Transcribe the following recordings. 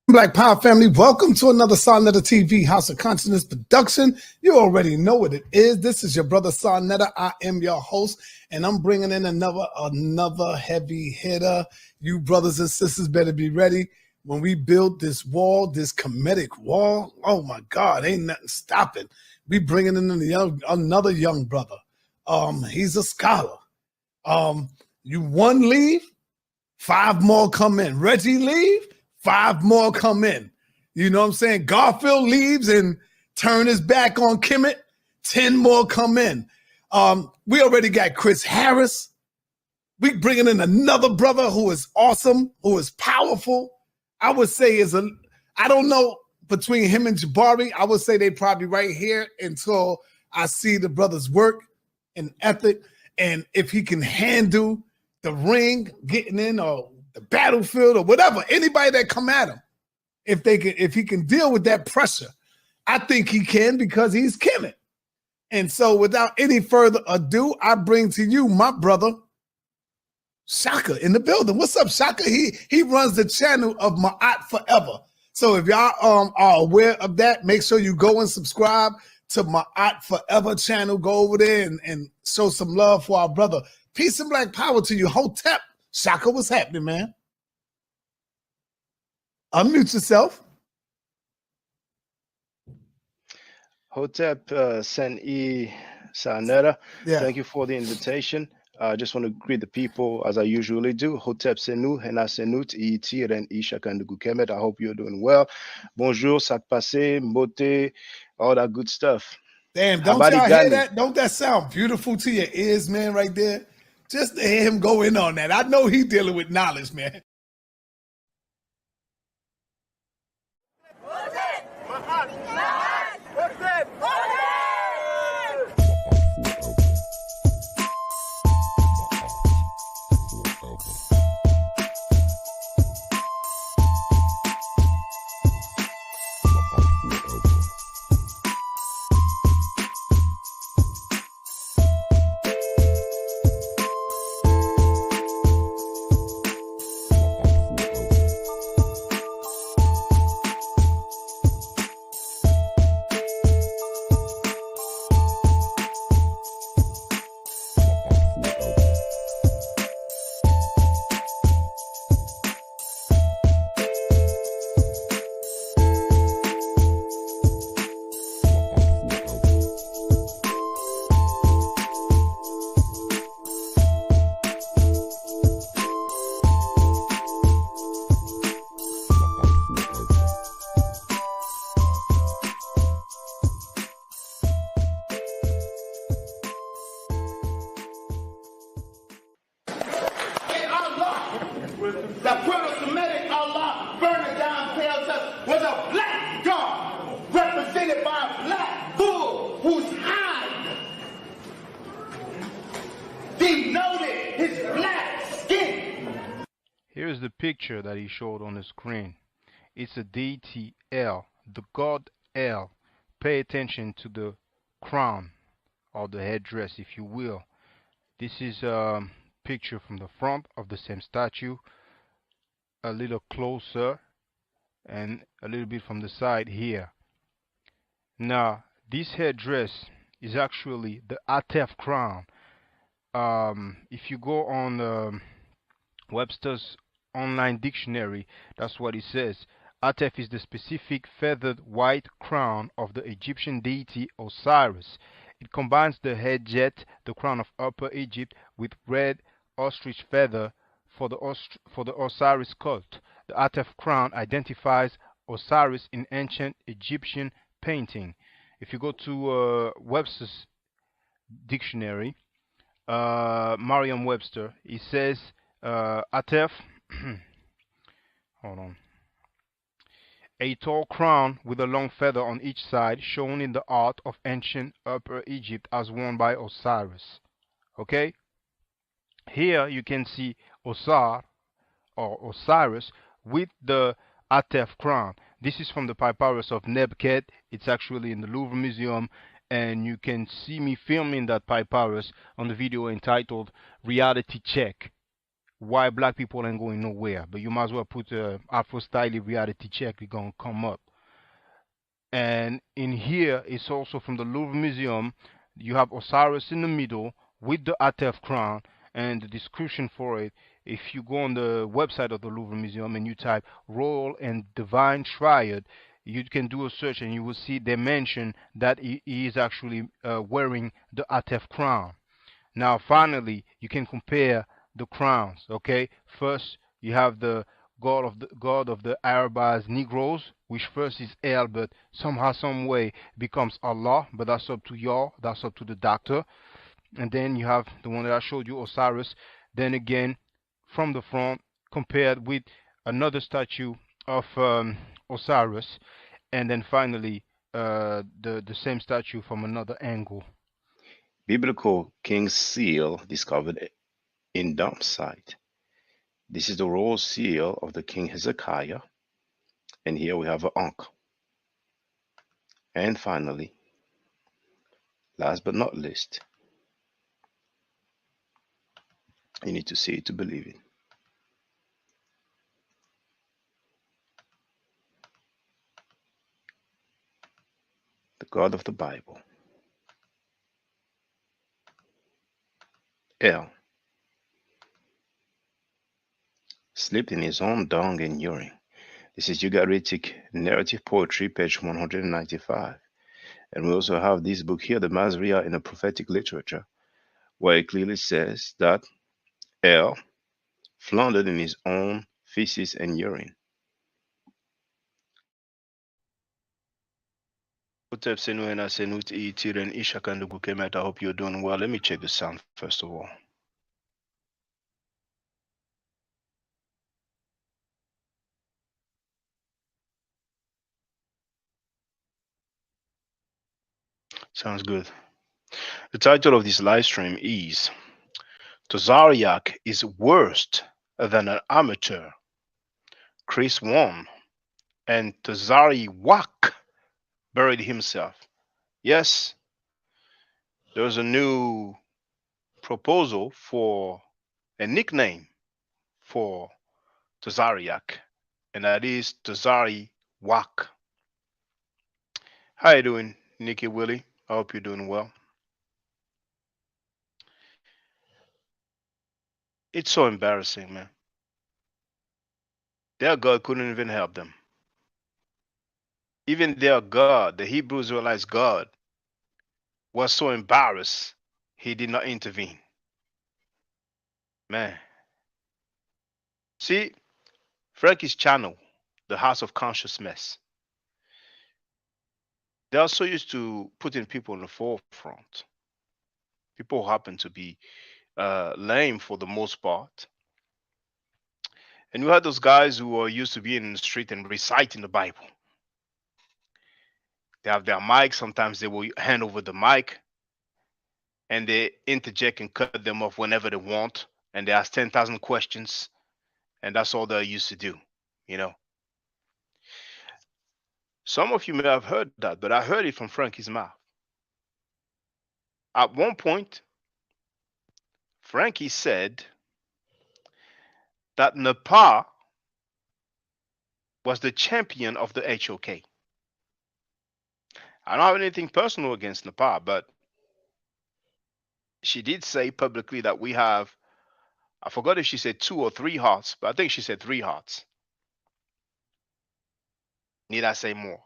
Black Power family, welcome to another Sarnetta TV House of Consciousness production. You already know what it is. This is your brother Sarnetta. I am your host, and I'm bringing in another heavy hitter. You brothers and sisters better be ready. When we build this wall, this Kemetic wall, oh my God, ain't nothing stopping. We bringing in another young brother. He's a scholar. You one leave, 5 more come in. Reggie leave, 5 more come in. You know what I'm saying? Garfield leaves and turn his back on Kemet, 10 more come in. We already got Chris Harris. We bringing in another brother who is awesome, who is powerful. I would say I don't know, between him and Jabari, I would say they probably right here until I see the brother's work and ethic, and if he can handle the ring, getting in, or the battlefield, or whatever, anybody that come at him, if he can deal with that pressure, I think he can, because he's Kemet. And so without any further ado, I bring to you my brother Shaka in the building. What's up, Shaka? He runs the channel of Ma'at Forever. So if y'all are aware of that, make sure you go and subscribe to Ma'at Forever channel. Go over there and show some love for our brother. Peace and black power to you. Hotep. Shaka, what's happening, man? Unmute yourself. Hotep Sen-E Sarnetta, Yeah. Thank you for the invitation. I just want to greet the people as I usually do. Hotep Senu, Hena Senut, Iti, Ren Isha Kandugu Kemet. I hope you're doing well. Bonjour, Sak Passe, Mbote, all that good stuff. Damn, don't y'all hear that? Don't that sound beautiful to your ears, man, right there? Just to hear him go in on that. I know he dealing with knowledge, man. The proto-Semitic Allah burning down tells us was a black dog represented by a black bull whose hide denoted his black skin. Here's the picture that he showed on the screen. It's a deity El, the god El. Pay attention to the crown or the headdress, if you will. This is a picture from the front of the same statue, a little closer, and a little bit from the side here. Now, this headdress is actually the Atef crown. If you go on Webster's online dictionary, that's what it says. Atef is the specific feathered white crown of the Egyptian deity Osiris. It combines the head jet, the crown of Upper Egypt, with red ostrich feather for the Osiris cult. The Atef crown identifies Osiris in ancient Egyptian painting. If you go to Webster's dictionary, Merriam-Webster, it says Atef, hold on, a tall crown with a long feather on each side, shown in the art of ancient Upper Egypt as worn by Osiris. Okay? Here you can see Osar or Osiris with the Atef crown. This is from the papyrus of Nebket. It's actually in the Louvre Museum, and you can see me filming that papyrus on the video entitled Reality Check. why black people ain't going nowhere. But you might as well put Afro Style reality check. It's gonna come up. And in here, it's also from the Louvre Museum. You have Osiris in the middle with the Atef crown and the description for it. If you go on the website of the Louvre Museum and you type Royal and Divine Triad, you can do a search and you will see they mention that he is actually wearing the Atef crown. Now, finally, you can compare the crowns. Okay, first you have the God of the Arabs Negroes, which first is El, but somehow, some way becomes Allah. But that's up to y'all. That's up to the doctor. And then you have the one that I showed you, Osiris. Then again, from the front, compared with another statue of Osiris, and then finally the same statue from another angle. Biblical King's Seal discovered in dump site. This is the royal seal of the King Hezekiah. And here we have an Ankh. And finally, last but not least, you need to see it to believe it. The God of the Bible. El slept in his own dung and urine. This is Ugaritic Narrative Poetry, page 195. And we also have this book here, the Tazaryach in the Prophetic Literature, where it clearly says that El floundered in his own feces and urine. I hope you're doing well. Let me check the sound first of all. Sounds good. The title of this live stream is Tazaryach is worse than an amateur. Chris won, and Tazary-wack buried himself. Yes, there's a new proposal for a nickname for Tazaryach, and that is Tazary-wack. How you doing, Nikki Willie? I hope you're doing well. It's so embarrassing, man. Their God couldn't even help them. Even their God, the Hebrew Israelites' God, was so embarrassed he did not intervene. Man. See, Frankie's channel, the House of Conscious Mess, they are so used to putting people in the forefront. People happen to be lame for the most part. And you had those guys who are used to being in the street and reciting the Bible. They have their mic. Sometimes they will hand over the mic and they interject and cut them off whenever they want. And they ask 10,000 questions. And that's all they're used to do, you know. Some of you may have heard that, but I heard it from Frankie's mouth. At one point, Frankie said that Nepal was the champion of the HOK. I don't have anything personal against Nepal, but she did say publicly that we have, I forgot if she said 2 or 3 hearts, but I think she said 3 hearts. Need I say more?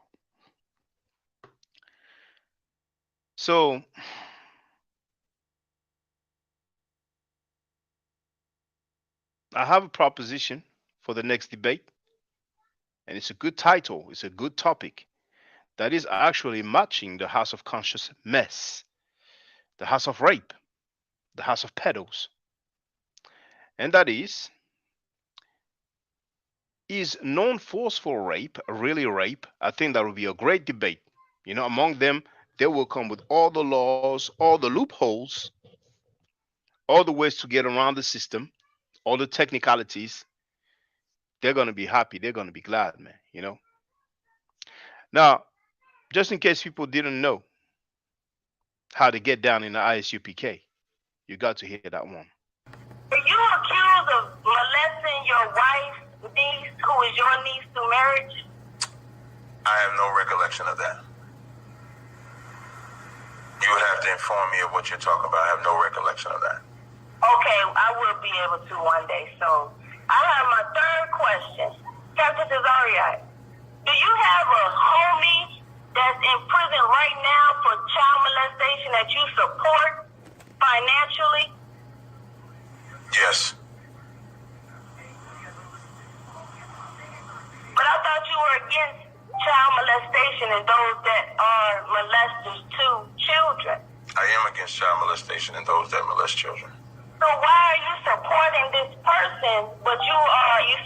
So, I have a proposition for the next debate, and it's a good title, it's a good topic that is actually matching the House of Conscious Mess, the House of Rape, the House of Pedos. And that is non-forceful rape really rape? I think that would be a great debate. You know, among them, they will come with all the laws, all the loopholes, all the ways to get around the system, all the technicalities. They're going to be happy. They're going to be glad, man, you know. Now, just in case people didn't know how to get down in the ISUPK, you got to hear that one. You accuse of molesting your wife's niece, who is your niece through marriage? I have no recollection of that. You would have to inform me of what you're talking about. I have no recollection of that. Okay, I will be able to one day. So I have my third question. Captain Tazaryach, do you have a homie that's in prison right now for child molestation that you support financially? Yes. But I thought you were against child molestation and those that are molesters to children. I am against child molestation and those that molest children. So why are you supporting this person, but you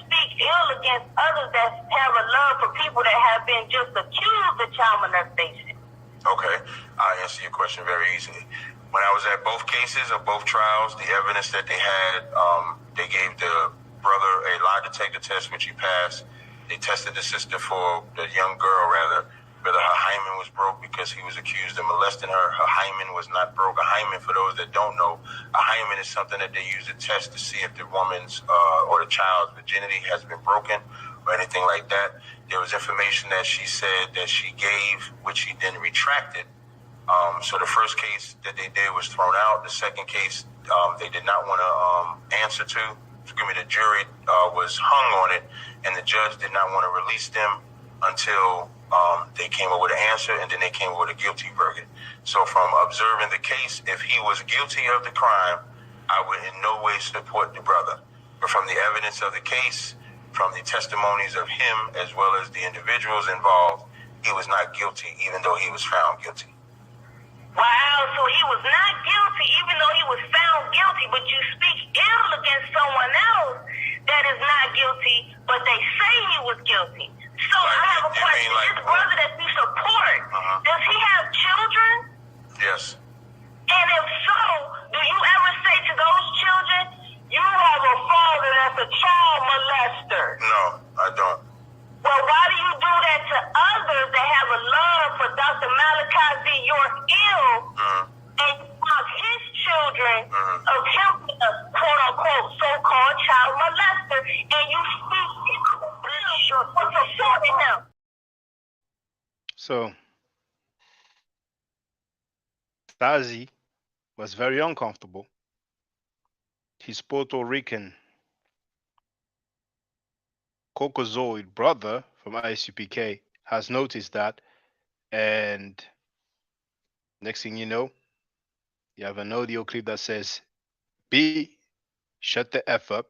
speak ill against others that have a love for people that have been just accused of child molestation? Okay, I'll answer your question very easily. When I was at both cases of both trials, the evidence that they had, they gave the brother a lie detector test, which he passed. They tested the sister for the young girl, rather, whether her hymen was broke because he was accused of molesting her. Her hymen was not broke. A hymen, for those that don't know, a hymen is something that they use to test to see if the woman's or the child's virginity has been broken or anything like that. There was information that she said that she gave, which she then retracted. So the first case that they did was thrown out. The second case, they did not want to answer to. The jury was hung on it, and the judge did not want to release them until they came up with an answer, and then they came up with a guilty verdict. So from observing the case, if he was guilty of the crime, I would in no way support the brother. But from the evidence of the case, from the testimonies of him as well as the individuals involved, he was not guilty, even though he was found guilty. Wow, so he was not guilty even though he was found guilty, but you speak ill against someone else that is not guilty, but they say he was guilty. So I have a question. This brother that you support, does he have children? Yes. And if so, do you ever say to those children, you have a father that's a child molester? No, I don't. Well, why do you do that to others that have a love for Dr. Malachi Z. York Ill and you mock his children of him being a quote-unquote so-called child molester, and you speak for supporting him? So, Tazi was very uncomfortable. His Puerto Rican Caucasoid brother from ISUPK has noticed that, and next thing you know, you have an audio clip that says, B, shut the F up,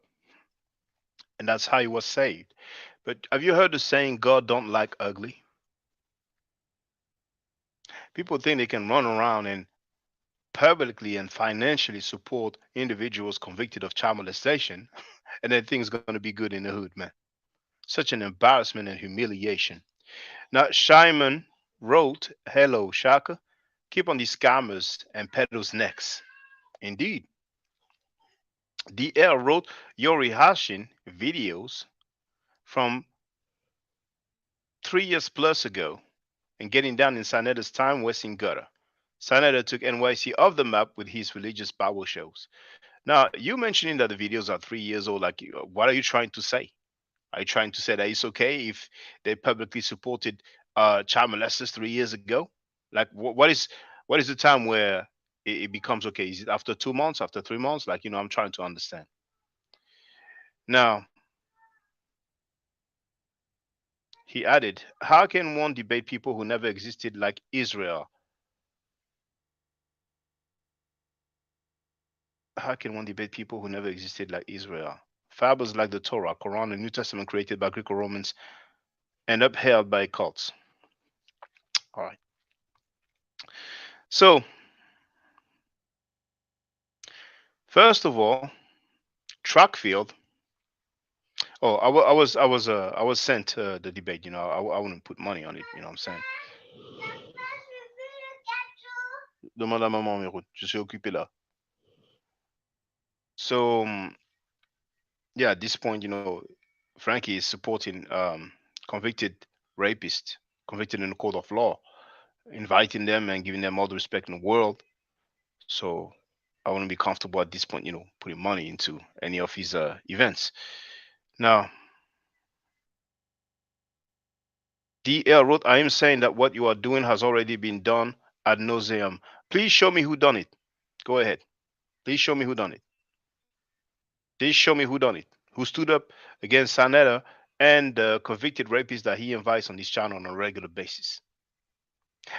and that's how he was saved. But have you heard the saying, God don't like ugly? People think they can run around and publicly and financially support individuals convicted of child molestation, and then things are going to be good in the hood, man. Such an embarrassment and humiliation. Now, Shimon wrote, hello, Shaka, keep on these scammers and peddlers' necks. Indeed. DL wrote, you're rehashing videos from 3 years plus ago and getting down in Saneda's time wasting gutter. Saneda took NYC off the map with his religious Bible shows. Now, you mentioning that the videos are 3 years old, like, what are you trying to say? Are you trying to say that it's okay if they publicly supported child molesters 3 years ago? Like, what is the time where it becomes okay? Is it after 2 months, after 3 months? Like, I'm trying to understand. Now, he added, how can one debate people who never existed like Israel? How can one debate people who never existed like Israel? Fables like the Torah, Quran, and New Testament created by Greco-Romans and upheld by cults. All right. So, first of all, track field. Oh, I was sent the debate. I wouldn't put money on it. You know what I'm saying? Demande à maman, Meroud. Je suis occupé là. So, yeah, at this point, Frankie is supporting convicted rapists, convicted in the court of law, inviting them and giving them all the respect in the world. So I wouldn't be comfortable at this point, putting money into any of his events. Now, DL wrote, I am saying that what you are doing has already been done ad nauseum. Please show me who done it. Go ahead. Please show me who done it. Please show me who done it. Who stood up against Sanetta and the convicted rapists that he invites on his channel on a regular basis.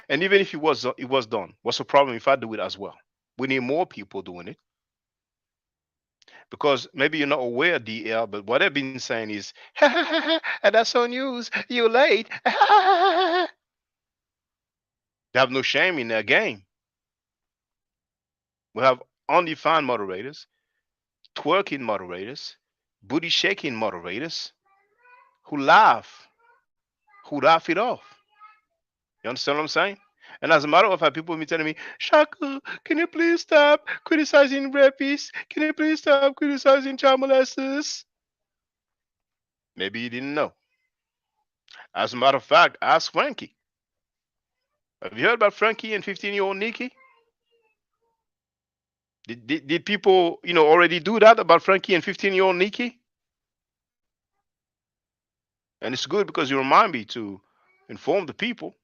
And even if it was done, what's the problem if I do it as well? We need more people doing it. Because maybe you're not aware, DL, but what I've been saying is, and that's on news, you're late. They have no shame in their game. We have undefined moderators, twerking moderators, booty shaking moderators who laugh it off. You understand what I'm saying? And as a matter of fact, people will be telling me, Shaka, can you please stop criticizing rapists? Can you please stop criticizing child molesters? Maybe you didn't know. As a matter of fact, ask Frankie. Have you heard about Frankie and 15-year-old Nikki? Did people, already do that about Frankie and 15-year-old Nikki? And it's good because you remind me to inform the people.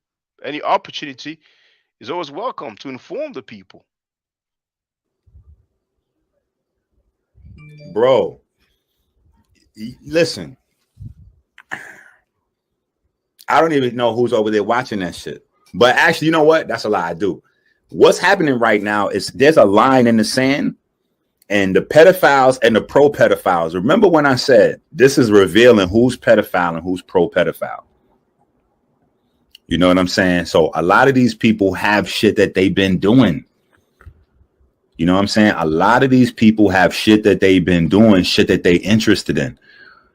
Any opportunity is always welcome to inform the people. Bro, listen. I don't even know who's over there watching that shit. But actually, you know what? That's a lie. I do. What's happening right now is there's a line in the sand, and the pedophiles and the pro-pedophiles. Remember when I said this is revealing who's pedophile and who's pro-pedophile? You know what I'm saying? So a lot of these people have shit that they've been doing. You know what I'm saying? A lot of these people have shit that they've been doing, shit that they interested in.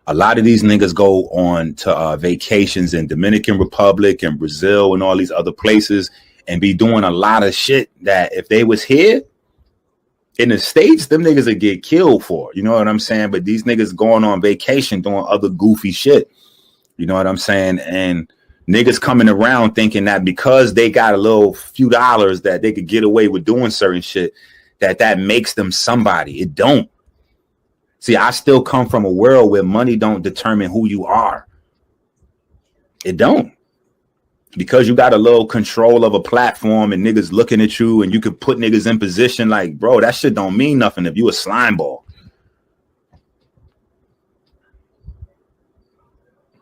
A lot of these niggas go on to vacations in Dominican Republic and Brazil and all these other places and be doing a lot of shit that if they was here in the States, them niggas would get killed for. You know what I'm saying? But these niggas going on vacation doing other goofy shit. You know what I'm saying? And niggas coming around thinking that because they got a little few dollars that they could get away with doing certain shit, that makes them somebody. It don't. See, I still come from a world where money don't determine who you are. It don't. Because you got a little control of a platform and niggas looking at you and you can put niggas in position like, bro, that shit don't mean nothing if you a slime ball.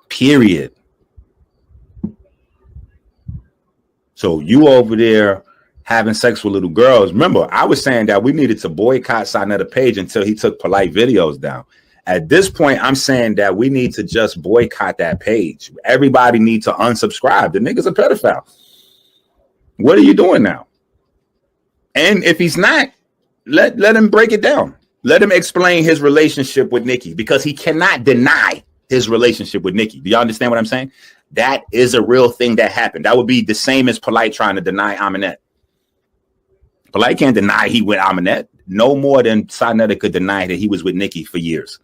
Period. So you over there having sex with little girls. Remember, I was saying that we needed to boycott Sanetta Page until he took polite videos down. At this point, I'm saying that we need to just boycott that page. Everybody needs to unsubscribe. The nigga's a pedophile. What are you doing now? And if he's not, let him break it down. Let him explain his relationship with Nikki, because he cannot deny his relationship with Nikki. Do y'all understand what I'm saying? That is a real thing that happened. That would be the same as Polite trying to deny Aminette. Polite can't deny he with Aminette no more than Sanetta could deny that he was with Nikki for years.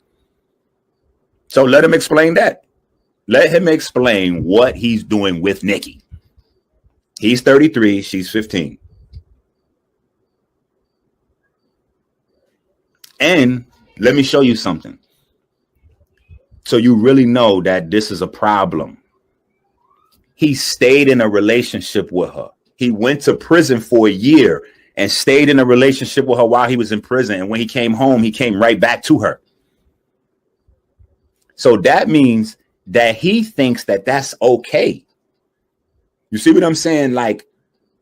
So let him explain that. Let him explain what he's doing with Nikki. He's 33, she's 15. And let me show you something. So you really know that this is a problem. He stayed in a relationship with her. He went to prison for a year and stayed in a relationship with her while he was in prison. And when he came home, he came right back to her. So that means that he thinks that that's okay. You see what I'm saying? Like,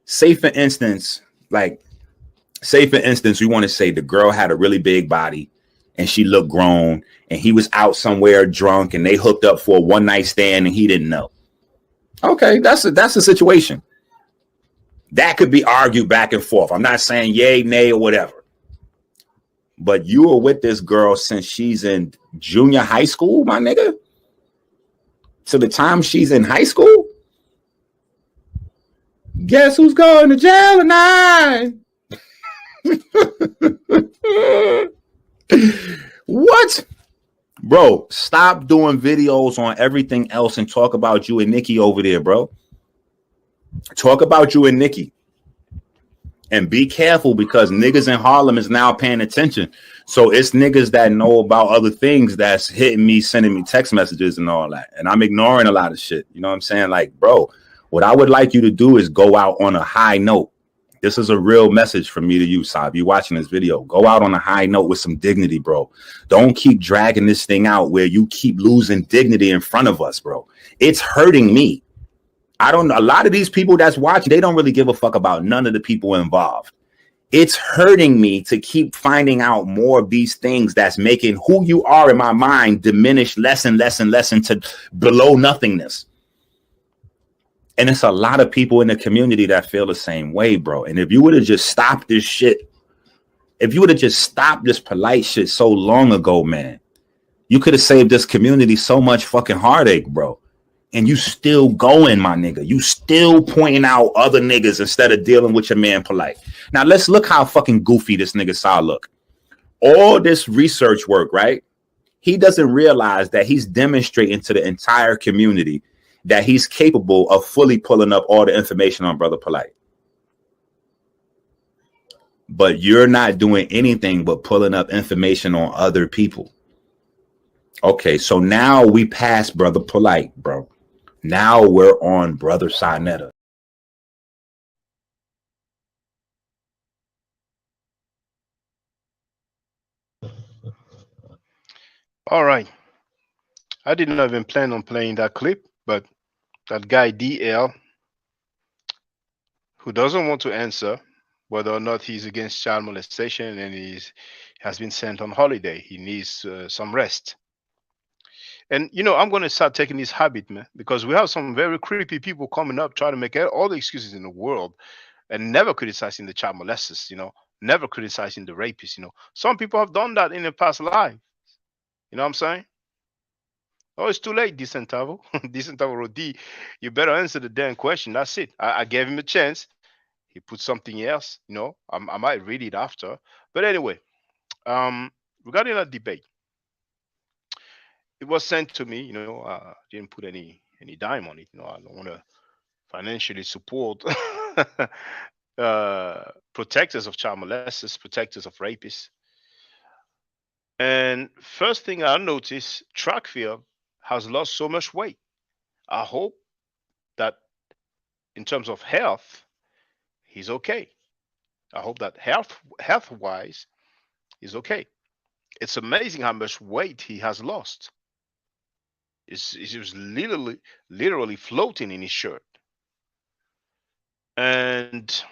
say for instance, we want to say the girl had a really big body and she looked grown and he was out somewhere drunk and they hooked up for a one night stand and he didn't know. Okay, that's a situation. That could be argued back and forth. I'm not saying yay, nay, or whatever. But you were with this girl since she's in junior high school, my nigga. So the time she's in high school, guess who's going to jail tonight? What? Bro, stop doing videos on everything else and talk about you and Nikki over there, bro. Talk about you and Nikki. And be careful, because niggas in Harlem is now paying attention. So it's niggas that know about other things that's hitting me, sending me text messages and all that. And I'm ignoring a lot of shit. You know what I'm saying? Like, bro, what I would like you to do is go out on a high note. This is a real message from me to you, Saab. You watching this video. Go out on a high note with some dignity, bro. Don't keep dragging this thing out where you keep losing dignity in front of us, bro. It's hurting me. A lot of these people that's watching, they don't really give a fuck about none of the people involved. It's hurting me to keep finding out more of these things that's making who you are in my mind diminish less and less and less into below nothingness. And it's a lot of people in the community that feel the same way, bro. And if you would have just stopped this shit, if you would have just stopped this polite shit so long ago, man, you could have saved this community so much fucking heartache, bro. And you still going, my nigga. You still pointing out other niggas instead of dealing with your man polite. Now, let's look how fucking goofy this nigga Saw look. All this research work, right? He doesn't realize that he's demonstrating to the entire community that he's capable of fully pulling up all the information on Brother Polite. But you're not doing anything but pulling up information on other people. Okay, so now we pass Brother Polite, bro. Now we're on Brother Sarnetta. All right. I did not even plan on playing that clip, but that guy DL, who doesn't want to answer whether or not he's against child molestation and has been sent on holiday. He needs some rest. And, you know, I'm going to start taking this habit, man, because we have some very creepy people coming up trying to make all the excuses in the world and never criticizing the child molesters, you know, never criticizing the rapists, you know. Some people have done that in their past life. You know what I'm saying? Oh, it's too late, Decentavo. Decentavo Rodi, you better answer the damn question. That's it. I gave him a chance. He put something else, you know. I might read it after. But anyway, regarding that debate, it was sent to me, you know. Didn't put any dime on it, you know. I don't want to financially support protectors of child molesters, protectors of rapists. And first thing I noticed, Trackfield has lost so much weight. I hope that in terms of health, he's okay. I hope that health-wise, he's okay. It's amazing how much weight he has lost. He was literally floating in his shirt. And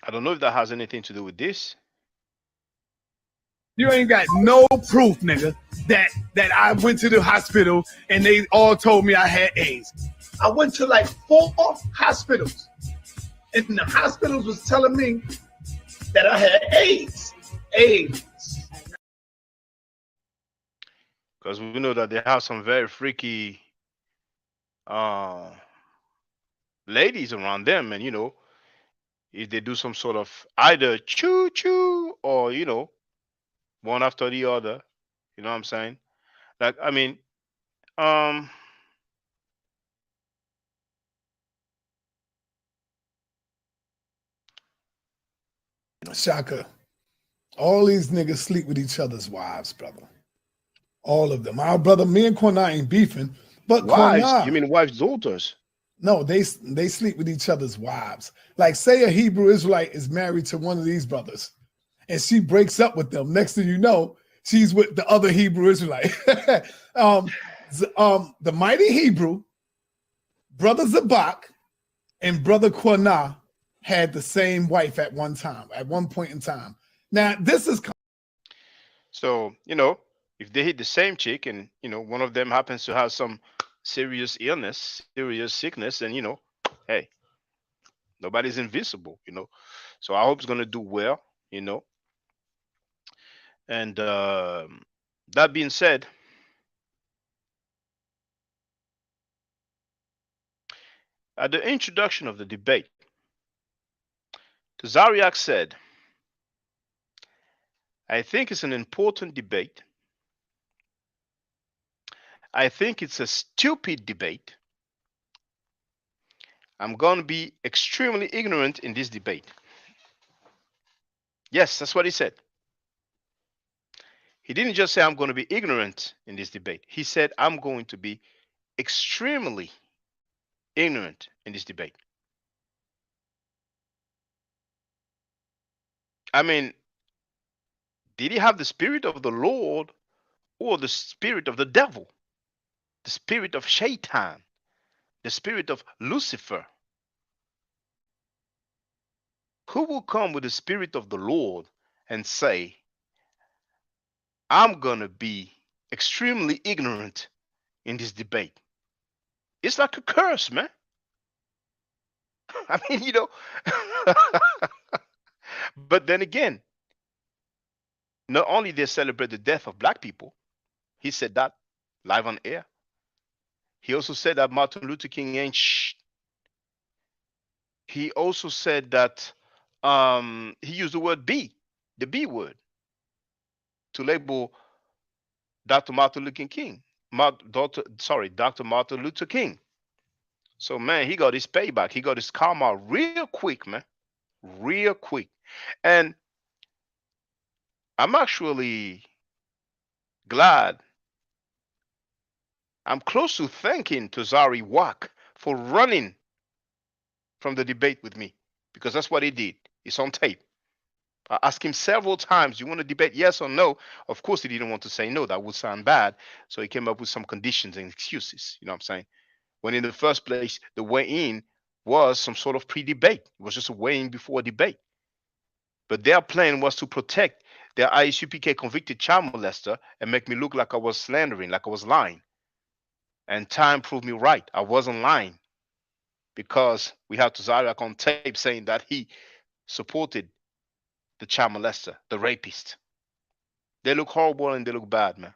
I don't know if that has anything to do with this. You ain't got no proof, nigga, that I went to the hospital and they all told me I had AIDS. I went to like 4 hospitals, and the hospitals was telling me that I had AIDS. Because we know that they have some very freaky ladies around them, and you know, if they do some sort of either choo or, you know, one after the other, you know what I'm saying? Like, I mean, Shaka, all these niggas sleep with each other's wives, brother. All of them. Our brother, me and Corna ain't beefing, but wives? Corna, You mean wives' daughters? no, they sleep with each other's wives. Like, say a Hebrew Israelite is married to one of these brothers, and she breaks up with them. Next thing you know, she's with the other Hebrew Israelite. The mighty Hebrew, brother Zabak, and brother Corna had the same wife at one point in time. Now, this is so, you know, if they hit the same chick and, you know, one of them happens to have some serious illness, serious sickness, and, you know, hey, nobody's invisible, you know. So I hope it's going to do well, you know. And that being said, at the introduction of the debate, Tazaryach said, I think it's an important debate. I think it's a stupid debate. I'm going to be extremely ignorant in this debate. Yes, that's what he said. He didn't just say I'm going to be ignorant in this debate. He said I'm going to be extremely ignorant in this debate. I mean, did he have the spirit of the Lord or the spirit of the devil? The spirit of Shaitan, the spirit of Lucifer? Who will come with the spirit of the Lord and say, I'm going to be extremely ignorant in this debate? It's like a curse, man. I mean, but then again, not only they celebrate the death of black people, he said that live on air. He also said that Martin Luther King ain't shh. He also said that he used the word B, the B word, to label Dr. Martin Luther King. Dr. Martin Luther King. So man, he got his payback. He got his karma real quick, man. Real quick. And I'm actually glad. I'm close to thanking Tazary-wack for running from the debate with me, because that's what he did. It's on tape. I asked him several times, you want to debate, yes or no? Of course, he didn't want to say no. That would sound bad. So he came up with some conditions and excuses. You know what I'm saying? When in the first place, the weigh-in was some sort of pre-debate. It was just a weigh-in before a debate. But their plan was to protect their ISUPK convicted child molester and make me look like I was slandering, like I was lying. And time proved me right. I wasn't lying, because we have Tazaryach on tape saying that he supported the child molester, the rapist. They look horrible and they look bad, man.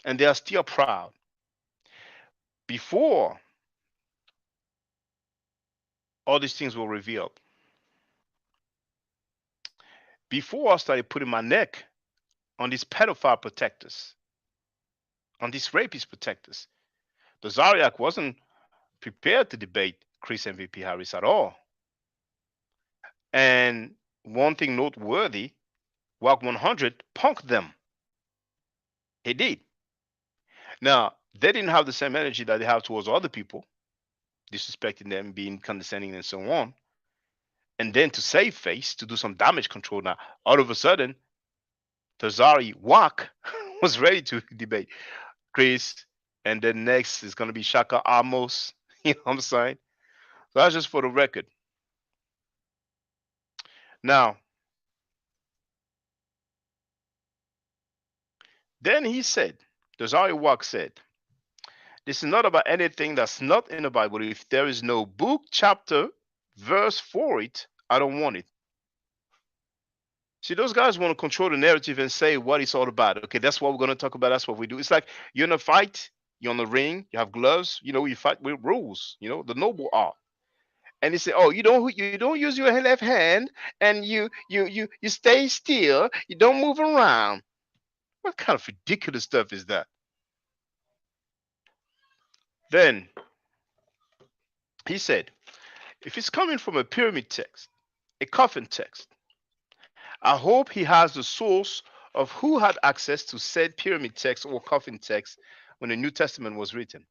And they are still proud. Before all these things were revealed, before I started putting my neck on these pedophile protectors, on these rapist protectors, Tazaryach wasn't prepared to debate Chris MVP Harris at all. And one thing noteworthy, WAC 100 punked them. He did. Now, they didn't have the same energy that they have towards other people, disrespecting them, being condescending, and so on. And then to save face, to do some damage control. Now, all of a sudden, Tazary-wack was ready to debate Chris, and then next is going to be Shaka Amos. You know what I'm saying? So that's just for the record. Now, then he said, Tazary-wack said, this is not about anything that's not in the Bible. If there is no book, chapter, verse for it, I don't want it. See, those guys want to control the narrative and say what it's all about. Okay, that's what we're going to talk about. That's what we do. It's like you're in a fight, you're on the ring, you have gloves, you fight with rules, the noble art. And they say, oh, you don't use your left hand, and you stay still, you don't move around. What kind of ridiculous stuff is that? Then he said, if it's coming from a pyramid text, a coffin text, I hope he has the source of who had access to said pyramid text or coffin text when the New Testament was written.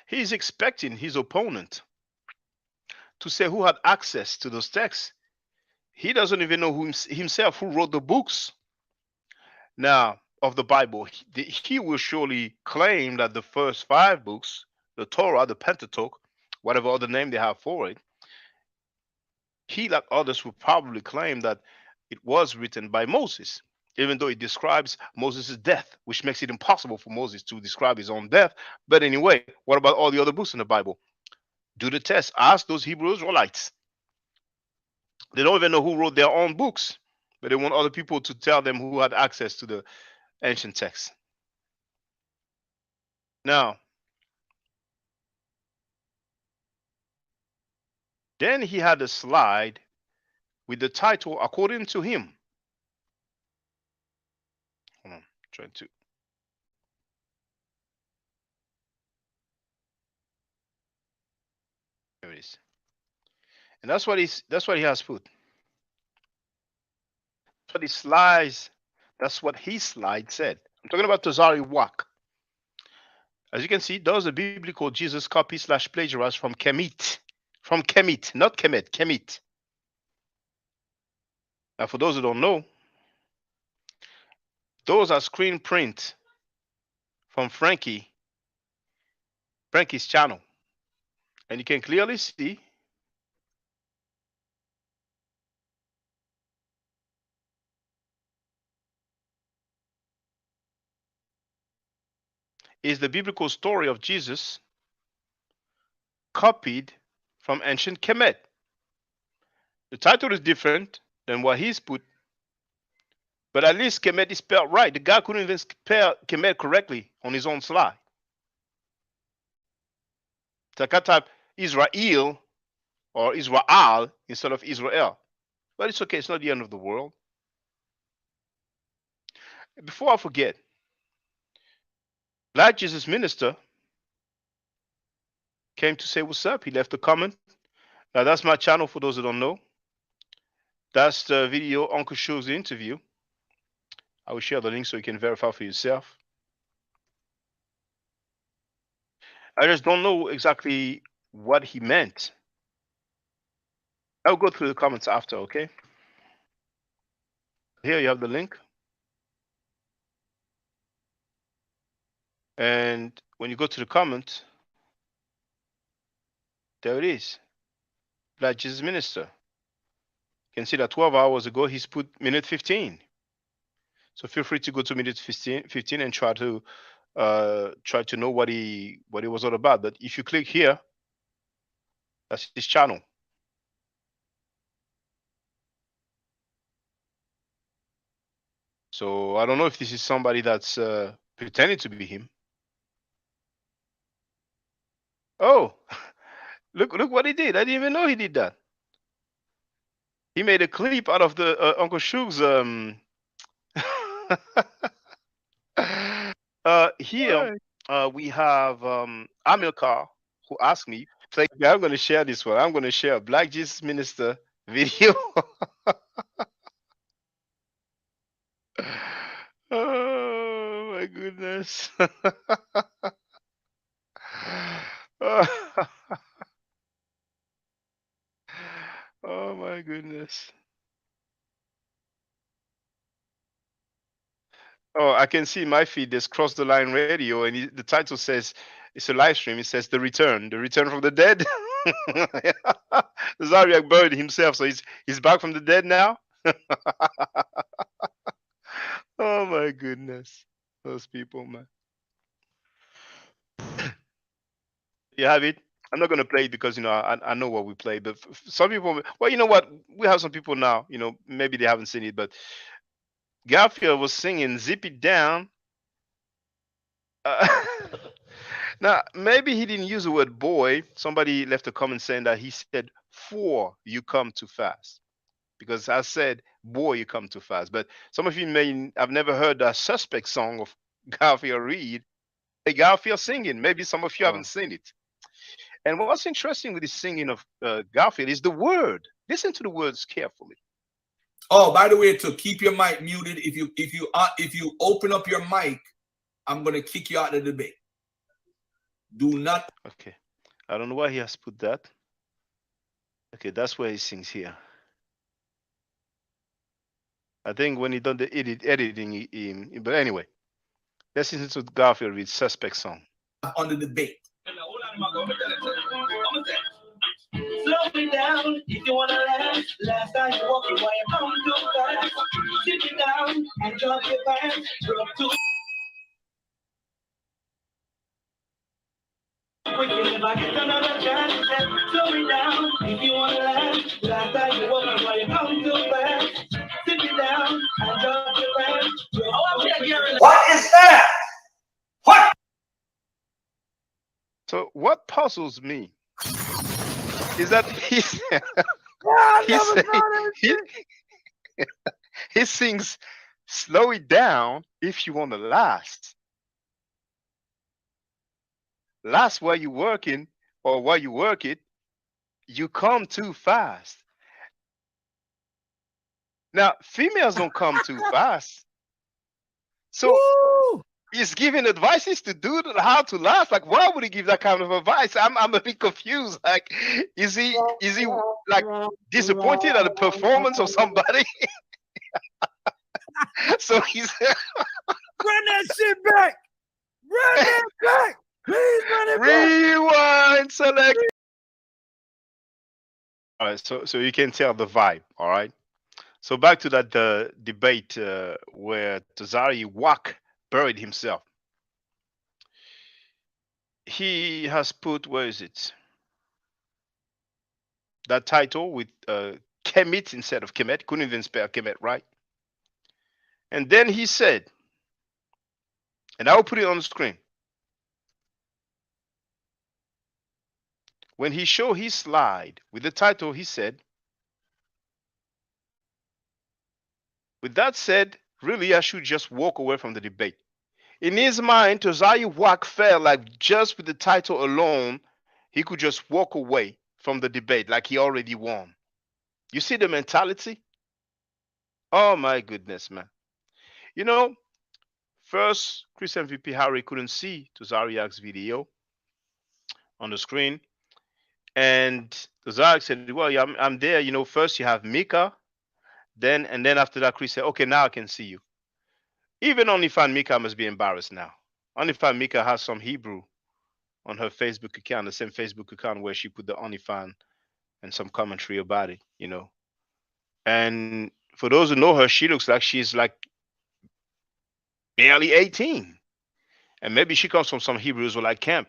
He is expecting his opponent to say who had access to those texts. He doesn't even know himself who wrote the books now of the Bible. He will surely claim that the first 5 books, the Torah, the Pentateuch, whatever other name they have for it, he, like others, will probably claim that it was written by Moses, even though it describes Moses' death, which makes it impossible for Moses to describe his own death. But anyway, what about all the other books in the Bible? Do the test. Ask those Hebrew Israelites. They don't even know who wrote their own books, but they want other people to tell them who had access to the ancient texts. Now, then he had a slide with the title, according to him, Trying to. There it is. And that's what he has put. That's what his slides. That's what his slide said. I'm talking about Tazary-wack. As you can see, those are biblical Jesus copy / plagiarized from Kemet. From Kemet, not Kemet, Kemet. Now, for those who don't know, those are screen print from Frankie's channel. And you can clearly see is the biblical story of Jesus copied from ancient Kemet. The title is different than what he's put, but at least Kemet is spelled right. The guy couldn't even spell Kemet correctly on his own slide. So I can type Israel or Israel instead of Israel. But it's okay, it's not the end of the world. Before I forget, Black Jesus Minister came to say what's up. He left a comment. Now that's my channel for those who don't know. That's the video Uncle shows the interview. I will share the link so you can verify for yourself. I just don't know exactly what he meant. I'll go through the comments after, okay? Here you have the link. And when you go to the comment, there it is. Black Jesus Minister. You can see that 12 hours ago, he's put minute 15. So feel free to go to minute 15 and try to know what he was all about. But if you click here, that's his channel. So I don't know if this is somebody that's pretending to be him. Oh, look what he did. I didn't even know he did that. He made a clip out of the Uncle Shug's here we have Amilcar who asked me, like, I'm going to share this one. I'm going to share a Black Jesus Minister video. Oh my goodness. Oh my goodness. Oh, I can see my feed. There's Cross the Line Radio, and the title says it's a live stream. It says the return from the dead. Tazaryach buried himself, so he's back from the dead now. Oh my goodness, those people, man. You have it. I'm not gonna play it because I know what we play, but some people. Well, you know what? We have some people now. Maybe they haven't seen it, but Garfield was singing "Zip It Down." Now, maybe he didn't use the word boy. Somebody left a comment saying that he said, "For you come too fast," because I said, "Boy, you come too fast." But some of you may have never heard that Suspect song of Garfield Reed. Garfield singing. Maybe some of you haven't seen it. And what's interesting with the singing of Garfield is the word. Listen to the words carefully. Oh, by the way, to keep your mic muted, if you open up your mic, I'm gonna kick you out of the debate. Do not. Okay, I don't know why he has put that. Okay, that's where he sings here. I think when he done the editing, but anyway, let's listen to Garfield with Suspect song. On the debate. Slow it down if you wanna last. Last time you walk away, come too fast. Sit it down and drop your pants. Drop to we can never get another chance. Slow it down if you wanna last. Last time you walk away, come too fast. Sit it down and drop your pants. What is that? What? So what puzzles me is that he sings Slow it down if you want to last. Last while you're working, or while you work it, you come too fast. Now, females don't come too fast. So Woo! he's giving advices to do how to last. Like, why would he give that kind of advice? I'm a bit confused. Like, is he like disappointed at the performance of somebody? So he's Run that shit back. Run that back. Please run it back. rewind, select. All right, so you can tell the vibe. All right. So back to that debate where Tazary-wack buried himself. He has put, where is it? That title with Kemet instead of Kemet. Couldn't even spell Kemet right. And then he said, and I will put it on the screen. When he showed his slide with the title, he said, with that said, really, I should just walk away from the debate. In his mind, Tazaryach felt like just with the title alone, he could just walk away from the debate like he already won. You see the mentality? Oh my goodness, man. You know, first, Chris MVP Harry couldn't see Tazaryach's video on the screen. And Tazaryach said, well, yeah, I'm there. You know, first you have Mika. And then after that, Chris said, okay, now I can see you. Even OnlyFans Mika must be embarrassed now. OnlyFans Mika has some Hebrew on her Facebook account, the same Facebook account where she put the OnlyFans and some commentary about it, you know. And for those who know her, she looks like she's like barely 18. And maybe she comes from some Hebrew Israelite camp.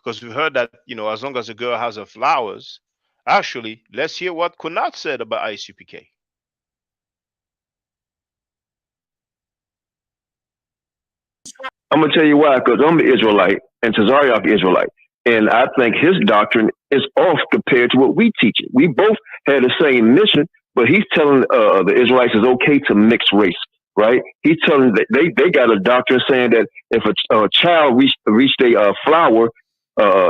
Because we heard that, you know, as long as a girl has her flowers, actually, let's hear what Kunat said about ICPK. I'm gonna tell you why, because I'm an Israelite and Tazaryach Israelite, and I think his doctrine is off compared to what we teach it. We both had the same mission, but he's telling the Israelites it's okay to mix race, right? He's telling that they got a doctrine saying that if a child reached a flower,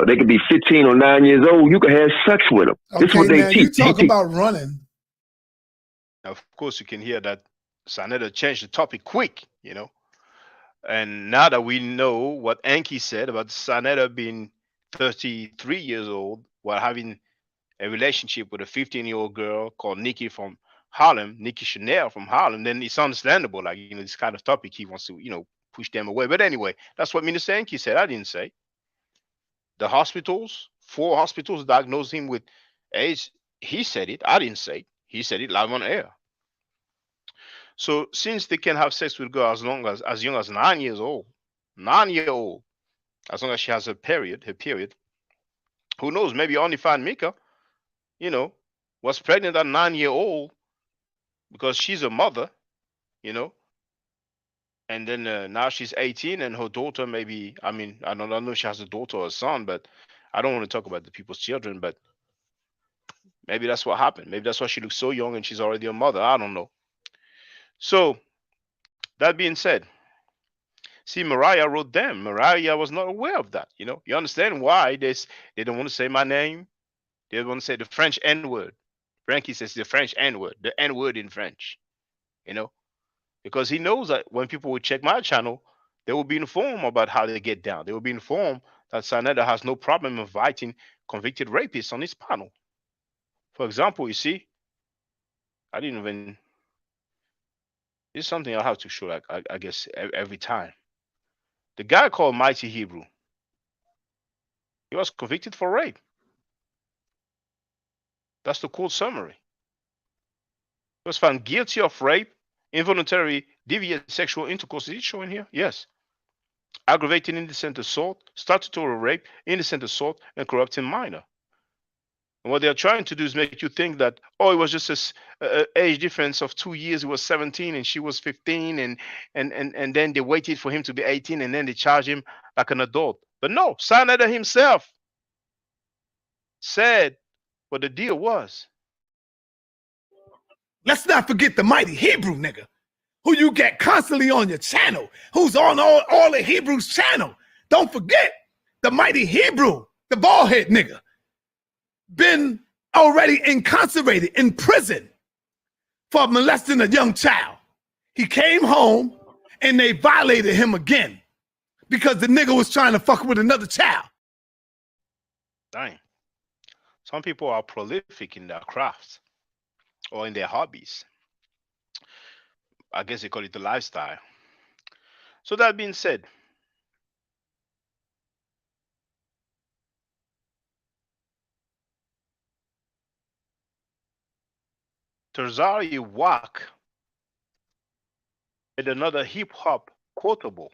they could be 15 or 9 years old, you can have sex with them. Okay, This is what they now teach. you talk about running. Now, of course, you can hear that Saneda changed the topic quick, you know. And now that we know what Enki said about Saneda being 33 years old while having a relationship with a 15-year-old girl called Nikki from Harlem, Nikki Chanel from Harlem, then it's understandable, like, you know, this kind of topic he wants to, you know, push them away. But anyway, that's what Minister Enki said. I didn't say. The hospitals, 4 hospitals diagnosed him with AIDS. He said it. I didn't say it. He said it live on air. So since they can have sex with girls as young as 9 years old, 9-year-old, as long as she has her period, who knows? Maybe OnlyFans Mika, you know, was pregnant at 9-year-old because she's a mother, you know, and then now she's 18 and her daughter maybe. I mean, I don't know if she has a daughter or a son, but I don't want to talk about the people's children. But maybe that's what happened. Maybe that's why she looks so young and she's already a mother. I don't know. So that being said, see, Mariah wrote them. Mariah was not aware of that. You know, you understand why they don't want to say my name. They want to say the French N-word. Frankie says the French N-word, the N-word in French. You know, because he knows that when people will check my channel, they will be informed about how they get down. They will be informed that Saneda has no problem inviting convicted rapists on his panel. For example, you see, I didn't even. This is something I have to show, like, I guess, every time. The guy called Mighty Hebrew, he was convicted for rape. That's the court summary. He was found guilty of rape, involuntary deviant sexual intercourse. Is it showing here? Yes. Aggravated indecent assault, statutory rape, indecent assault, and corrupting minor. And what they're trying to do is make you think that, oh, it was just a age difference of 2 years. He was 17 and she was 15, and then they waited for him to be 18, and then they charged him like an adult. But no, Saneda himself said what the deal was. Let's not forget the mighty Hebrew nigga who you get constantly on your channel, who's on all the Hebrews channel. Don't forget the mighty Hebrew, the bald head nigga, been already incarcerated in prison for molesting a young child. He came home and they violated him again because the nigga was trying to fuck with another child. Dang. Some people are prolific in their crafts or in their hobbies. I guess they call it the lifestyle. So that being said, Tazary-wack and another hip hop quotable,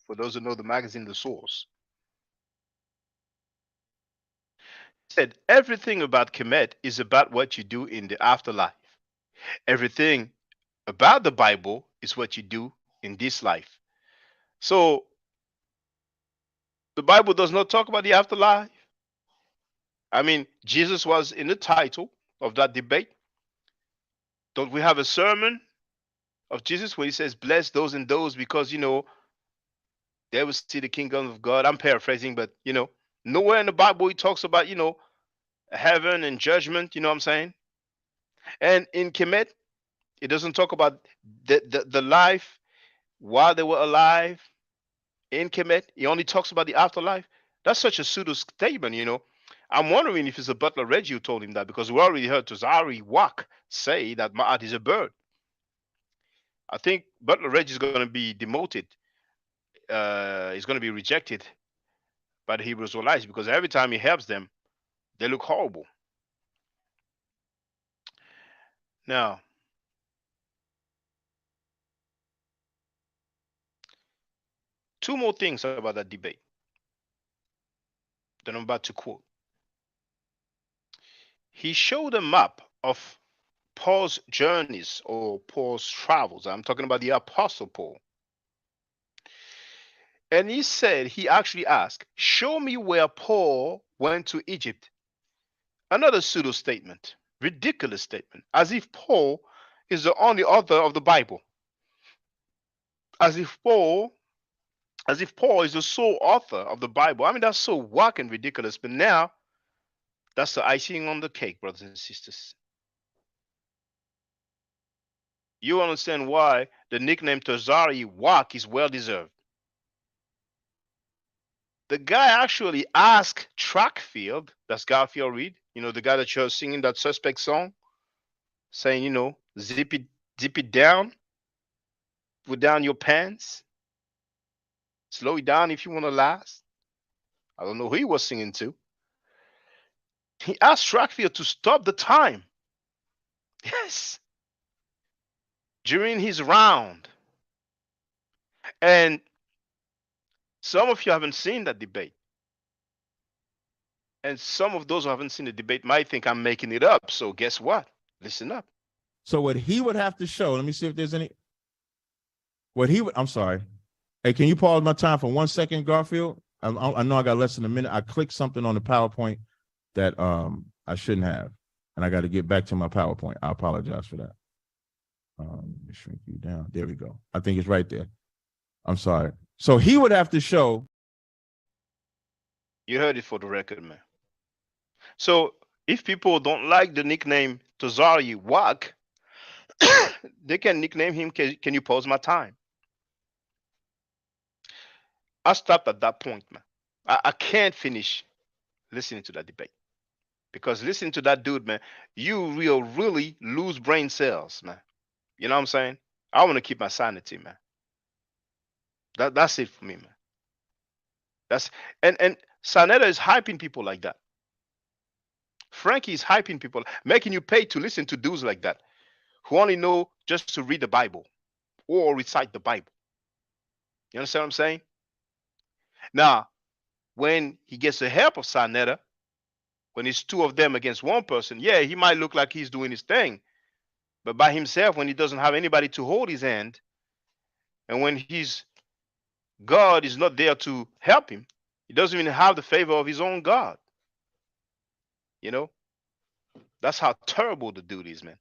for those who know the magazine The Source, said everything about Kemet is about what you do in the afterlife. Everything about the Bible is what you do in this life. So the Bible does not talk about the afterlife. I mean, Jesus was in the title of that debate. Don't we have a sermon of Jesus where he says, bless those and those because, you know, they will see the kingdom of God? I'm paraphrasing, but, you know, nowhere in the Bible he talks about, you know, heaven and judgment, you know what I'm saying? And in Kemet, it doesn't talk about the life while they were alive in Kemet. He only talks about the afterlife. That's such a pseudo statement, you know. I'm wondering if it's a Butler Reggie who told him that, because we already heard Tazary-wack say that Ma'at is a bird. I think Butler Reggie is going to be demoted. He's going to be rejected by the Hebrew Israelites because every time he helps them, they look horrible. Now, two more things about that debate that I'm about to quote. He showed a map of Paul's journeys or Paul's travels. I'm talking about the Apostle Paul. And he said, he actually asked, show me where Paul went to Egypt. Another pseudo statement, ridiculous statement, as if Paul is the only author of the Bible. As if Paul is the sole author of the Bible. I mean, that's so whack and ridiculous. But now, that's the icing on the cake, brothers and sisters. You understand why the nickname Tazary-wack is well deserved. The guy actually asked Trackfield, that's Garfield Reed, you know, the guy that you're singing that Suspect song, saying, you know, zip it down, put down your pants, slow it down if you want to last. I don't know who he was singing to. He asked Trackfield to stop the time. Yes. During his round. And some of you haven't seen that debate. And some of those who haven't seen the debate might think I'm making it up. So guess what? Listen up. So what he would have to show, let me see if there's any, what he would, I'm sorry. Hey, can you pause my time for 1 second, Garfield? I know I got less than a minute. I clicked something on the PowerPoint that I shouldn't have. And I got to get back to my PowerPoint. I apologize for that. Let me shrink you down. There we go. I think it's right there. I'm sorry. So he would have to show. You heard it for the record, man. So if people don't like the nickname Tazary-wack, they can nickname him, can you pause my time? I stopped at that point, man. I can't finish listening to that debate. Because listening to that dude, man, you will really lose brain cells, man. You know what I'm saying? I want to keep my sanity, man. That's it for me, man. And Sanetta is hyping people like that. Frankie is hyping people, making you pay to listen to dudes like that, who only know just to read the Bible or recite the Bible. You understand what I'm saying? Now, when he gets the help of Sanetta, when it's two of them against one person, yeah, he might look like he's doing his thing. But by himself, when he doesn't have anybody to hold his hand, and when God is not there to help him, he doesn't even have the favor of his own God. You know? That's how terrible the dude is, man.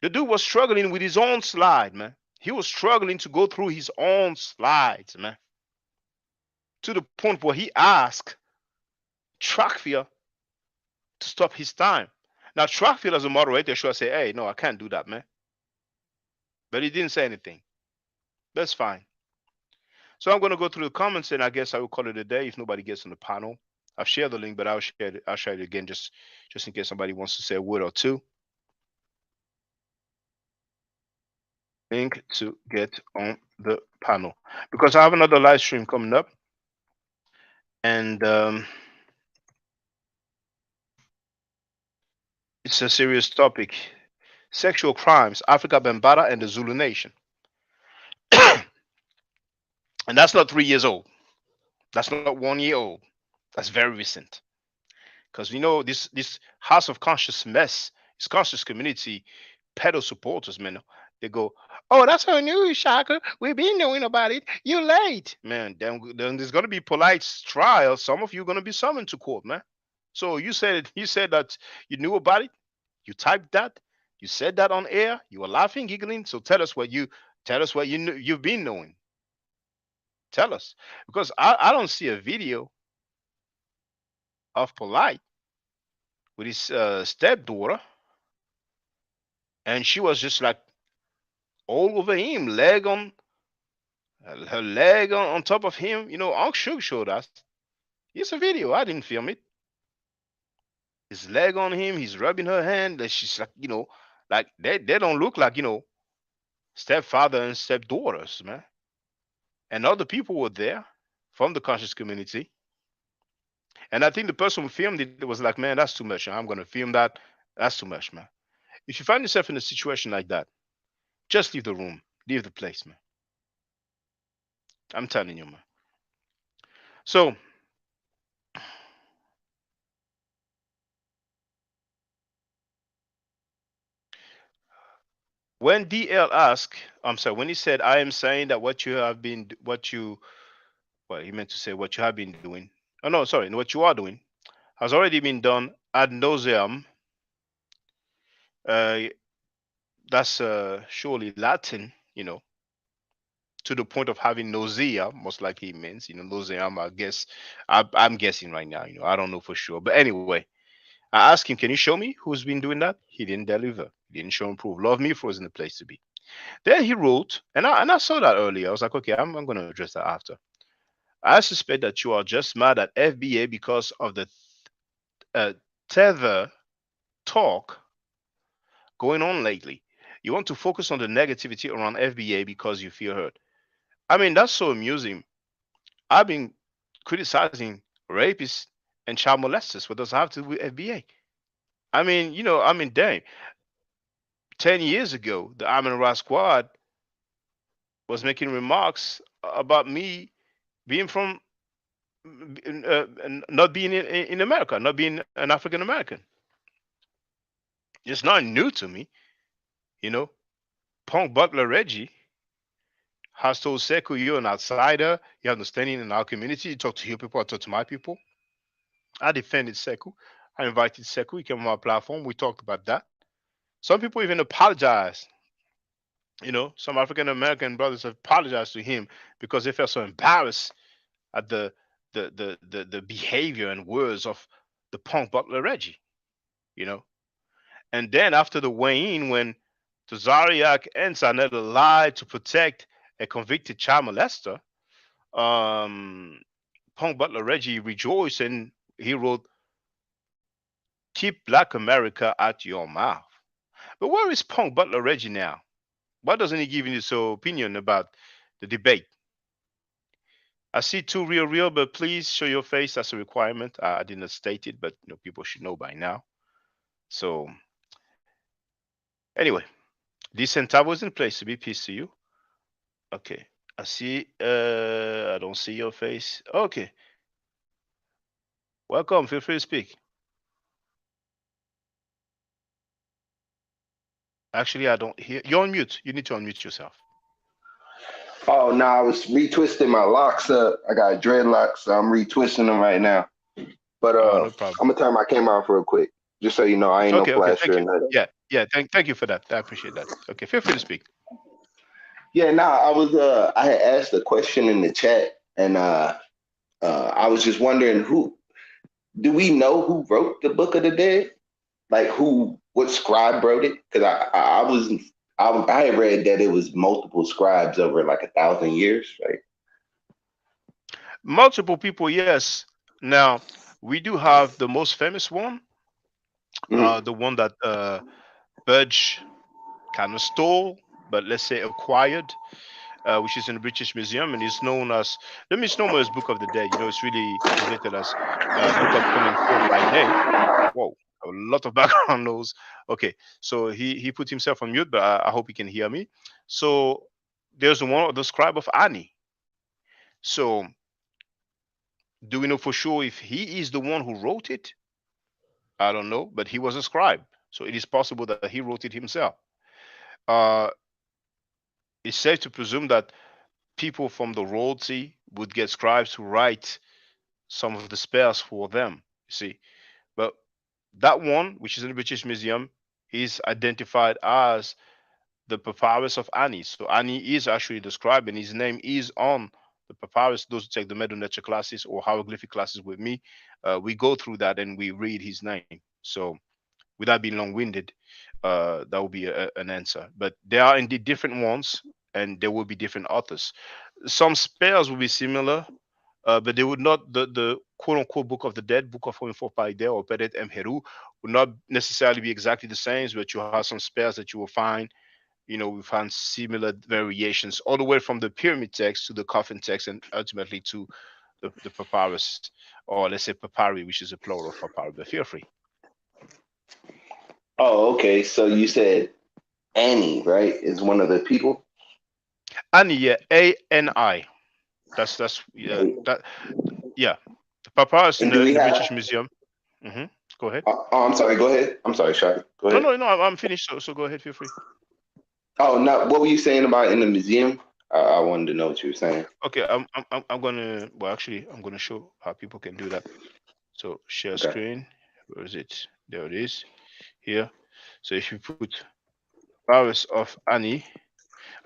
The dude was struggling with his own slide, man. He was struggling to go through his own slides, man. To the point where he asked Trackfield to stop his time. Now, Trackfield as a moderator should say, hey, no, I can't do that, man. But he didn't say anything. That's fine. So I'm going to go through the comments, and I guess I will call it a day if nobody gets on the panel. I've shared the link, but I'll share it again just in case somebody wants to say a word or two. Link to get on the panel, because I have another live stream coming up, and it's a serious topic: sexual crimes, Africa Bambaataa and the Zulu Nation. And that's not 3 years old. That's not 1 year old. That's very recent. Because we know this House of Conscious mess, this conscious community, pedo supporters, man, they go, oh, that's her news, Shaka. We've been knowing about it. You're late. Man, then there's going to be polite trial. Some of you are going to be summoned to court, man. So you said that you knew about it. You typed that. You said that on air. You were laughing, giggling. So tell us what you knew, you've been knowing. Tell us. Because I don't see a video of Polite with his stepdaughter, and she was just like all over him, her leg on top of him. You know, Unc Shug showed us. It's a video. I didn't film it. His leg on him. He's rubbing her hand. And she's like, you know, like they don't look like, you know, stepfather and stepdaughters, man. And other people were there from the conscious community. And I think the person who filmed it was like, man, that's too much. I'm going to film that. That's too much, man. If you find yourself in a situation like that, just leave the room. Leave the place, man. I'm telling you, man. So, when DL asked, when he said, I am saying that what you have been doing. Oh, no, sorry. What you are doing has already been done ad nauseam. That's surely Latin, you know, to the point of having nausea, most likely it means, you know, nauseam, I guess. I'm guessing right now, you know, I don't know for sure. But anyway, I asked him, can you show me who's been doing that? He didn't deliver. He didn't show and prove. Love me frozen the place to be. Then he wrote, and I saw that earlier. I was like, okay, I'm going to address that after. I suspect that you are just mad at FBA because of the tether talk going on lately. You want to focus on the negativity around FBA because you feel hurt. I mean, that's so amusing. I've been criticizing rapists and child molesters. What does it have to do with FBA? I mean, you know, damn. 10 years ago, the Amin Ra Squad was making remarks about me being from not being in America, not being an African American. It's not new to me, you know. Punk Butler Reggie has told Sekou, you're an outsider, you have no standing in our community. You talk to your people, I talk to my people. I defended Sekou. I invited Sekou. He came on my platform. We talked about that. Some people even apologized. You know, some African American brothers have apologized to him because they felt so embarrassed at the behavior and words of the Punk Butler Reggie. You know, and then after the weigh-in, when Tazaryach and Sanetta lied to protect a convicted child molester, Punk Butler Reggie rejoiced and he wrote, "Keep Black America at your mouth." But where is Punk Butler Reggie now? Why doesn't he give his opinion about the debate? I see two real, but please show your face. That's a requirement. I didn't state it, but you know, people should know by now. So anyway, decent tables in place to be peace to you. Okay, I see. I don't see your face. Okay, welcome. Feel free to speak. Actually, I don't hear. You're on mute. You need to unmute yourself. Oh no, I was retwisting my locks up. I got dreadlocks, so I'm retwisting them right now. But no problem. I'm gonna turn my camera off real quick, just so you know I ain't no flasher. Yeah. Thank you for that. I appreciate that. Okay, feel free to speak. Yeah, no, I had asked a question in the chat, and I was just wondering, do we know who wrote the Book of the Dead? Like what scribe wrote it? Because I had read that it was multiple scribes over like 1,000 years, right? Multiple people, yes. Now, we do have the most famous one, the one that Budge kind of stole, but let's say acquired, which is in the British Museum, and is known as the misnomer is Book of the Dead. You know, it's really translated as Book of Coming Forth by Day. Whoa, a lot of background noise. Okay, so he put himself on mute, but I hope he can hear me. So there's one, the scribe of Ani. So do we know for sure if he is the one who wrote it? I don't know, but he was a scribe, so it is possible that he wrote it himself. Uh, it's safe to presume that people from the royalty would get scribes to write some of the spells for them. You see, but that one, which is in the British Museum, is identified as the Papyrus of Ani. So Ani is actually the scribe, and his name is on the papyrus. Those who take the Medu Nature classes or hieroglyphic classes with me, we go through that and we read his name. So without being long-winded, that will be an answer. But there are indeed different ones, and there will be different authors. Some spells will be similar, but they would not, the quote-unquote Book of the Dead, Book of Homin Paide or Peret M. Heru, would not necessarily be exactly the same, but you have some spells that you will find. You know, we find similar variations all the way from the pyramid text to the coffin text and ultimately to the papyrus, or let's say papyri, which is a plural of papyri, but feel free. Oh, okay. So you said Annie, right, is one of the people? Ani, yeah, A-N-I. That's yeah, that, yeah. The papyrus in the British Museum. Go ahead. Oh, I'm sorry. Go ahead. I'm sorry, Shai. Go ahead. No, I'm finished. So go ahead. Feel free. Oh, no. What were you saying about in the museum? I wanted to know what you were saying. Okay, I'm gonna. Well, actually, I'm gonna show how people can do that. So share screen. Where is it? There it is. Here. So if you put Papyrus of Ani,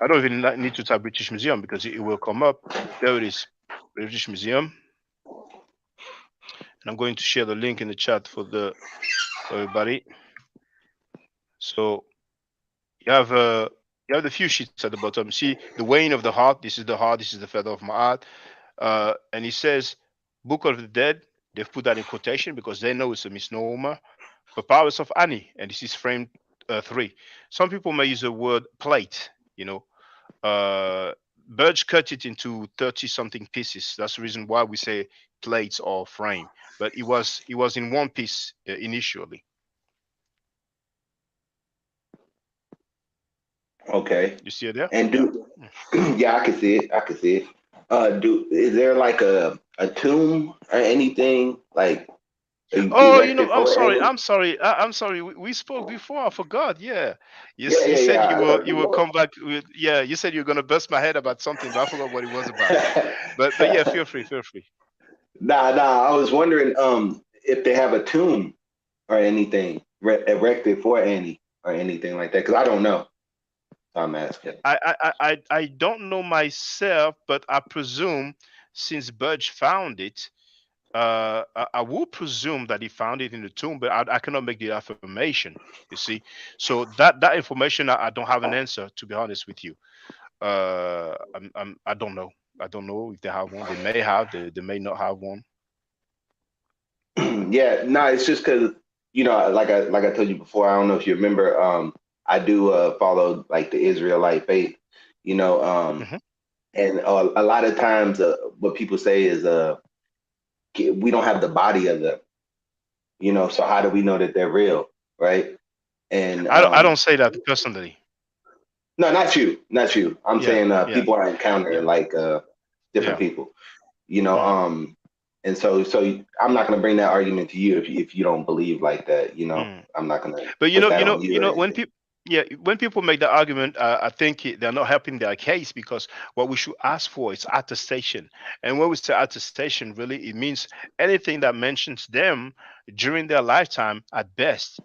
I don't even need to type British Museum because it will come up. There it is, British Museum. And I'm going to share the link in the chat for everybody. So you have the few sheets at the bottom. See the weighing of the heart. This is the heart. This is the feather of my heart. And it says Book of the Dead. They've put that in quotation because they know it's a misnomer. Papyrus of Ani, and this is frame 3. Some people may use the word plate. You know, Burge cut it into 30-something pieces. That's the reason why we say plates or frame. But it was in one piece initially. Okay. You see it there? And yeah, I can see it. I can see it. Is there like a tomb or anything like? Oh, you know, I'm sorry. We spoke before. I forgot. Yeah, you said you will come back with. Yeah, you said you're gonna bust my head about something, but I forgot what it was about. but yeah, feel free. Nah. I was wondering if they have a tomb or anything erected for Annie or anything like that, because I don't know. I'm asking. I don't know myself, but I presume since Budge found it, I will presume that he found it in the tomb, but I cannot make the affirmation. You see, so that information I don't have an answer, to be honest with you. I don't know. I don't know if they have one. They may have. They may not have one. Yeah, no, it's just because like I told you before. I don't know if you remember. I do follow like the Israelite faith. And a lot of times what people say is we don't have the body of them. So how do we know that they're real, right? And I don't say that personally. No, not you. I'm saying people are encountering like different people, and so I'm not going to bring that argument to you if you don't believe like that, I'm not going to. But when people make the argument, I think they're not helping their case, because what we should ask for is attestation. And when we say attestation, really, it means anything that mentions them during their lifetime at best.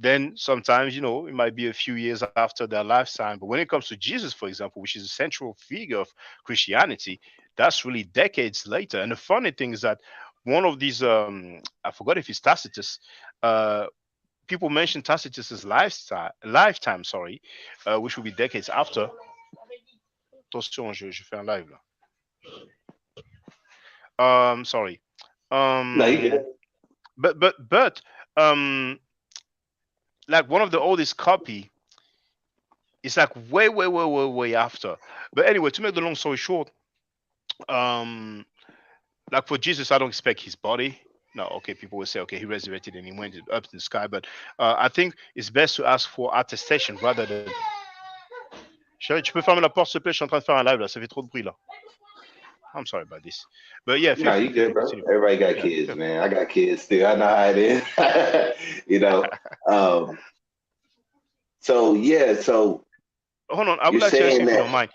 then sometimes, you know, it might be a few years after their lifetime. But when it comes to Jesus, for example, which is a central figure of Christianity, that's really decades later. And the funny thing is that one of these, I forgot if it's Tacitus, people mention Tacitus's lifetime, sorry, which will be decades after. Attention, je fais un live là. Sorry. No, you get it. But like one of the oldest copy is like way after. But anyway, to make the long story short, like for Jesus, I don't expect his body. No, okay, people will say, okay, he resurrected and he went up to the sky. But I think it's best to ask for attestation rather than. Chérie, tu peux fermer la porte, s'il te plaît? Je suis en train de faire un live là, ça fait trop de bruit là. I'm sorry about this. But yeah, No, you good, bro. Everybody got kids, man. I got kids too. I know how it is. You know. So yeah, so hold on, I would like to ask you if you don't mind.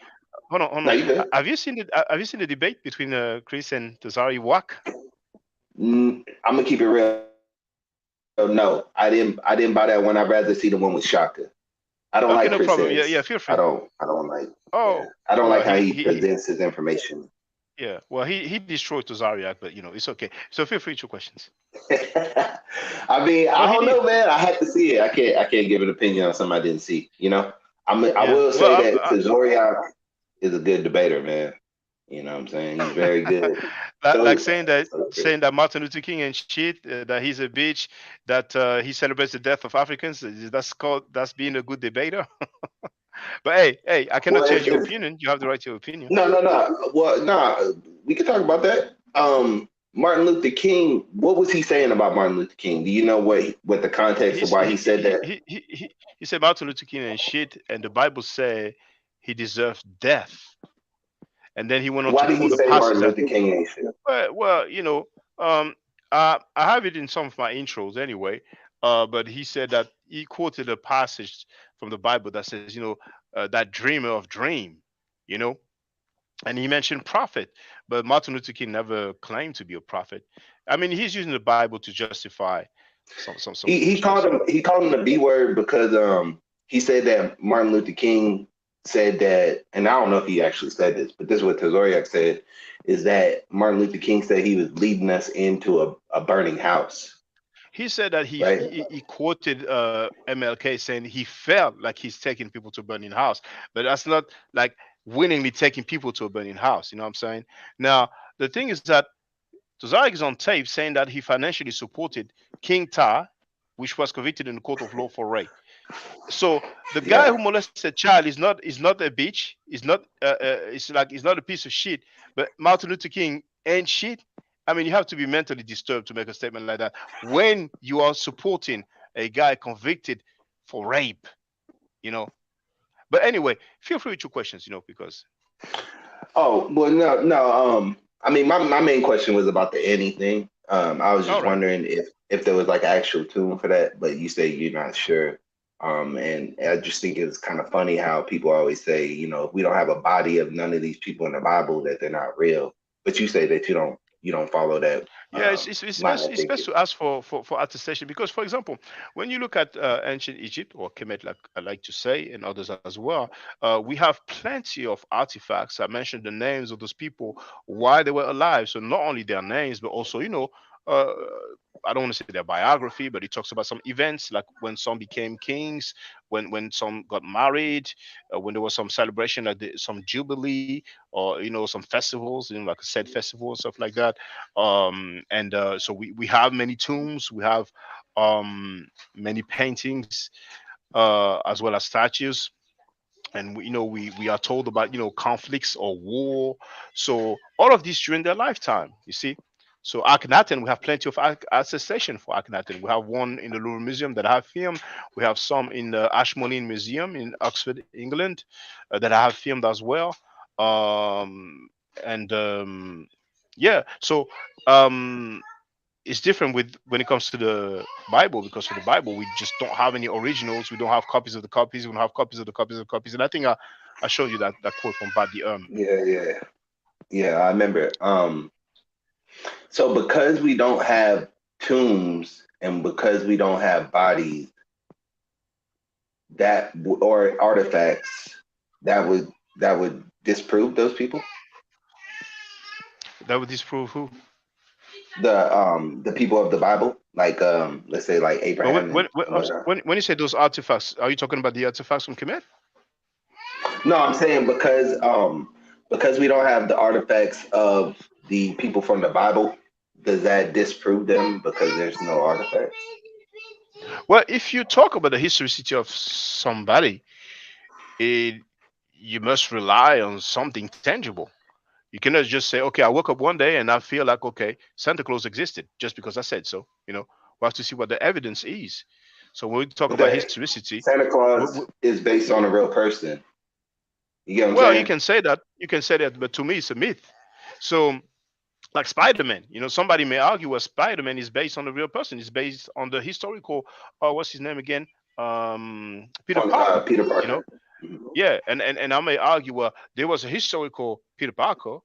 Hold on. No, you good. Have you seen the debate between Chris and Tazary-wack? I'm gonna keep it real. No, I didn't buy that one. I'd rather see the one with Shaka. I don't like no Chris problem. Says. Yeah, feel free. I don't like. Oh, yeah. I don't like how he presents his information. Yeah, well, he destroyed Tazaryach, but you know it's okay. So feel free to questions. I mean, I don't know, man. I had to see it. I can't give an opinion on something I didn't see. You know, I will say that Tazaryach is a good debater, man. You know what I'm saying? He's very good. like saying that Martin Luther King and shit, that he's a bitch, that he celebrates the death of Africans. That's being a good debater. But hey, I cannot change your opinion. You have the right to your opinion. No. Well, we can talk about that. Martin Luther King, what was he saying about Martin Luther King? Do you know what the context of why he said that? He said Martin Luther King and shit, and the Bible said he deserved death. And then he went on why to did he say Martin Luther King ain't shit? Well, you know, I have it in some of my intros anyway. But he said that he quoted a passage from the Bible that says, you know, that dreamer of dream, you know, and he mentioned prophet, but Martin Luther King never claimed to be a prophet. I mean, he's using the Bible to justify some. He called him the B word because he said that Martin Luther King said that, and I don't know if he actually said this, but this is what Tazaryach said, is that Martin Luther King said he was leading us into a burning house. He said that he quoted MLK saying he felt like he's taking people to a burning house, but that's not like willingly taking people to a burning house. You know what I'm saying? Now, the thing is that Tazaryach is on tape saying that he financially supported King Ta, which was convicted in the court of law for rape. So the guy who molested a child is not a bitch. He's not a piece of shit. But Martin Luther King ain't shit. I mean, you have to be mentally disturbed to make a statement like that when you are supporting a guy convicted for rape, you know. But anyway, feel free with your questions, you know, because. Oh, well, no. I mean, my main question was about the anything. I was just wondering if there was like an actual tune for that, but you say you're not sure. And I just think it's kind of funny how people always say, you know, if we don't have a body of none of these people in the Bible, that they're not real. But you say that you don't follow that. Yeah, it's best to ask for attestation because, for example, when you look at ancient Egypt or Kemet, like I like to say, and others as well, we have plenty of artifacts. I mentioned the names of those people, why they were alive. So not only their names, but also, you know, I don't want to say their biography, but it talks about some events like when some became kings, when some got married, when there was some celebration, like some jubilee, or you know, some festivals, you know, like a said festival and stuff like that. So we have many tombs, we have many paintings, as well as statues. And we are told about, you know, conflicts or war. So all of this during their lifetime, you see. So Akhenaten, we have plenty of attestation for Akhenaten. We have one in the Louvre Museum that I have filmed. We have some in the Ashmolean Museum in Oxford, England, that I have filmed as well. Yeah, so it's different when it comes to the Bible, because for the Bible we just don't have any originals. We don't have copies of the copies. We don't have copies of the copies of the copies. And I think I showed you that quote from Badi. Yeah, I remember. So because we don't have tombs and because we don't have bodies, or artifacts that would disprove those people? That would disprove who? The people of the Bible, like let's say like But Abraham and when you say those artifacts, are you talking about the artifacts from Kemet? No, I'm saying because we don't have the artifacts of the people from the Bible, does that disprove them because there's no artifacts? Well, if you talk about the historicity of somebody, you must rely on something tangible. You cannot just say, okay, I woke up one day and I feel like, okay, Santa Claus existed just because I said so. You know, we have to see what the evidence is. So when we talk about historicity, Santa Claus is based on a real person. You get what I'm saying? You can say that. You can say that, but to me, it's a myth. So, like Spider-Man, you know, somebody may argue that Spider-Man is based on a real person. It's based on the historical. What's his name again? Peter Parker. Peter Parker. You know, yeah, and I may argue, well, there was a historical Peter Parker,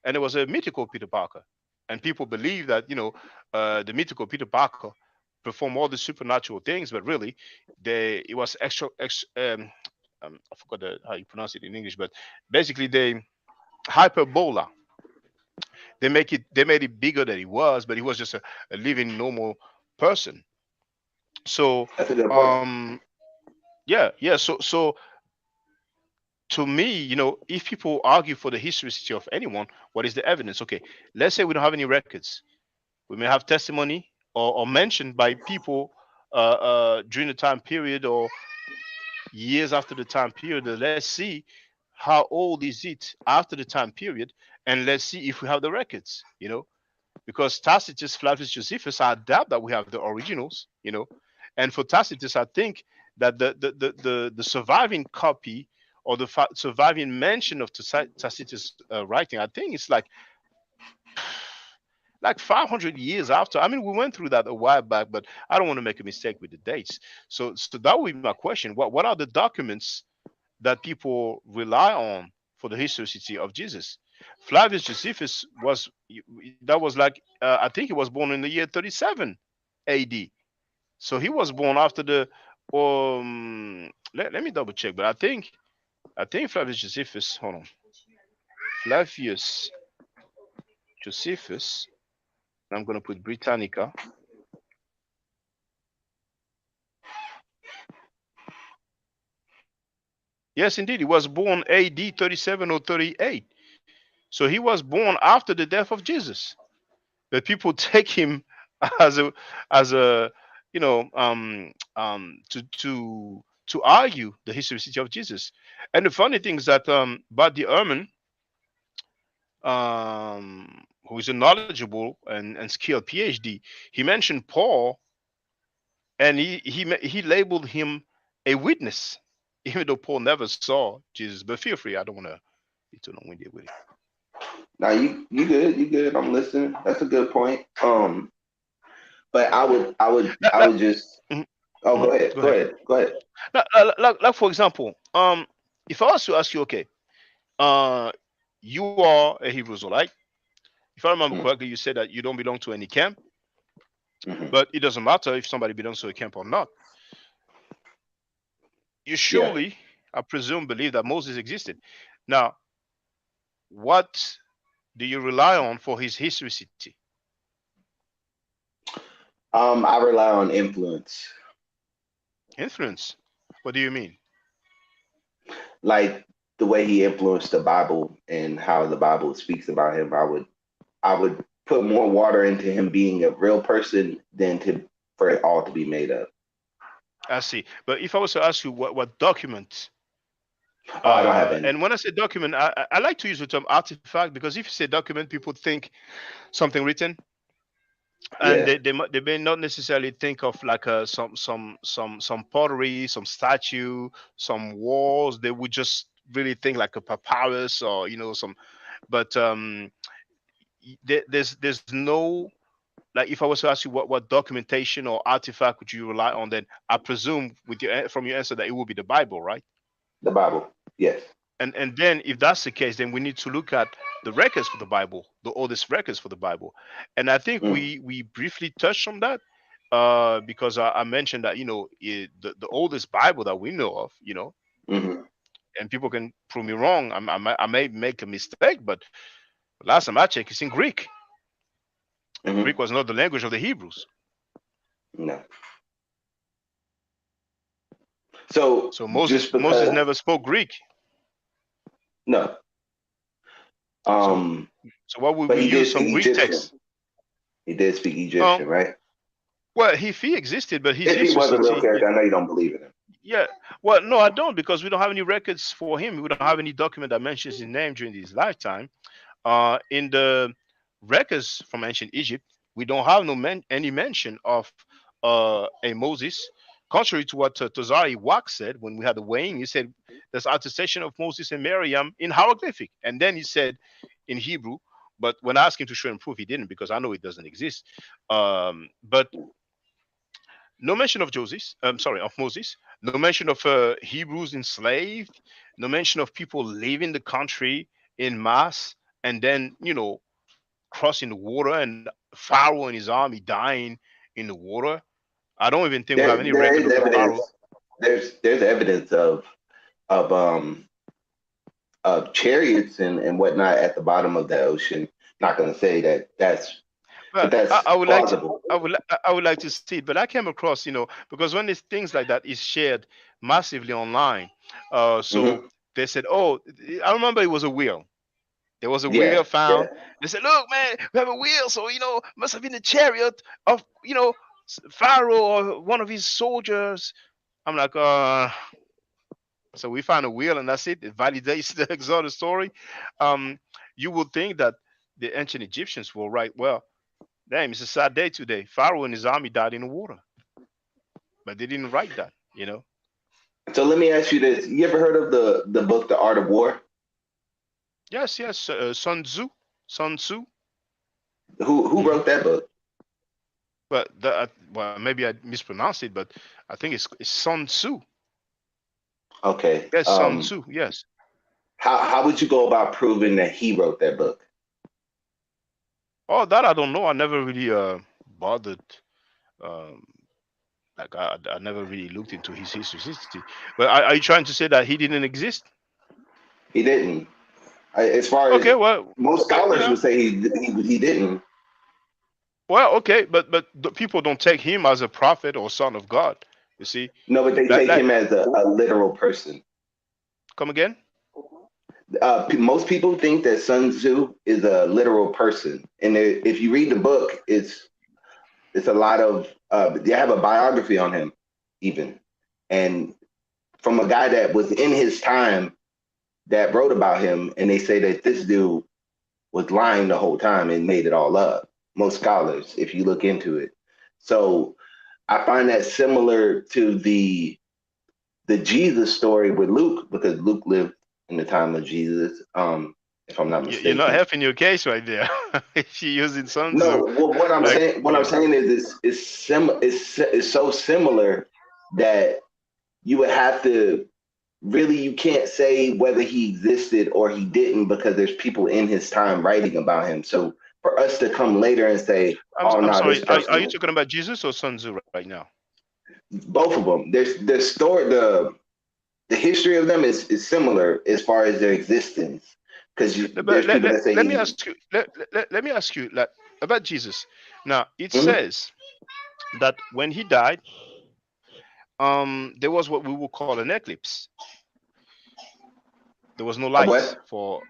and there was a mythical Peter Parker, and people believe that, you know, the mythical Peter Parker performed all the supernatural things, but really, it was extra. I forgot how you pronounce it in English, but basically they hyperbola. They made it bigger than he was, but he was just a living normal person. So yeah. So to me, you know, if people argue for the historicity of anyone, what is the evidence? Okay, let's say we don't have any records. We may have testimony or mentioned by people during the time period or years after the time period. Let's see how old is it after the time period, and let's see if we have the records. You know, because Tacitus, Flavius Josephus, I doubt that we have the originals. You know, and for Tacitus, I think that the surviving copy or the surviving mention of Tacitus writing, I think it's like 500 years after. I mean, we went through that a while back, but I don't want to make a mistake with the dates. So that would be my question. What are the documents that people rely on for the historicity of Jesus? Flavius Josephus was like I think he was born in the year 37 AD. So he was born after the let me double check, but I think Flavius Josephus, hold on. Flavius Josephus, I'm going to put Britannica. Yes, indeed. He was born AD 37 or 38. So he was born after the death of Jesus. But people take him as a you know to argue the historicity of Jesus. And the funny thing is that Buddy Ehrman, who is a knowledgeable and skilled PhD, he mentioned Paul, and he labeled him a witness, even though Paul never saw Jesus. But feel free, I don't want to be too long-winded with it. Now you good. I'm listening. That's a good point. But I would just. Oh, go ahead. Like for example, if I was to ask you, okay, you are a Hebrew Israelite. If I remember correctly, you said that you don't belong to any camp, but it doesn't matter if somebody belongs to a camp or not. You surely, I presume, believe that Moses existed. Now, what do you rely on for his historicity? I rely on influence. Influence? What do you mean? Like the way he influenced the Bible and how the Bible speaks about him. I would put more water into him being a real person than for it all to be made up. I see. But if I was to ask you what document, I don't have any. And when I say document, I like to use the term artifact, because if you say document, people think something written, and they may not necessarily think of like some pottery, some statue, some walls. They would just really think like a papyrus or some. But there's no, like, if I was to ask you what documentation or artifact would you rely on, then I presume from your answer that it will be the Bible, right? The Bible, yes. And then if that's the case, then we need to look at the records for the Bible, the oldest records for the Bible. And I think we briefly touched on that. because I mentioned that the oldest Bible that we know of, Mhm. and people can prove me wrong. I may make a mistake, but last time I checked, it's in Greek. Mhm. Greek was not the language of the Hebrews. No. So So Moses just because never spoke Greek. no. So why would But we he did use some speak Greek Egyptian. text? He did speak Um, Egyptian, right? well, he existed, but his If he was a real history. character, I know you don't believe in him. Yeah. Well, no, I don't, because we don't have any records for him. We don't have any document that mentions his name during his lifetime. In the records from ancient Egypt, we don't have any mention of a Moses. Contrary to what Tazary-wack said when we had the weighing, he said there's attestation of Moses and Miriam in hieroglyphic, and then he said in Hebrew. But when I asked him to show and prove, he didn't, because I know it doesn't exist. But no mention of of Moses. No mention of Hebrews enslaved. No mention of people leaving the country in mass and then, crossing the water, and Pharaoh and his army dying in the water. I don't even think we have any There record is of the evidence. Pharaoh. There's evidence of of chariots and whatnot at the bottom of the ocean. Not going to say but Well, that's I would like to. plausible. I would like to see it, but I came across, because when these things like that is shared massively online, so Mhm. they said, oh, I remember it was a wheel. There was a Yeah, wheel found. They said, look, man, we have a wheel. So, must have been the chariot of, Pharaoh or one of his soldiers. I'm like, so we found a wheel and that's it. It validates the Exodus story. Um, you would think that the ancient Egyptians will write, well, damn, it's a sad day today. Pharaoh and his army died in the water. But they didn't write that. So let me ask you this: you ever heard of the book The Art of War? Yes, yes. Sun Tzu. Sun Tzu. Who wrote that book? But well, maybe I mispronounced it, but I think it's Sun Tzu. Okay. Yes, Sun Tzu. Yes. How would you go about proving that he wrote that book? Oh, that I don't know. I never really bothered. Um, like I never really looked into his history. But are you trying to say that he didn't exist? He didn't. As far as Okay, well, most scholars yeah. would say, he didn't. Well, okay, but the people don't take him as a prophet or son of God. You see? No, but they take him as a literal person. Come again? Most people think that Sun Tzu is a literal person, and if you read the book, it's a lot of they have a biography on him, even, and from a guy that was in his time that wrote about him, and they say that this dude was lying the whole time and made it all up. Most scholars, if you look into it. So I find that similar to the Jesus story with Luke, because Luke lived in the time of Jesus, if I'm not mistaken. You're not helping your case right there. You're using Sun Tzu. No, what I'm saying is it's so similar that you would have to really, you can't say whether he existed or he didn't, because there's people in his time writing about him. So for us to come later and say, I'm sorry, are you talking about Jesus or Sun Tzu right now? Both of them. There's the story, the history of them is similar as far as their existence. Because there's people that say, let me ask you like, about Jesus. Now it says that when he died, there was what we would call an eclipse. There was no light for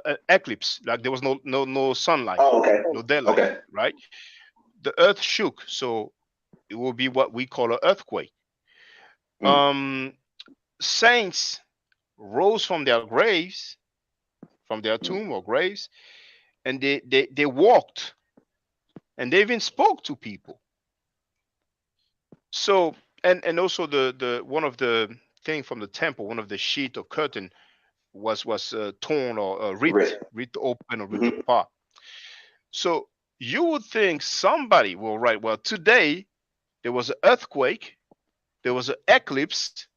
an eclipse. Like there was no sunlight. Oh, okay. No daylight. Okay. Right. The earth shook, so it will be what we call an earthquake. Saints rose from their graves, from their tomb or graves, and they walked, and they even spoke to people. So and also the one of the thing from the temple, one of the sheet of curtain was torn or ripped open or ripped apart. So you would think somebody will write, well, today there was an earthquake, there was an eclipse,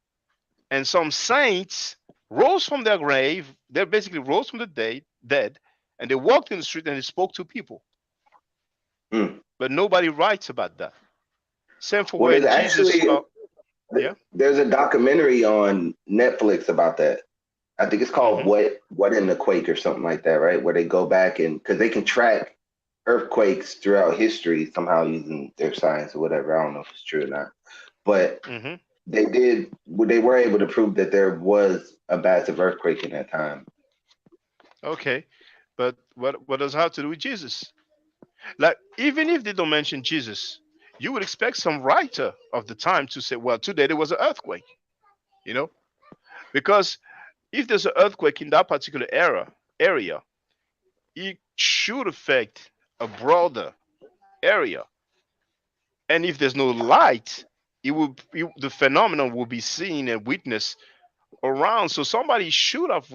and some saints rose from their grave. They basically rose from the dead, and they walked in the street and they spoke to people. But nobody writes about that. Same for Well, when there's Jesus. actually Yeah. there's a documentary on Netflix about that. I think it's called What in the Quake or something like that, right? Where they go back and because they can track earthquakes throughout history somehow using their science or whatever. I don't know if it's true or not, but they were able to prove that there was a massive earthquake in that time. Okay, but what does it have to do with Jesus? Like, even if they don't mention Jesus, you would expect some writer of the time to say, well, today there was an earthquake, you know, because if there's an earthquake in that particular area, it should affect a broader area. And if there's no light, the phenomenon will be seen and witnessed around. So somebody should have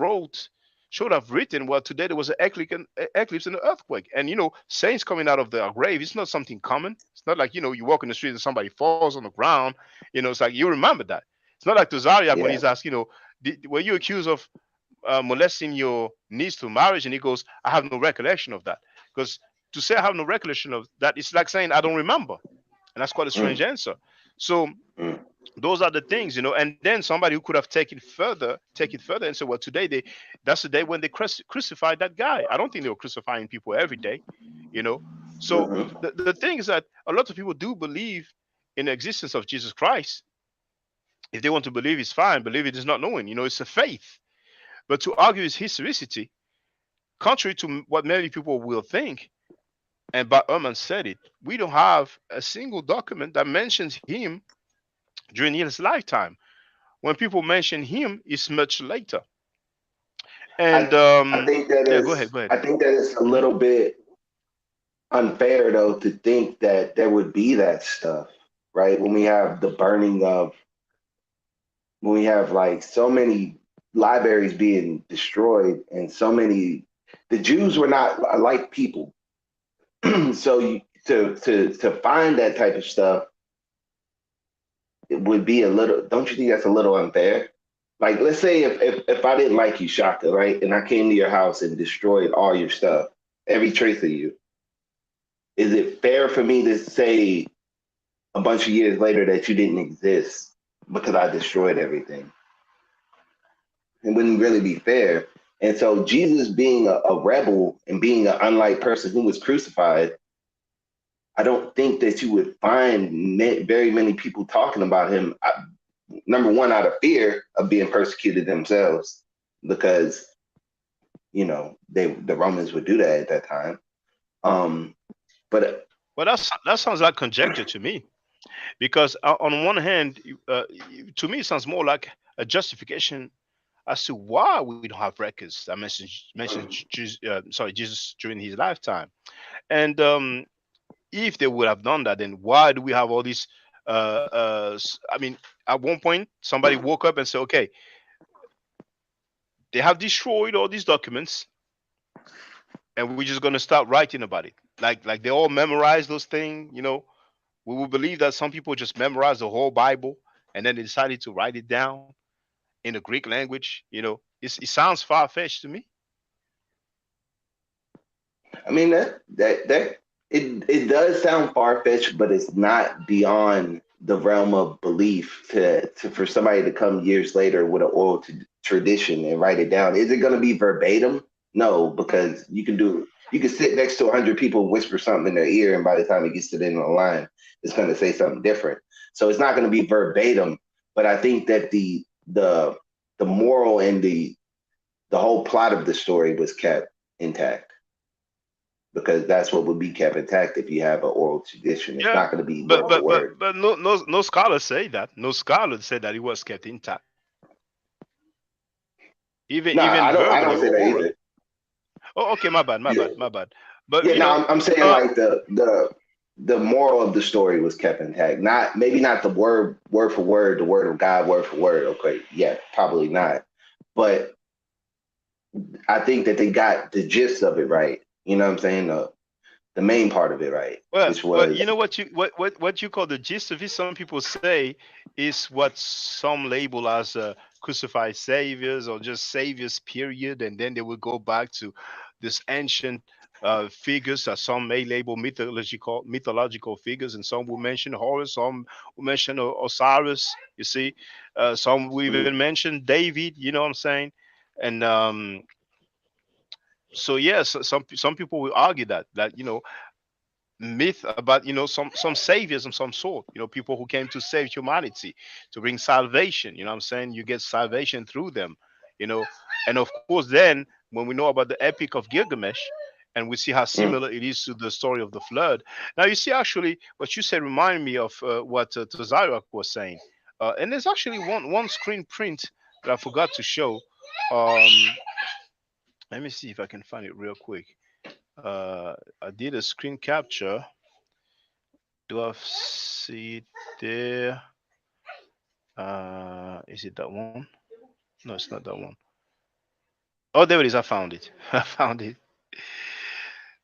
written, well, today there was an eclipse and an earthquake. And saints coming out of the grave, it's not something common. It's not like, you walk in the street and somebody falls on the ground. It's like you remember that. It's not like Tazaryach when he's asked, were you accused of molesting your niece to marriage? And he goes, I have no recollection of that. Because to say I have no recollection of that, it's like saying I don't remember. And that's quite a strange answer. So those are the things, and then somebody who could have take it further and say, well, today that's the day when they crucified that guy. I don't think they were crucifying people every day, So the thing is that a lot of people do believe in the existence of Jesus Christ. If they want to believe, it's fine. Believe it is not knowing, it's a faith. But to argue his historicity, contrary to what many people will think, and Bart Ehrman said it, we don't have a single document that mentions him during his lifetime. When people mention him, it's much later. And I think that go ahead. I think that it's a little bit unfair though to think that there would be that stuff, right? When we have the burning of, when we have like so many libraries being destroyed and so many, the Jews were not like people. So to find that type of stuff, it would be a little, don't you think that's a little unfair? Like, let's say if I didn't like you, Shaka, right? And I came to your house and destroyed all your stuff, every trace of you. Is it fair for me to say a bunch of years later that you didn't exist because I destroyed everything? It wouldn't really be fair. And so Jesus being a rebel and being an unlike person who was crucified, I don't think that you would find very many people talking about him. Number one, out of fear of being persecuted themselves, because the Romans would do that at that time. But that sounds like conjecture to me, because on one hand, to me, it sounds more like a justification as to why we don't have records that mention Jesus during his lifetime. And if they would have done that, then why do we have all these? I mean, at one point, somebody woke up and said, "Okay, they have destroyed all these documents, and we're just going to start writing about it." Like they all memorize those things. We will believe that some people just memorize the whole Bible and then they decided to write it down in the Greek language. It sounds far fetched to me. I mean that it does sound far fetched, but it's not beyond the realm of belief for somebody to come years later with an oral tradition and write it down. Is it going to be verbatim? No, because you can sit next to 100 people, whisper something in their ear, and by the time it gets to the end of the line, it's going to say something different. So it's not going to be verbatim. But I think that the moral and the whole plot of the story was kept intact, because that's what would be kept intact if you have an oral tradition. It's not going to be word for word. But no scholars say that. No scholars say that it was kept intact. Even I don't say that either. Oh, okay, my bad. But I'm saying like the moral of the story was kept intact. Maybe not the word for word, the word of God, word for word. Okay, yeah, probably not. But I think that they got the gist of it right. You know what I'm saying? The main part of it right. Well, which was, what you call the gist of it, some people say, is what some label as crucified saviors or just saviors period, and then they will go back to this ancient figures that some may label mythological figures, and some will mention Horus, some will mention Osiris. You see, some will even mention David. You know what I'm saying? And so yes, some people will argue that myth about some saviors of some sort, people who came to save humanity, to bring salvation. You know what I'm saying? You get salvation through them. you know and of course, then when we know about the epic of Gilgamesh, and we see how similar it is to the story of the flood. Now you see, actually what you said reminded me of what Tazaryach was saying, and there's actually one screen print that I forgot to show. Let me see if I can find it real quick. I did a screen capture. Do I see it there? Is it that one? No, it's not that one. Oh, there it is. I found it. I found it.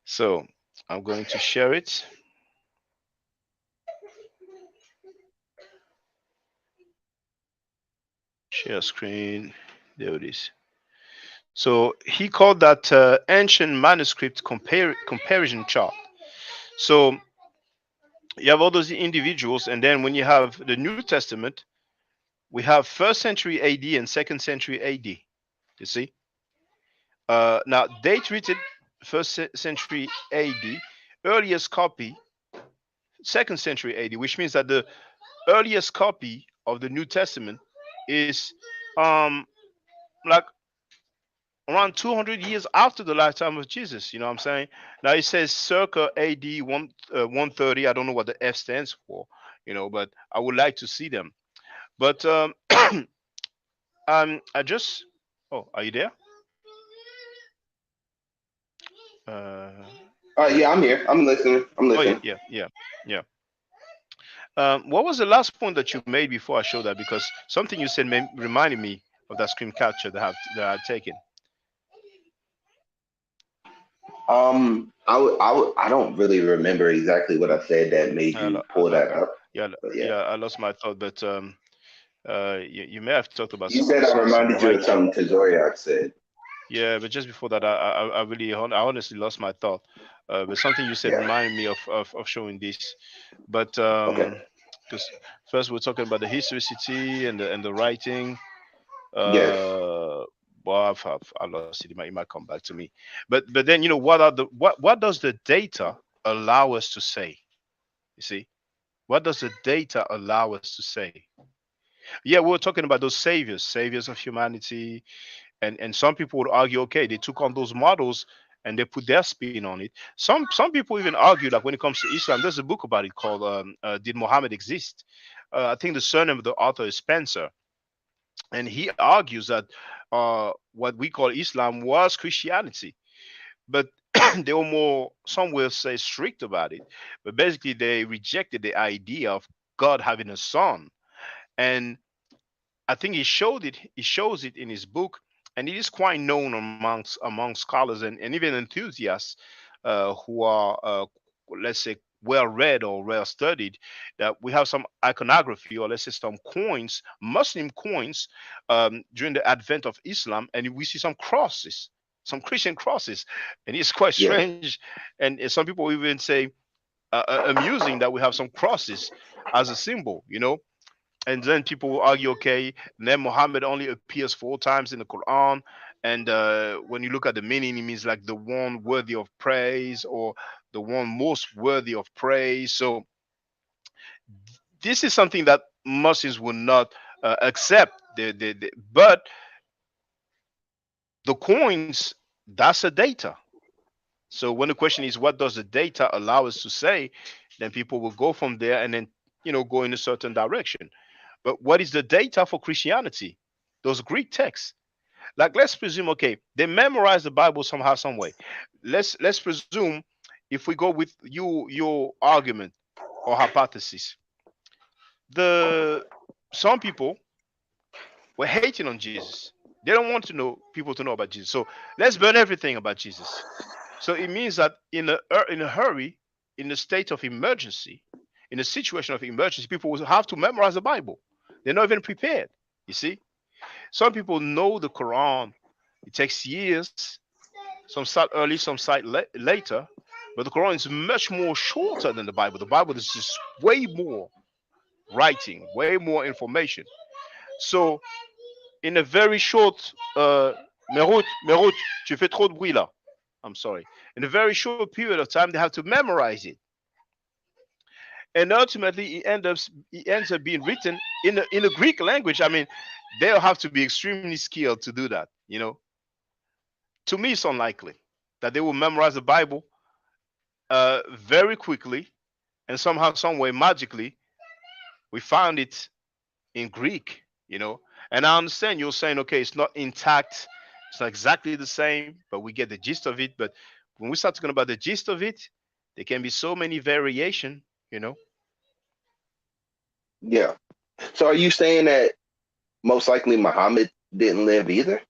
So I'm going to share it. Share screen. There it is. So he called that ancient manuscript comparison chart. So you have all those individuals, and then when you have the New Testament, we have 1st century AD and 2nd century AD. You see? Now, date written 1st century AD, earliest copy 2nd century AD, which means that the earliest copy of the New Testament is like around 200 years after the lifetime of Jesus. You know what I'm saying? Now it says circa AD 130. I don't know what the F stands for, but I would like to see them. But I just. Oh, are you there? Yeah, I'm here. I'm listening. Oh yeah. What was the last point that you made before I showed that? Because something you said reminded me of that screen capture that I've taken. I don't really remember exactly what I said that made you pull that up. Yeah, I lost my thought, but you may have talked about. You said I reminded you of something Tazaryach said. Yeah, but just before that, I honestly lost my thought. But something you said reminded me of showing this. But because first we're talking about the historicity and the writing. Well, I lost it. It might come back to me. But then what does the data allow us to say? You see, what does the data allow us to say? Yeah, we were talking about those saviors of humanity, and some people would argue, okay, they took on those models and they put their spin on it. Some people even argue that when it comes to Islam, there's a book about it called "Did Muhammad Exist?" I think the surname of the author is Spencer, and he argues that what we call Islam was Christianity, but they were more, some will say, strict about it. But basically, they rejected the idea of God having a son, and I think he shows it in his book, and it is quite known among scholars and even enthusiasts who are, let's say, well read or well studied, that we have some iconography, or let's say some coins, Muslim coins, during the advent of Islam, and we see some crosses, some Christian crosses, and it's quite strange. And some people even say amusing that we have some crosses as a symbol, And then people will argue, okay, then Muhammad only appears 4 times in the Quran. And when you look at the meaning, it means like the one worthy of praise, or the one most worthy of praise. So this is something that Muslims will not accept. But the coins, that's a data. So when the question is, what does the data allow us to say? Then people will go from there and then, go in a certain direction. But what is the data for Christianity? Those Greek texts. Like, let's presume, okay, they memorized the Bible somehow, some way. Let's presume, if we go with your argument or hypothesis, some people were hating on Jesus. They don't want people to know about Jesus. So let's burn everything about Jesus. So it means that in a hurry, in a state of emergency, in a situation of emergency, people will have to memorize the Bible. They're not even prepared. You see, some people know the Quran. It takes years Some start early, some start later. But the Quran is much more shorter than the Bible. The Bible is just way more writing, way more information. So, in a very short, Merut, tu fais trop de bruit là. I'm sorry. In a very short period of time, they have to memorize it, and ultimately, it ends up being written in a Greek language. I mean, they'll have to be extremely skilled to do that. To me, it's unlikely that they will memorize the Bible very quickly, and somehow, some way, magically, we found it in Greek. And I understand you're saying, okay, it's not intact, it's not exactly the same, but we get the gist of it. But when we start talking about the gist of it, there can be so many variation. Yeah. So are you saying that most likely Muhammad didn't live either?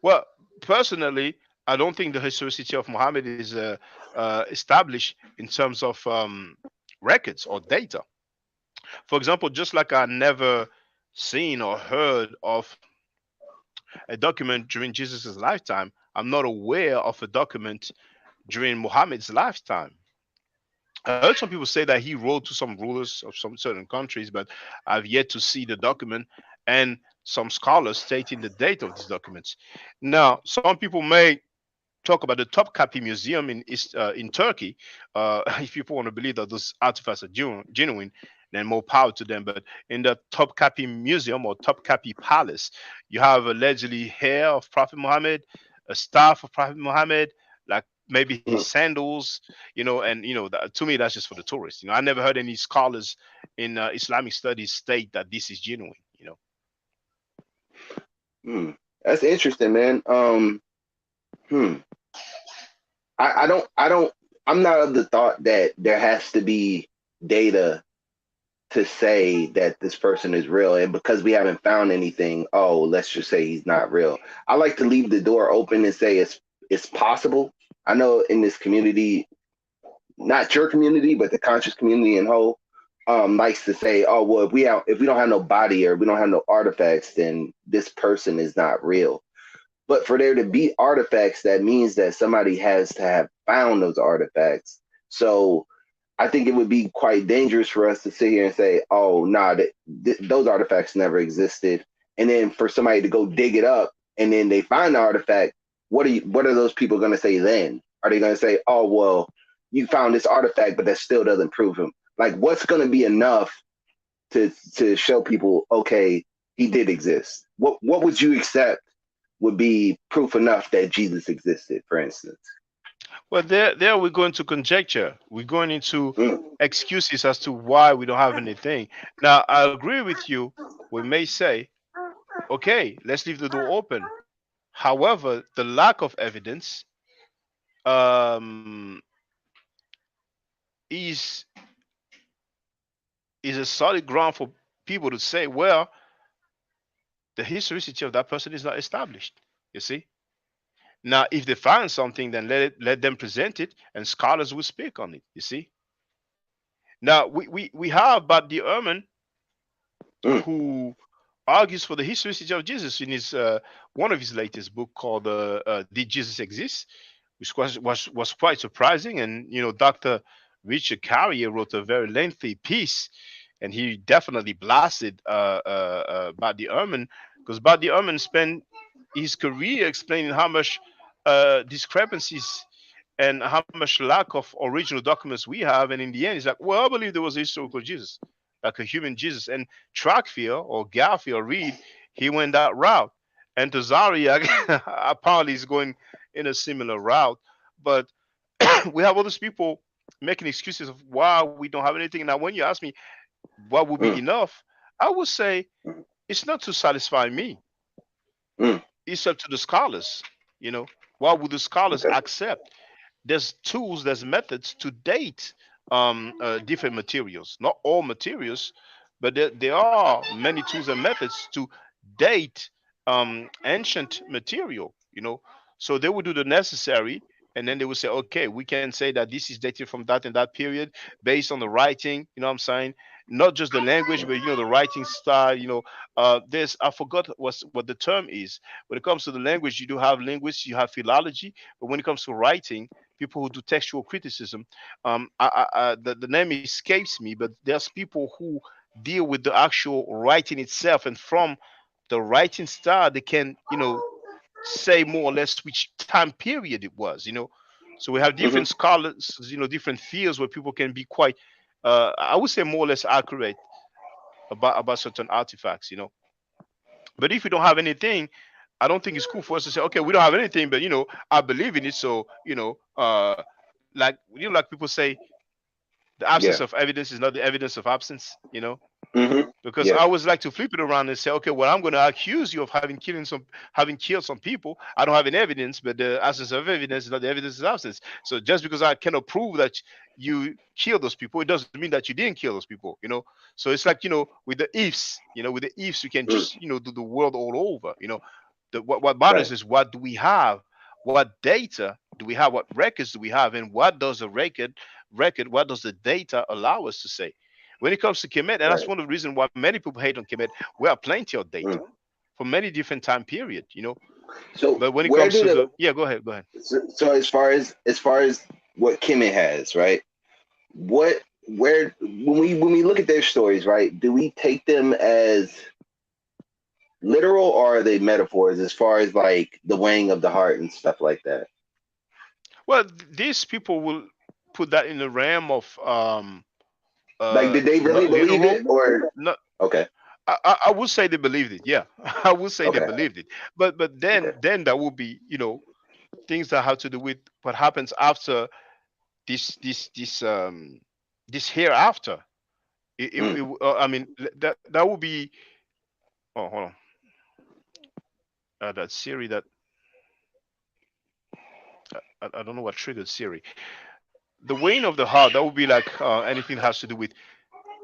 Well, personally, I don't think the historicity of Muhammad is established in terms of records or data. For example, just like I never seen or heard of a document during Jesus' lifetime, I'm not aware of a document during Muhammad's lifetime. I heard some people say that he wrote to some rulers of some certain countries, but I've yet to see the document and some scholars stating the date of these documents. Now, some people may talk about the Topkapi Museum in Turkey. If people want to believe that those artifacts are genuine, then more power to them. But in the Topkapi Museum or Topkapi Palace, you have allegedly hair of Prophet Muhammad, a staff of Prophet Muhammad, like maybe his sandals, and to me that's just for the tourists. I never heard any scholars in Islamic studies state that this is genuine. That's interesting, man. I'm not of the thought that there has to be data to say that this person is real, and because we haven't found anything, let's just say he's not real. I like to leave the door open and say it's possible. I know in this community, not your community, but the conscious community in whole, likes to say, well, if we don't have no body or we don't have no artifacts, then this person is not real. But for there to be artifacts, that means that somebody has to have found those artifacts. So I think it would be quite dangerous for us to sit here and say, those artifacts never existed. And then for somebody to go dig it up and then they find the artifact, what are those people going to say then? Are they going to say, well, you found this artifact, but that still doesn't prove him? Like, what's going to be enough to show people, okay, he did exist? What would you accept would be proof enough that Jesus existed, for instance? Well, there we're going to conjecture. We're going into excuses as to why we don't have anything. Now, I agree with you. We may say, okay, let's leave the door open. However, the lack of evidence is a solid ground for people to say, well, the historicity of that person is not established. You see? Now, if they find something, then let them present it, and scholars will speak on it. You see. Now we have Badi Ehrman, who argues for the historicity of Jesus in his one of his latest book called "Did Jesus Exist?" which was quite surprising. And Dr. Richard Carrier wrote a very lengthy piece, and he definitely blasted Badi Ehrman, because Badi Ehrman spent his career explaining how much discrepancies and how much lack of original documents we have. And in the end, he's like, well, I believe there was a historical Jesus, like a human Jesus. And Trackfield or Garfield or Reed, he went that route. And Tazaryach apparently is going in a similar route. But we have all these people making excuses of why we don't have anything. Now, when you ask me what would be enough, I would say it's not to satisfy me. It's up to the scholars. What would the scholars accept? There's tools, there's methods to date different materials. Not all materials, but there are many tools and methods to date ancient material. So they would do the necessary, and then they would say, okay, we can say that this is dated from that and that period based on the writing. You know what I'm saying? not just the language, but the writing style. There's I forgot what the term is. When it comes to the language, you do have linguists, you have philology, but when it comes to writing, people who do textual criticism, the name escapes me, but there's people who deal with the actual writing itself, and from the writing style, they can say more or less which time period it was. So we have different scholars, different fields where people can be quite, I would say, more or less accurate about certain artifacts. But if we don't have anything, I don't think it's cool for us to say, okay, we don't have anything, but I believe in it. So like people say, the absence Yeah. of evidence is not the evidence of absence. Because Yeah. I always like to flip it around and say, okay, well, I'm going to accuse you of having killed some people. I don't have any evidence, but the absence of evidence is not the evidence of absence. So just because I cannot prove that you killed those people, it doesn't mean that you didn't kill those people. So it's like with the ifs. With the ifs, you can just do the world all over. What matters Right. is, what do we have? What data do we have? What records do we have? And what does the record? What does the data allow us to say? When it comes to Kemet, and that's Right. one of the reasons why many people hate on Kemet, we have plenty of data from many different time period. So But when it where comes do to the go ahead. so as far as what Kemet has, right? Where when we look at their stories, right? Do we take them as literal, or are they metaphors as far as like the weighing of the heart and stuff like that? Well, these people will put that in the realm of Like, did they really not believe literal, it, or not. okay, I would say they believed it. Yeah, I would say they okay, believed it. But okay, then there will be things that have to do with what happens after this hereafter. I mean, that would be. Oh, hold on. That Siri, that I don't know what triggered Siri. The weighing of the heart, that would be like anything that has to do with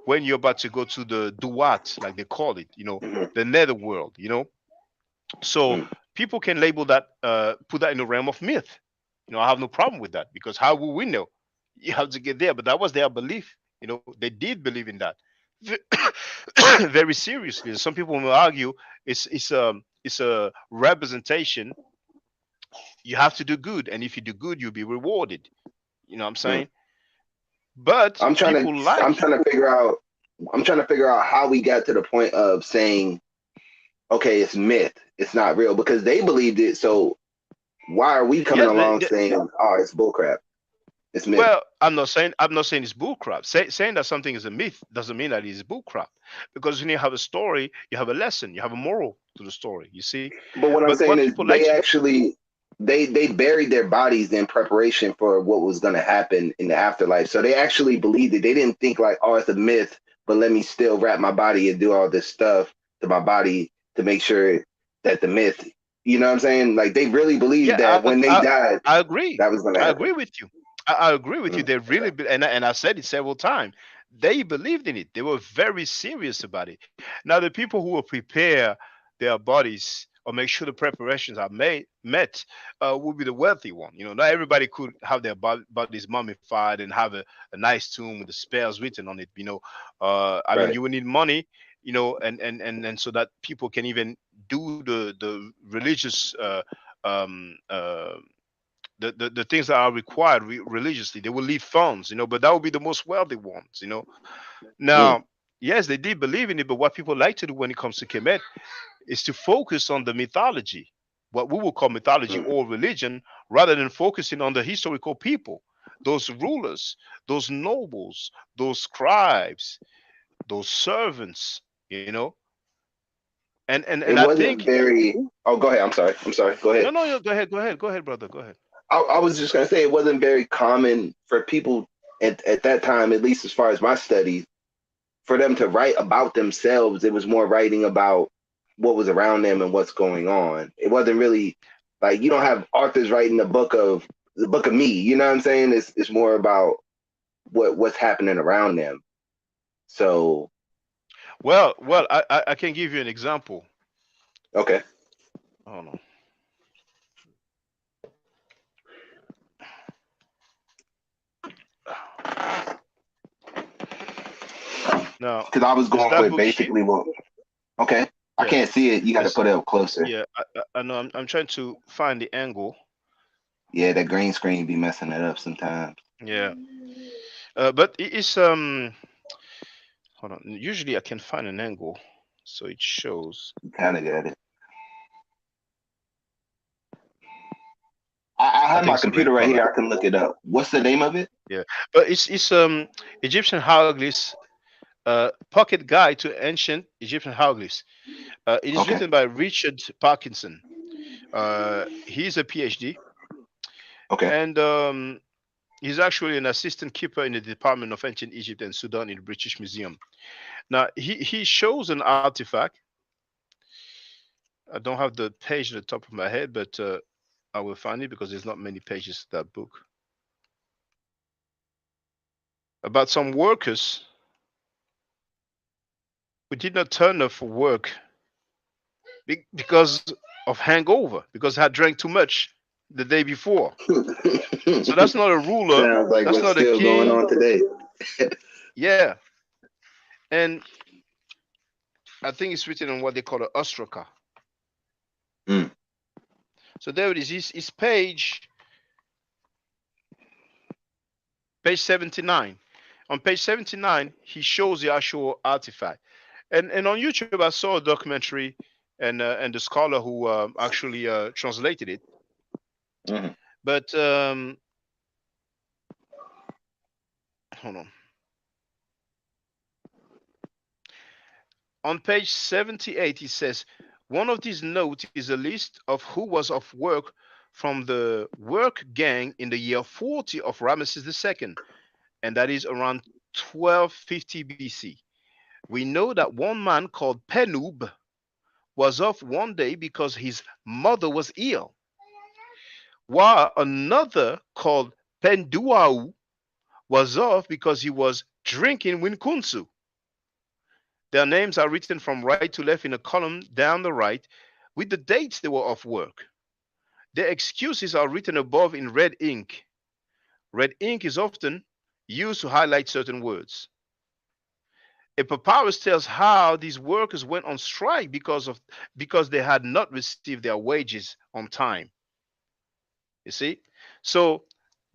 when you're about to go to the duat, like they call it, the netherworld. So people can label that, put that in the realm of myth. I have no problem with that, because how will we know? You have to get there, but that was their belief. They did believe in that very seriously. Some people will argue it's a representation. You have to do good, and if you do good, you'll be rewarded. You know what I'm saying? But I'm trying to people like. I'm trying to figure out I'm trying to figure out how we got to the point of saying, okay, it's myth, it's not real, because they believed it. So why are we coming Yeah, along saying, oh, it's bullcrap, it's myth? well, I'm not saying it's bullcrap. Saying that something is a myth doesn't mean that it's bullcrap, because when you have a story, you have a lesson, you have a moral to the story. You see, But what I'm but saying what is people like they to. actually they buried their bodies in preparation for what was going to happen in the afterlife. So they actually believed it. They didn't think like, oh, it's a myth, but let me still wrap my body and do all this stuff to my body to make sure that the myth, you know what I'm saying? Like they really believed that Yeah, when they died, I agree. that was going to I happen. agree with you. I agree with you. Mm, They really, okay. and I said it several times. They believed in it. They were very serious about it. Now, the people who will prepare their bodies or make sure the preparations are met will be the wealthy one. Not everybody could have their bodies mummified and have a nice tomb with the spells written on it. I mean, Right. you will need money. And so that people can even do the religious um, uh, the things that are required religiously. They will leave funds, but that would be the most wealthy ones. Mm, Now, yes, they did believe in it, but what people like to do when it comes to Kemet is to focus on the mythology, what we will call mythology mm. or religion, rather than focusing on the historical people, those rulers, those nobles, those scribes, those servants. And It I wasn't think. very. Oh, go ahead. I'm sorry. I'm sorry. Go ahead. No, go ahead, brother, go ahead. I was just gonna say it wasn't very common for people at that time, at least as far as my studies, for them to write about themselves. It was more writing about what was around them and what's going on. It wasn't really like you don't have authors writing the book of me. You know what I'm saying? It's more about what's happening around them. So Well, I can give you an example. okay. Hold on. Now, Because I was is going that with book here? basically what. Okay, I Yeah. can't see it. You got to Let's, put it up closer. yeah, I know. I'm trying to find the angle. Yeah, that green screen be messing it up sometimes. Yeah. But it's hold on. Usually I can find an angle, so it shows. You kind of got it. I I have think my it's the red computer right color. here. I can look it up. What's the name of it? Yeah, but it's Egyptian hieroglyphs, pocket guide to ancient Egyptian hieroglyphs. It is Okay. written by Richard Parkinson. He's a PhD, Okay. and he's actually an assistant keeper in the Department of Ancient Egypt and Sudan in the British Museum. Now he shows an artifact. I don't have the page at the top of my head, but I will find it because there's not many pages to that book. About some workers who did not turn up for work because of hangover, because I had drank too much the day before. So that's not a ruler. Sounds like That's what's not a still going king. on today. Yeah. And I think it's written on what they call an ostraka. Mm. So there it is. It's page 79. On page 79, he shows the actual artifact. And on YouTube, I saw a documentary and the scholar who actually translated it. Mm-hmm. But hold on. On page 78, he says, one of these notes is a list of who was off work from the work gang in the year 40 of Ramesses II, and that is around 1250 BC. We know that one man called Penub was off one day because his mother was ill, while another called Penduau was off because he was drinking Winkunsu. Their names are written from right to left in a column down the right with the dates they were off work. Their excuses are written above in red ink. Red ink is often used to highlight certain words. A papyrus tells how these workers went on strike because they had not received their wages on time. You see? So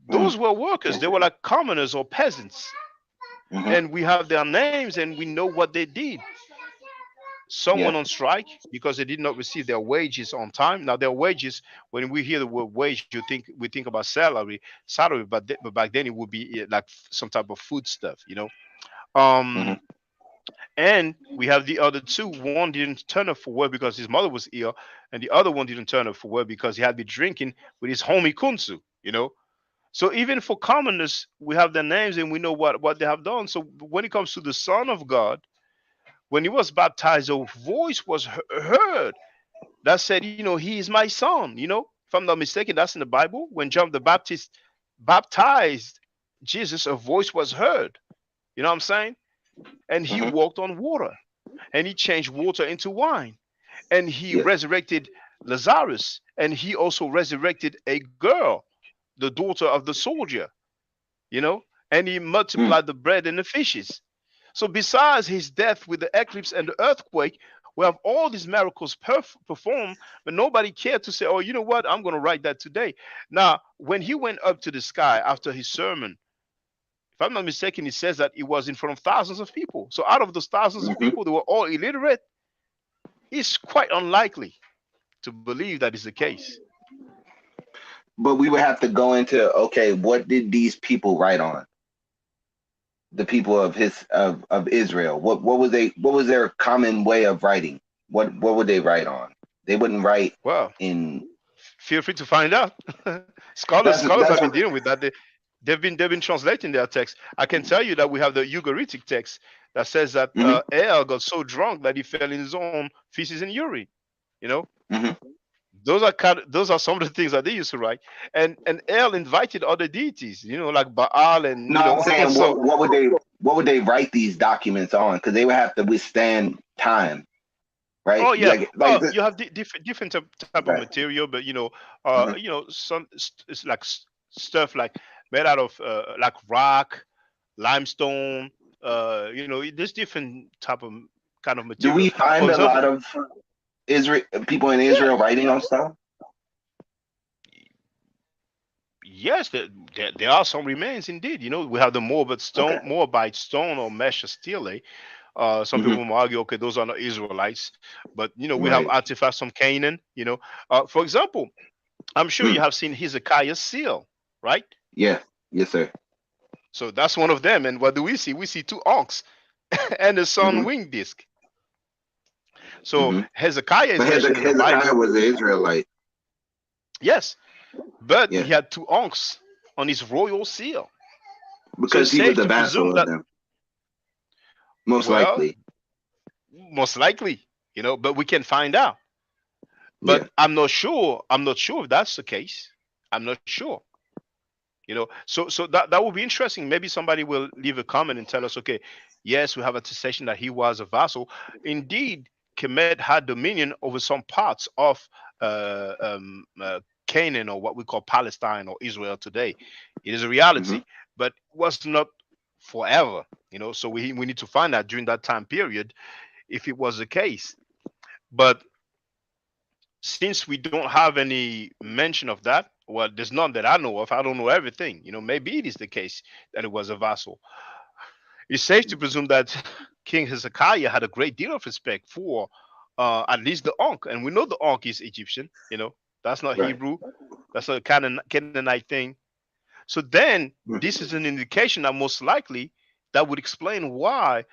those were workers. They were like commoners or peasants. Mm-hmm. And we have their names and we know what they did. Some went on strike because they did not receive their wages on time. Now their wages, when we hear the word wage, we think about salary, but back then it would be like some type of food stuff, you know. And we have the other two. One didn't turn up for work because his mother was ill, and the other one didn't turn up for work because he had been drinking with his homie Kunsu, you know. So even for commoners, we have their names and we know what they have done. So when it comes to the Son of God, when he was baptized, a voice was heard that said, you know, he is my son. You know, if I'm not mistaken, that's in the Bible. When John the Baptist baptized Jesus, a voice was heard. You know what I'm saying? And he walked on water, and he changed water into wine, and he resurrected Lazarus, and he also resurrected a girl, the daughter of the soldier, you know, and he multiplied the bread and the fishes. So besides his death with the eclipse and the earthquake, we have all these miracles performed, but nobody cared to say, oh, you know what, I'm going to write that today. Now, when he went up to the sky after his sermon, if I'm not mistaken, it says that it was in front of thousands of people. So out of those thousands of people, they were all illiterate. It's quite unlikely to believe that is the case. But we would have to go into, okay, what did these people write on? The people of Israel. What was their common way of writing? What would they write on? They wouldn't write in. Feel free to find out. Scholars have been dealing with that. They've been translating their text. I can tell you that we have the Ugaritic text that says that El got so drunk that he fell in his own feces and urine. You know, those are some of the things that they used to write. And El invited other deities, you know, like Baal and. No, I'm saying what would they write these documents on? Because they would have to withstand time, right? Oh yeah, you have different type of material, but you know, you know, it's like stuff like made out of like rock, limestone, You know, there's different type of kind of Do material. we find For a example, lot of Israel people in Israel writing on stone? yes, there are some remains indeed. You know, we have the Okay. Moabite stone or Mesha stele. Some Hmm. people will argue, okay, those are not Israelites, but you know, we have Right. artifacts from Canaan. You know, for example, I'm sure you have seen Hezekiah's seal, right? Yeah. Yes, sir. So that's one of them. And what do we see? We see two ankhs and the sun Hmm. wing disc. So Hmm. Hezekiah is But mentioned in the Hezekiah Bible, was an Israelite. yes, but Yeah, he had two ankhs on his royal seal. So because it's he was safe a to presume vassal of that, them, most well, likely. most likely, you know, but we can find out. Yeah. But I'm not sure. I'm not sure if that's the case. I'm not sure. You know, so that would be interesting. Maybe somebody will leave a comment and tell us, okay, yes, we have attestation that he was a vassal. Indeed, Kemet had dominion over some parts of uh, um, uh, Canaan, or what we call Palestine or Israel today. It is a Hmm. reality, but it was not forever. You know, so we need to find out during that time period if it was the case. But since we don't have any mention of that, well, there's none that I know of. I don't know everything. You know, maybe it is the case that it was a vassal. It's safe to presume that King Hezekiah had a great deal of respect for at least the Ankh, and we know the Ankh is Egyptian. You know, that's not Right. Hebrew. That's a Canaanite thing. So then, Mm. this is an indication that most likely that would explain why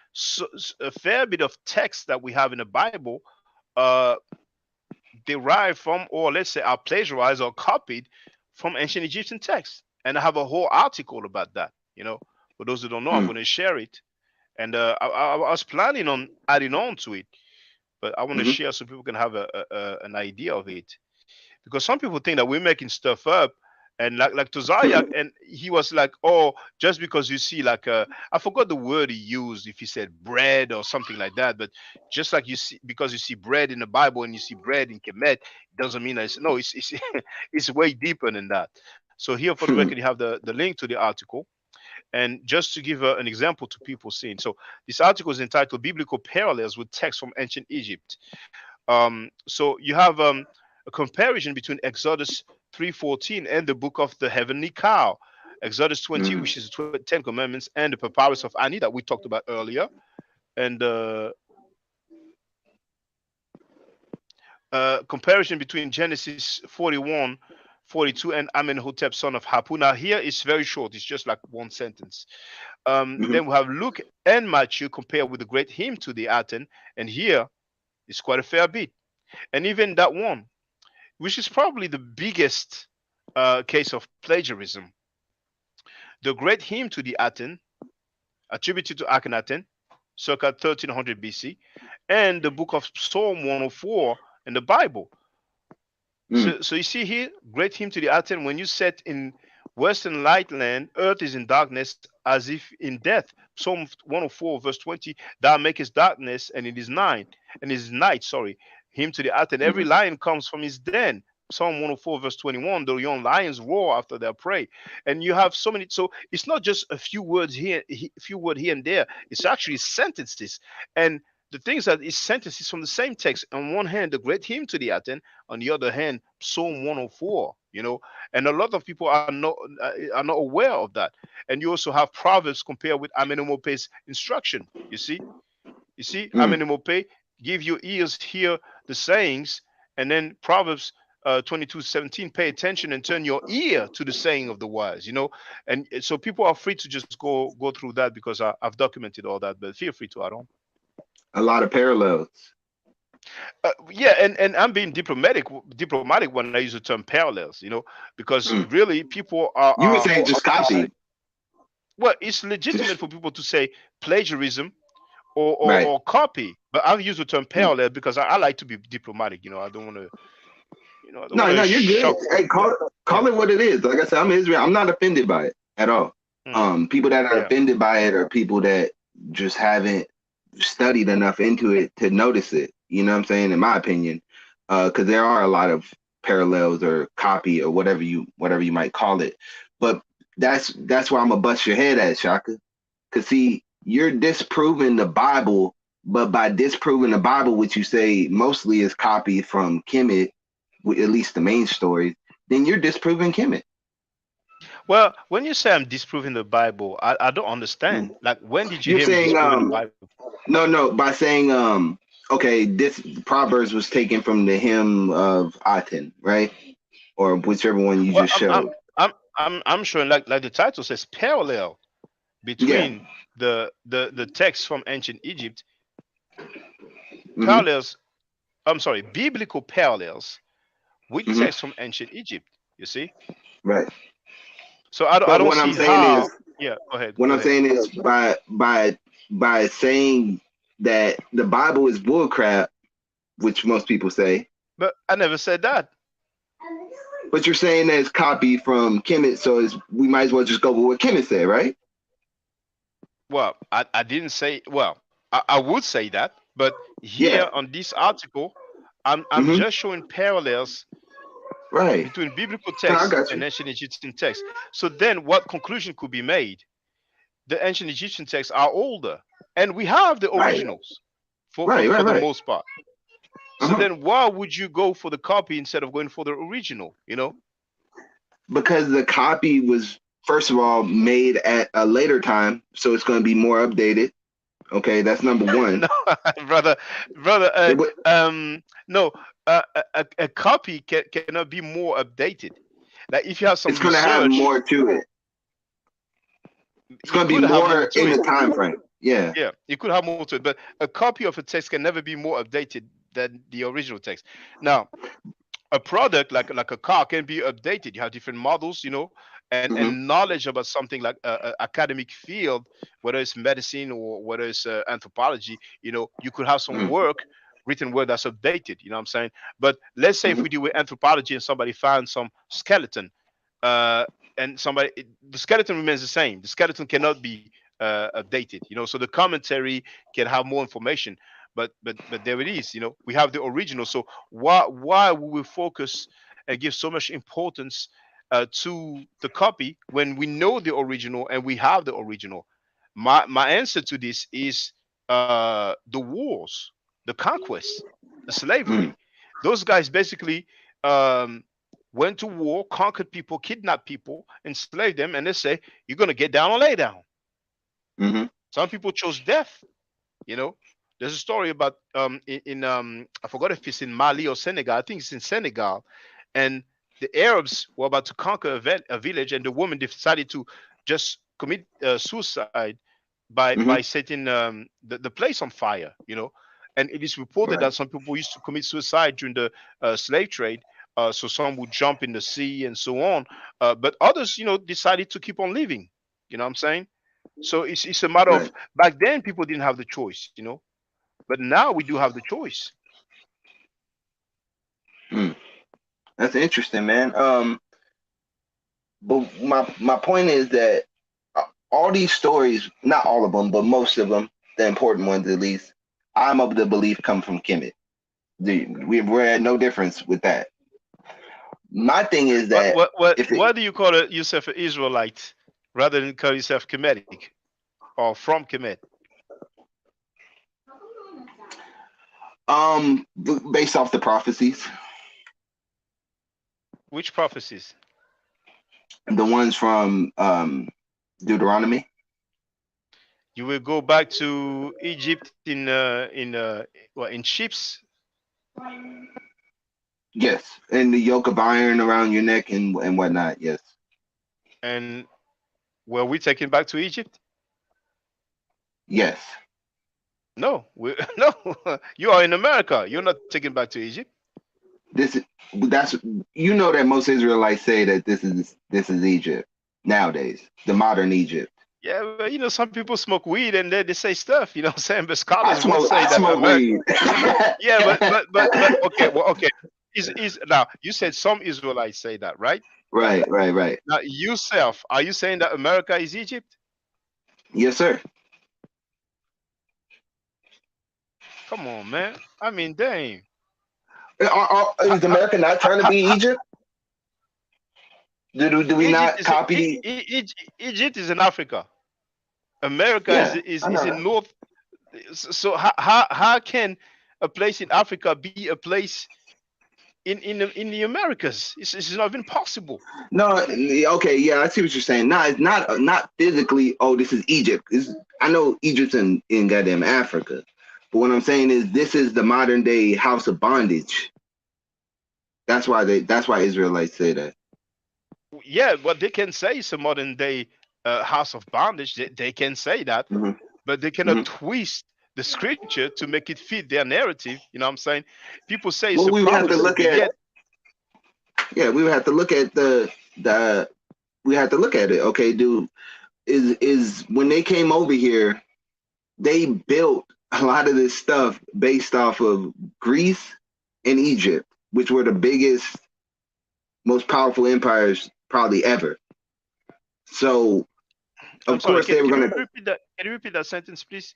a fair bit of text that we have in the Bible uh, derived from, or let's say, are plagiarized or copied from ancient Egyptian texts. And I have a whole article about that. You know, for those who don't know, I'm Mm. going to share it. And I was planning on adding on to it, but I want to Hmm. share so people can have an idea of it. Because some people think that we're making stuff up, and like Tazaryach, and he was like, oh, just because you see like I forgot the word he used, if he said bread or something like that, but just like you see, because you see bread in the Bible and you see bread in Kemet, it doesn't mean that it's it's way deeper than that. So here for the record, you have the link to the article. And just to give an example to people seeing, so this article is entitled "Biblical Parallels with Texts from Ancient Egypt." So you have a comparison between Exodus 3:14 and the Book of the Heavenly Cow, Exodus 20, Mm. which is the Ten Commandments, and the Papyrus of Ani that we talked about earlier, and comparison between Genesis 41:42 and Amenhotep, son of Hapu. Now here it's very short; it's just like one sentence. Hmm. Then we have Luke and Matthew compared with the great hymn to the Aten, and here it's quite a fair bit. And even that one, which is probably the biggest case of plagiarism, the great hymn to the Aten, attributed to Akhenaten, circa 1300 BC, and the book of Psalm 104 in the Bible. Mm. So you see here, great hymn to the Aten, when you set in western light land, earth is in darkness as if in death. Psalm 104, verse 20, thou makest darkness, and it is night, sorry. Hymn to the Aten, every Hmm. lion comes from his den. Psalm 104, verse 21, the young lions roar after their prey. And you have so many, so it's not just a few words here, and there. It's actually sentences. And the things that is sentences from the same text. On one hand, the great hymn to the Aten, on the other hand, Psalm 104. You know, and a lot of people are not aware of that. And you also have Proverbs compared with Amenemope's instruction. Mm. Amenemope, give your ears, hear the sayings, and then Proverbs 22:17, pay attention and turn your ear to the saying of the wise. You know, and so people are free to just go through that because I've documented all that. But feel free to add on. A lot of parallels. Yeah, and I'm being diplomatic when I use the term parallels, you know, because Mm. really people You would are say just copy. well, it's legitimate for people to say plagiarism Right. or copy, but I've used the term Mm. parallel because I like to be diplomatic. You know, I don't want to, I don't No, want no, to you're good. shock. Hey, Yeah. call it what it is. Like I said, I'm Israel. I'm not offended by it at all. People that are Yeah. offended by it are people that just haven't studied enough into it to notice it. You know what I'm saying? In my opinion, because there are a lot of parallels or copy or whatever you might call it. But that's where I'm gonna bust your head at, Shaka. Cause see, you're disproving the Bible, but by disproving the Bible, which you say mostly is copied from Kemet, at least the main story, then you're disproving Kemet. Well, when you say I'm disproving the Bible, I don't understand. Like, when did you You're hear me saying disproving the Bible? no, by saying okay, this Proverbs was taken from the hymn of Aten, right? Or whichever one you Well, just showed. I'm showing, like the title says, parallel between the text from ancient Egypt, parallels. I'm sorry, biblical parallels with text from ancient Egypt. You see, right? So I don't what see I'm saying how. is, Yeah, go ahead. what go I'm ahead. saying is by saying that the Bible is bullcrap, which most people say. But I never said that. But you're saying that it's copied from Kemet, so we might as well just go with what Kemet said, right? Well, I didn't say. Well, I would say that, but here on this article, I'm just showing parallels between biblical text and ancient Egyptian text. So then, what conclusion could be made? The ancient Egyptian texts are older, and we have the originals for the most part. So then, why would you go for the copy instead of going for the original? Because the copy was, first of all, made at a later time, so it's going to be more updated. Okay, that's number one. No, brother. No, a copy cannot be more updated. Like, if you have some, it's going to have more to it. It's going to be more in the time frame. Yeah. Yeah, you could have more to it, but a copy of a text can never be more updated than the original text. Now, a product like a car can be updated. You have different models, and knowledge about something like a academic field, whether it's medicine or whether it's anthropology. You could have some written word that's updated. You know what I'm saying? But let's say if we deal with anthropology and somebody found some skeleton, and the skeleton remains the same. The skeleton cannot be updated. So the commentary can have more information. But there it is. We have the original. So why will we focus and give so much importance to the copy when we know the original and we have the original? My answer to this is the wars, the conquest, the slavery. Those guys basically went to war, conquered people, kidnapped people, enslaved them, and they say, you're going to get down or lay down. Some people chose death. There's a story about I forgot if it's in Mali or Senegal. I think it's in Senegal, and the Arabs were about to conquer a village, and the woman decided to just commit suicide by setting the place on fire. And it is reported that some people used to commit suicide during the slave trade. So some would jump in the sea and so on, but others, decided to keep on living. You know what I'm saying? So it's a matter of, back then people didn't have the choice, but now we do have the choice. That's interesting, man. But my point is that all these stories, not all of them, but most of them, the important ones at least, I'm of the belief come from Kemet. We're at no difference with that. My thing is that why do you call yourself an Israelite rather than call yourself Kemetic or from Kemet? Based off the prophecies. Which prophecies? The ones from Deuteronomy. You will go back to Egypt in ships. Yes, and the yoke of iron around your neck and whatnot. Yes. And were we taken back to Egypt? Yes. No, no. You are in America. You're not taken back to Egypt. That's that most Israelites say that this is Egypt nowadays, the modern Egypt. Yeah, but some people smoke weed and they say stuff. You know what I'm saying? But scholars won't say that. Smoke weed. Yeah, but okay, well, okay. Now you said some Israelites say that, right? Right. Now yourself, are you saying that America is Egypt? Yes, sir. Come on, man. I mean, dang. Is America not trying to be Egypt? Do we not copy? Egypt is in Africa. America is in North. So how can a place in Africa be a place in the Americas? It's not even possible. No, okay, yeah, I see what you're saying. No, it's not physically. Oh, this is Egypt. I know Egypt's in goddamn Africa, but what I'm saying is this is the modern day house of bondage. That's why Israelites say that. Yeah, but they can say it's a modern day house of bondage. They can say that, but they cannot twist the scripture to make it fit their narrative. You know what I'm saying? People say it's a we prophecy, have to look at. Yeah, we would have to look at we have to look at it. Okay, dude, is when they came over here, they built a lot of this stuff based off of Greece and Egypt, which were the biggest, most powerful empires probably ever. So, of course, they were going to. Can you repeat that sentence, please?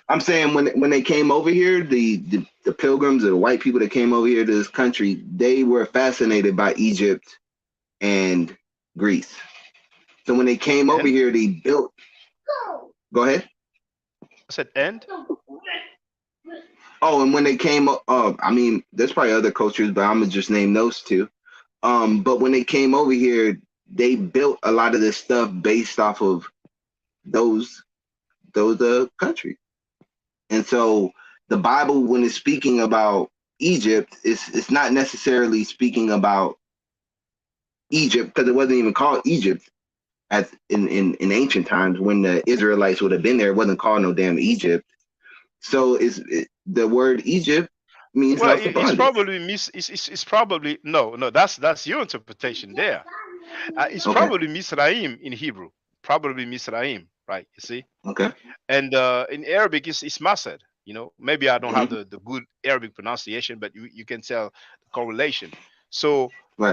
I'm saying when they came over here, the pilgrims or the white people that came over here to this country, they were fascinated by Egypt and Greece. So when they came over here, they built. Go ahead. I said and. Oh, and when they came up, I mean, there's probably other cultures, but I'm gonna just name those two. But when they came over here, they built a lot of this stuff based off of those countries. And so the Bible, when it's speaking about Egypt, it's not necessarily speaking about Egypt, because it wasn't even called Egypt as in ancient times when the Israelites would have been there. It wasn't called no damn Egypt. So the word Egypt means house of bondage. It's probably no. That's your interpretation there. It's probably Misraim in Hebrew. Probably Misraim, right? You see. Okay. And in Arabic, it's Masad. You know, maybe I don't have the good Arabic pronunciation, but you can tell the correlation. So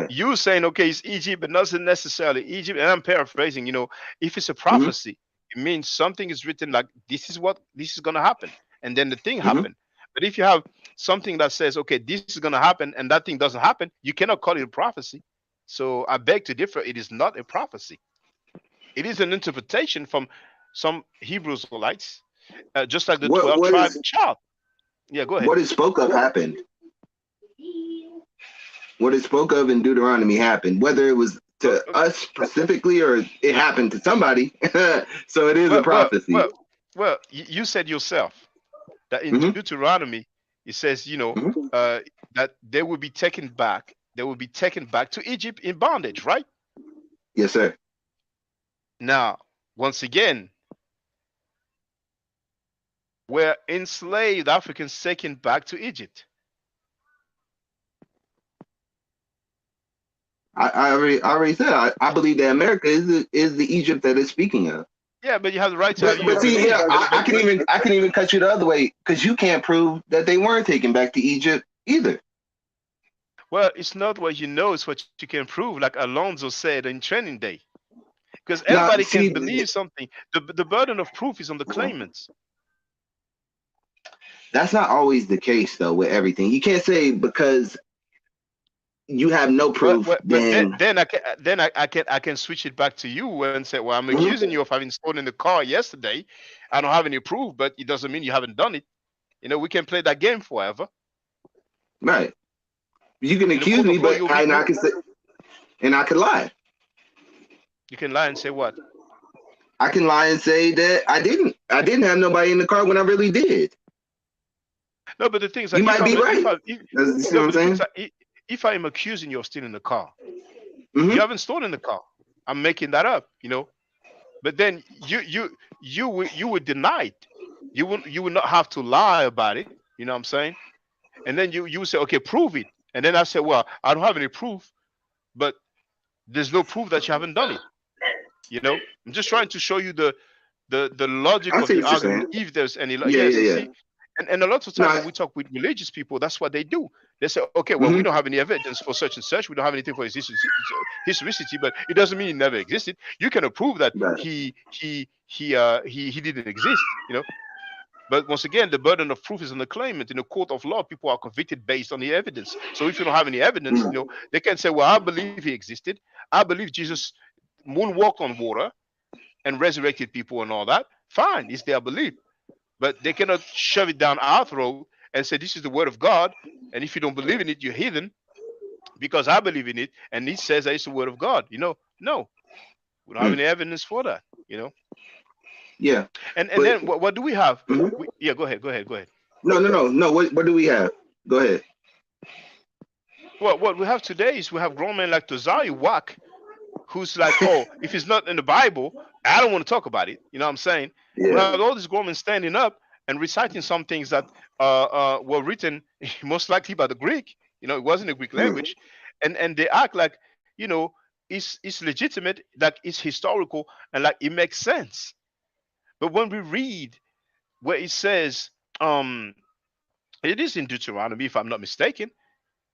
you saying, okay, it's Egypt, but not necessarily Egypt. And I'm paraphrasing. You know, if it's a prophecy, it means something is written like this is going to happen, and then the thing happened. But if you have something that says, okay, this is going to happen, and that thing doesn't happen, you cannot call it a prophecy. So I beg to differ. It is not a prophecy. It is an interpretation from some Hebrew Israelites, just like the 12 tribe chart. Yeah, go ahead. What it spoke of happened. What it spoke of in Deuteronomy happened, whether it was to us specifically or it happened to somebody. So it is a prophecy. Well, you said yourself that in Deuteronomy, it says, you know, that they will be taken back. They will be taken back to Egypt in bondage, right? Yes, sir. Now, once again, were enslaved Africans taken back to Egypt? I already said I believe that America is the Egypt that it's speaking of. Yeah, but you have the right to. But see, yeah, I can even cut you the other way, because you can't prove that they weren't taken back to Egypt either. Well, it's not what you know; it's what you can prove. Like Alonzo said in Training Day, because everybody can believe something. The burden of proof is on the claimants. That's not always the case, though, with everything. You can't say because you have no proof. Then I can switch it back to you and say, well, I'm accusing you of having stolen the car yesterday. I don't have any proof, but it doesn't mean you haven't done it. You know, we can play that game forever. Right. You can accuse me, but I can say, and I can lie. You can lie and say what? I can lie and say that I didn't have nobody in the car when I really did. No, but the thing is, you might be right. If I am accusing you of stealing the car, you haven't stolen the car. I'm making that up, you know. But then you would deny it. You would not have to lie about it. You know what I'm saying? And then you would say, okay, prove it. And then I say, well, I don't have any proof, but there's no proof that you haven't done it. You know, I'm just trying to show you the logic of the argument. If there's any, see? And a lot of times when we talk with religious people, that's what they do. They say, okay, well, we don't have any evidence for such and such. We don't have anything for historicity, but it doesn't mean it never existed. You can prove that he didn't exist, you know. But once again, the burden of proof is on the claimant. In a court of law, people are convicted based on the evidence. So if you don't have any evidence, you know, they can say, well, I believe he existed. I believe Jesus moonwalked on water and resurrected people and all that. Fine, it's their belief. But they cannot shove it down our throat and say this is the word of God. And if you don't believe in it, you're heathen. Because I believe in it, and it says that it's the word of God. No, we don't have any evidence for that. Yeah. And then what do we have? Mm-hmm. Yeah, go ahead. No. What do we have? Go ahead. Well, what we have today is we have grown men like Tazary-wack, who's like, oh, if it's not in the Bible, I don't want to talk about it. You know what I'm saying? Yeah. We have all these grown men standing up and reciting some things that were written most likely by the Greek. It wasn't a Greek language, and they act like it's legitimate, like it's historical, and like it makes sense. But when we read where it says, it is in Deuteronomy, if I'm not mistaken,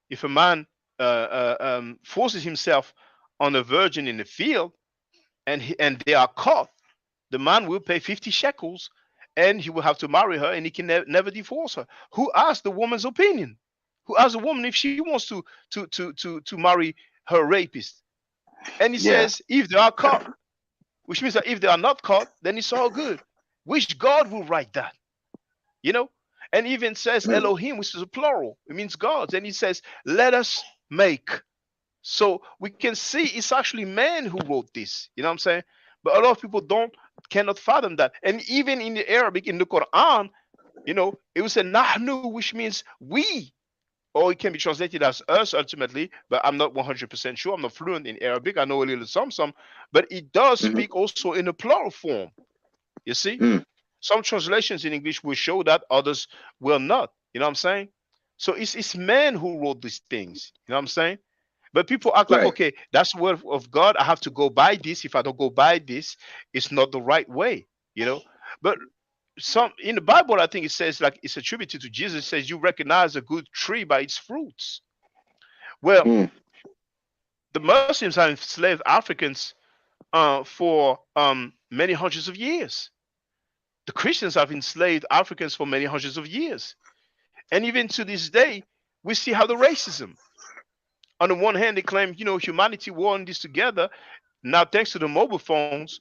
if a man forces himself on a virgin in the field, and they are caught, the man will pay 50 shekels, and he will have to marry her, and he can never divorce her. Who asked the woman's opinion? Who asked the woman if she wants to marry her rapist? And he says, if they are caught, which means that if they are not caught, then it's all good. Which God will write that? And even says Elohim, which is a plural. It means gods. And he says, let us make. So we can see it's actually man who wrote this. You know what I'm saying? But a lot of people cannot fathom that. And even in the Arabic, in the Quran, it was a nahnu, which means we. Or it can be translated as us ultimately, but I'm not 100% sure. I'm not fluent in Arabic. I know a little some, but it does speak also in a plural form. You see? Some translations in English will show that, others will not. You know what I'm saying? So it's man who wrote these things. You know what I'm saying? But people act like, okay, that's the word of God. I have to go by this. If I don't go by this, it's not the right way. But some in the Bible, I think it says, like, it's attributed to Jesus. It says you recognize a good tree by its fruits. Well, the Muslims have enslaved Africans for many hundreds of years. The Christians have enslaved Africans for many hundreds of years. And even to this day, we see how the racism. On the one hand, they claim, humanity won this together. Now, thanks to the mobile phones,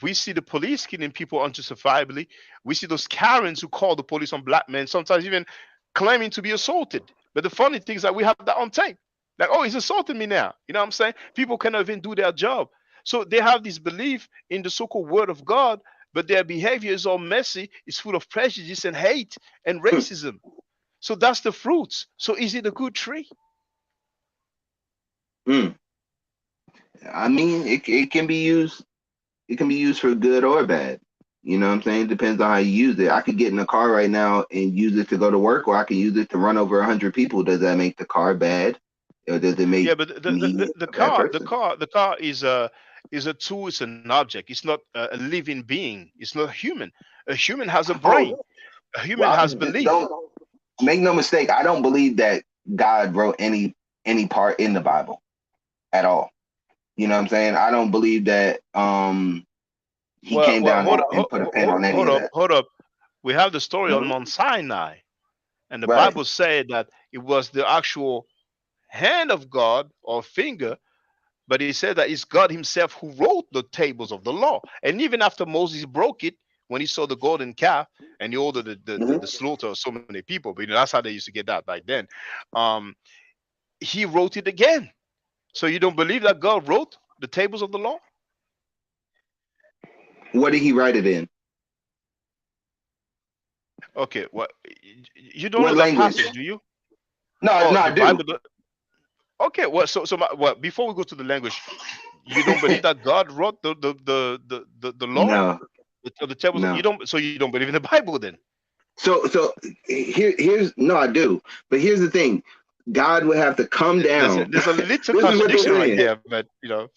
we see the police killing people unjustifiably. We see those Karens who call the police on black men, sometimes even claiming to be assaulted. But the funny thing is that we have that on tape. Like, oh, he's assaulting me now. You know what I'm saying? People cannot even do their job. So they have this belief in the so-called word of God, but their behavior is all messy. It's full of prejudice and hate and racism. So that's the fruits. So is it a good tree? I mean, it can be used. It can be used for good or bad. You know what I'm saying? Depends on how you use it. I could get in a car right now and use it to go to work, or I can use it to run over 100 people. Does that make the car bad? Or does it make but the car is a tool, it's an object. It's not a living being. It's not human. A human has a brain. A human has belief. Make no mistake, I don't believe that God wrote any part in the Bible at all. You know what I'm saying? I don't believe that he came down and put a pen on any of that. Hold up. We have the story on Mount Sinai, and the Bible said that it was the actual hand of God or finger, but he said that it's God himself who wrote the tables of the law. And even after Moses broke it, when he saw the golden calf and he ordered the slaughter of so many people, but that's how they used to get that back then, he wrote it again. So you don't believe that God wrote the tables of the law? What did he write it in? Okay, what you don't know that passage, do you? No, I do. Okay, well, so before we go to the language, you don't believe that God wrote the law? No. The tables. No. You don't believe in the Bible then? So here's no, I do. But here's the thing. God would have to come down. There's a little contradiction right there, but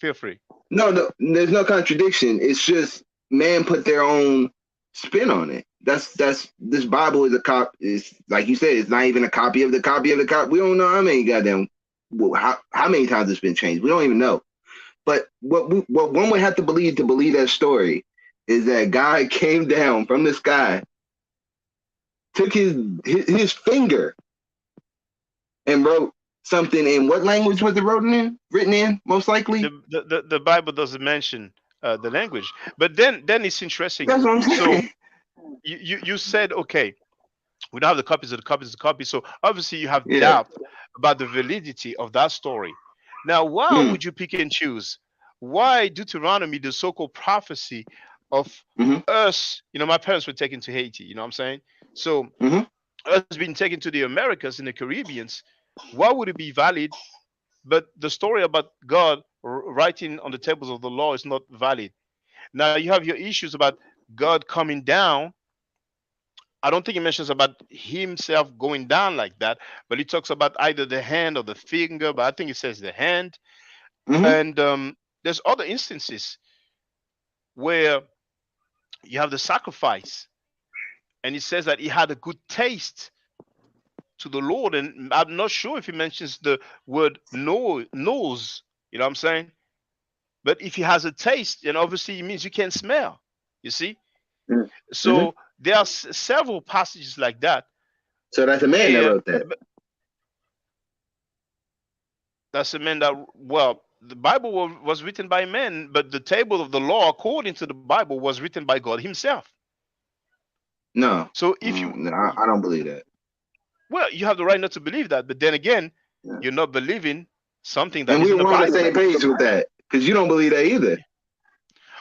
feel free. No, there's no contradiction. It's just man put their own spin on it. That's this Bible is a copy. It's like you said, it's not even a copy of the copy of the copy. We don't know how many how many times it's been changed. We don't even know. But what one would have to believe that story is that God came down from the sky, took his finger, and wrote something in what language was it written in? Most likely. The Bible doesn't mention the language. But then it's interesting. That's what I'm So saying. you said, okay, we don't have the copies of the copies of the copies. So obviously you have Yeah. doubt about the validity of that story. Now, why Mm. would you pick and choose? Why Deuteronomy, the so-called prophecy of Mm-hmm. us? You know, my parents were taken to Haiti. You know what I'm saying? So Mm-hmm. us being taken to the Americas and the Caribbeans, why would it be valid? But the story about God writing on the tables of the law is not valid. Now you have your issues about God coming down. I don't think he mentions about himself going down like that, but he talks about either the hand or the finger, but I think it says the hand. Mm-hmm. And there's other instances where you have the sacrifice, and he says that he had a good taste to the Lord. And I'm not sure if he mentions the word nose, you know what I'm saying? But if he has a taste, then obviously it means you can smell, you see? Mm-hmm. So there are several passages like that. So that's a man that where wrote that. That's a man that, well, the Bible was written by men, but the table of the law, according to the Bible, was written by God himself. No. So if you, no, I don't believe that. well, you have the right not to believe that, but then again, you're not believing something that And is in we're the on the Bible. same page with that because you don't believe that either.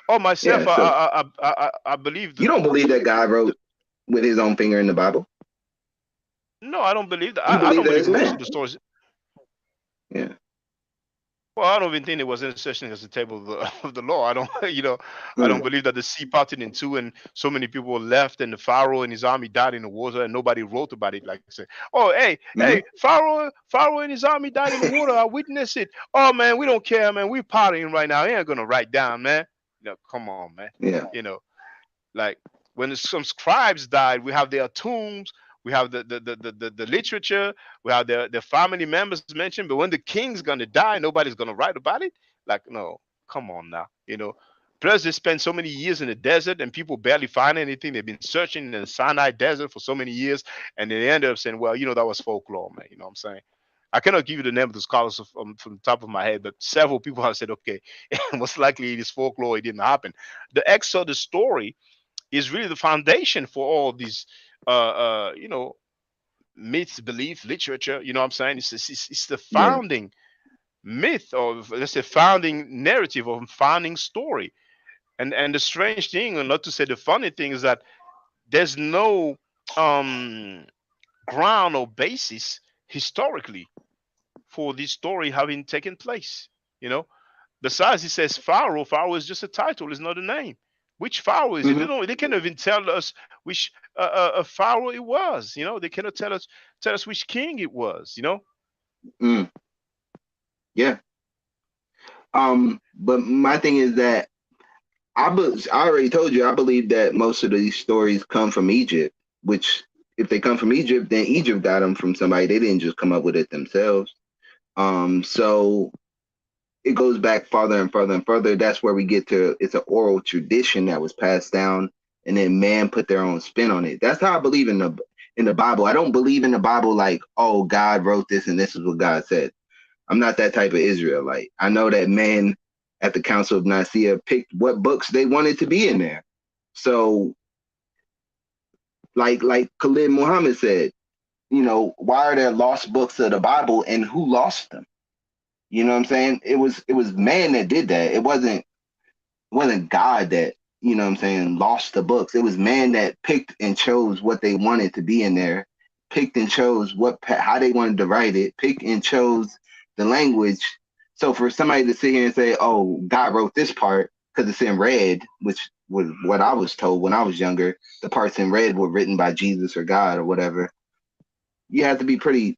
Oh, myself, Yeah, so I believe that. you don't believe that God wrote with his own finger in the Bible? No, I don't believe that. You I believe don't that believe it's most man. of the stories. Yeah. Well, I don't even think there was any such thing as the table of the law. I don't, you know, I don't believe that the sea parted in two and so many people left and the Pharaoh and his army died in the water and nobody wrote about it. Like I said, oh, hey, Pharaoh and his army died in the water. I witnessed it. Oh man, we don't care, man. We partying right now. He ain't gonna write down, man. No, come on, man. Yeah. You know, like when some scribes died, we have their tombs. We have the literature. We have their family members mentioned. But when the king's gonna die, nobody's gonna write about it. Like, no, come on now. You know. Plus, they spent so many years in the desert, and people barely find anything. They've been searching in the Sinai desert for so many years, and they ended up saying, "Well, you know, that was folklore, man." You know what I'm saying? I cannot give you the name of the scholars from the top of my head, but several people have said, "Okay, most likely it is folklore. It didn't happen." The Exodus story is really the foundation for all these you know, myths, belief, literature. You know what I'm saying? It's the founding myth, or let's say founding narrative, or founding story. And the strange thing, or not to say the funny thing, is that there's no ground or basis historically for this story having taken place. You know, besides, he says Pharaoh. Pharaoh is just a title; it's not a name. Which Pharaoh is it? They can't even tell us which Pharaoh it was. You know, they cannot tell us which king it was. You know. Yeah. But my thing is that I already told you I believe that most of these stories come from Egypt. Which, if they come from Egypt, then Egypt got them from somebody. They didn't just come up with it themselves. So it goes back farther and further and further. That's where we get to, it's an oral tradition that was passed down, and then man put their own spin on it. That's how I believe in the Bible. I don't believe in the Bible like, oh, God wrote this and this is what God said. I'm not that type of Israelite. I know that man at the Council of Nicaea picked what books they wanted to be in there. So like Khalid Muhammad said, you know, why are there lost books of the Bible and who lost them? You know what I'm saying? It was man that did that. It wasn't God that, you know what I'm saying, lost the books. It was man that picked and chose what they wanted to be in there, picked and chose how they wanted to write it, picked and chose the language. So for somebody to sit here and say, oh, God wrote this part because it's in red, which was what I was told when I was younger, the parts in red were written by Jesus or God or whatever. You have to be pretty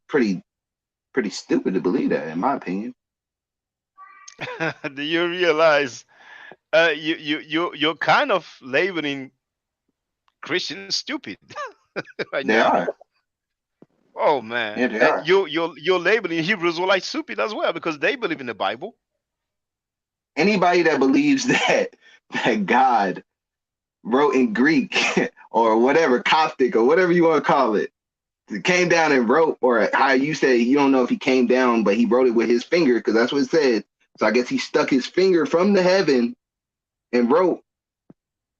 stupid to believe that, in my opinion. Do you realize you're kind of labeling Christians stupid right They now? are. Oh man, Yeah, they are. You're labeling Hebrews like stupid as well because they believe in the Bible. Anybody that believes that God wrote in Greek or whatever, Coptic or whatever you want to call it, came down and wrote, or how you say, you don't know if he came down, but he wrote it with his finger because that's what it said. So I guess he stuck his finger from the heaven and wrote.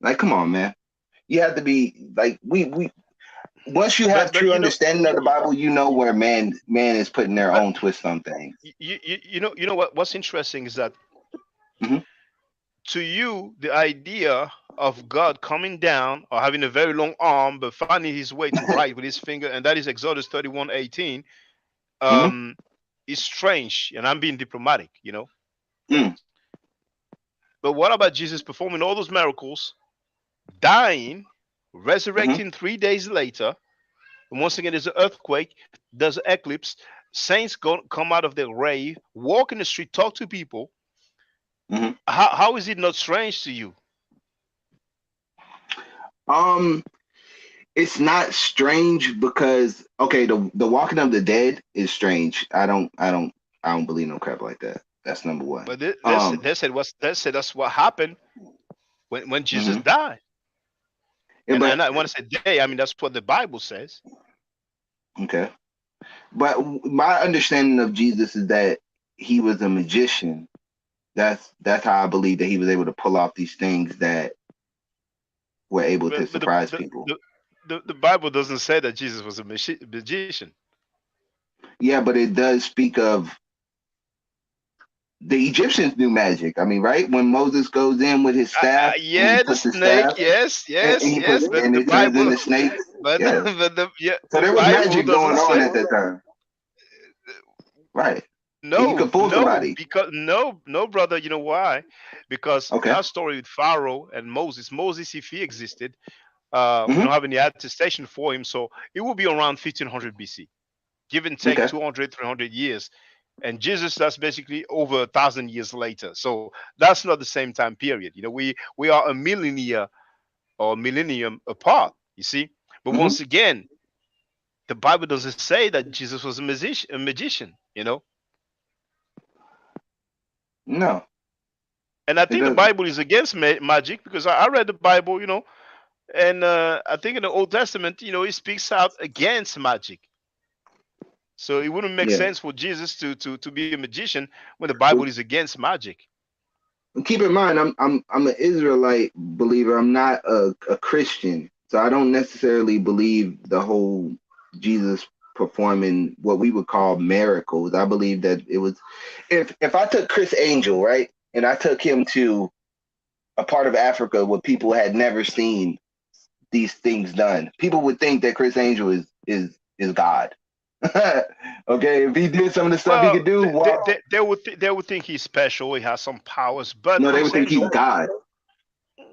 Like, come on, man. You have to be like we. Once you have But true understanding of the Bible, you know where man is putting their but own twist on things. you know what's interesting is that Mhm. to you the idea of God coming down or having a very long arm but finding his way to write with his finger, and that is Exodus 31:18, Mhm. is strange, and I'm being diplomatic, you know. Mm. But what about Jesus performing all those miracles, dying, Mhm. resurrecting 3 days later? And once again, there's an earthquake, there's an eclipse. Saints come out of their grave, walk in the street, talk to people. Mhm. How is it not strange to you? It's not strange because okay, the walking of the dead is strange. I don't believe no crap like that. That's number one. But they said that's what happened when Jesus Mhm. died. Yeah, And but I want to say they, I mean that's what the Bible says. okay. But my understanding of Jesus is that he was a magician. That's how I believe that he was able to pull off these things that were able to But surprise people. the Bible doesn't say that Jesus was a magician. Yeah, but it does speak of the Egyptians knew magic. I mean, right? When Moses goes in with his staff and he Yeah, the puts his snake. staff Yes, and yes, he puts yes. But and the it turns Bible, into snakes. but Yeah. So the there was Bible magic doesn't going on say. at that time. Right. And you No, could fool somebody. because no, brother. You know why? Because Okay. that story with Pharaoh and Moses. Moses, if he existed, we Mhm. don't have any attestation for him, so it will be around 1500 BC, give and take Okay. 200, 300 years. And Jesus, that's basically over 1,000 years later. So that's not the same time period. You know, we are a millennia or millennium apart. You see, but Mhm. once again, the Bible doesn't say that Jesus was a magician. You know. No, And I it think the doesn't. Bible is against magic because I read the Bible, you know, and I think in the Old Testament, you know, it speaks out against magic. So it wouldn't make Yeah. sense for Jesus to be a magician when the Bible is against magic. Keep in mind, I'm an Israelite believer. I'm not a Christian, so I don't necessarily believe the whole Jesus performing what we would call miracles. I believe that it was if I took Chris Angel, right, and I took him to a part of Africa where people had never seen these things done, people would think that Chris Angel is God. Okay, if he did some of the stuff he Well, could do, well, they would think he's special. He has some powers, but no, they Chris would think he's Angel. God.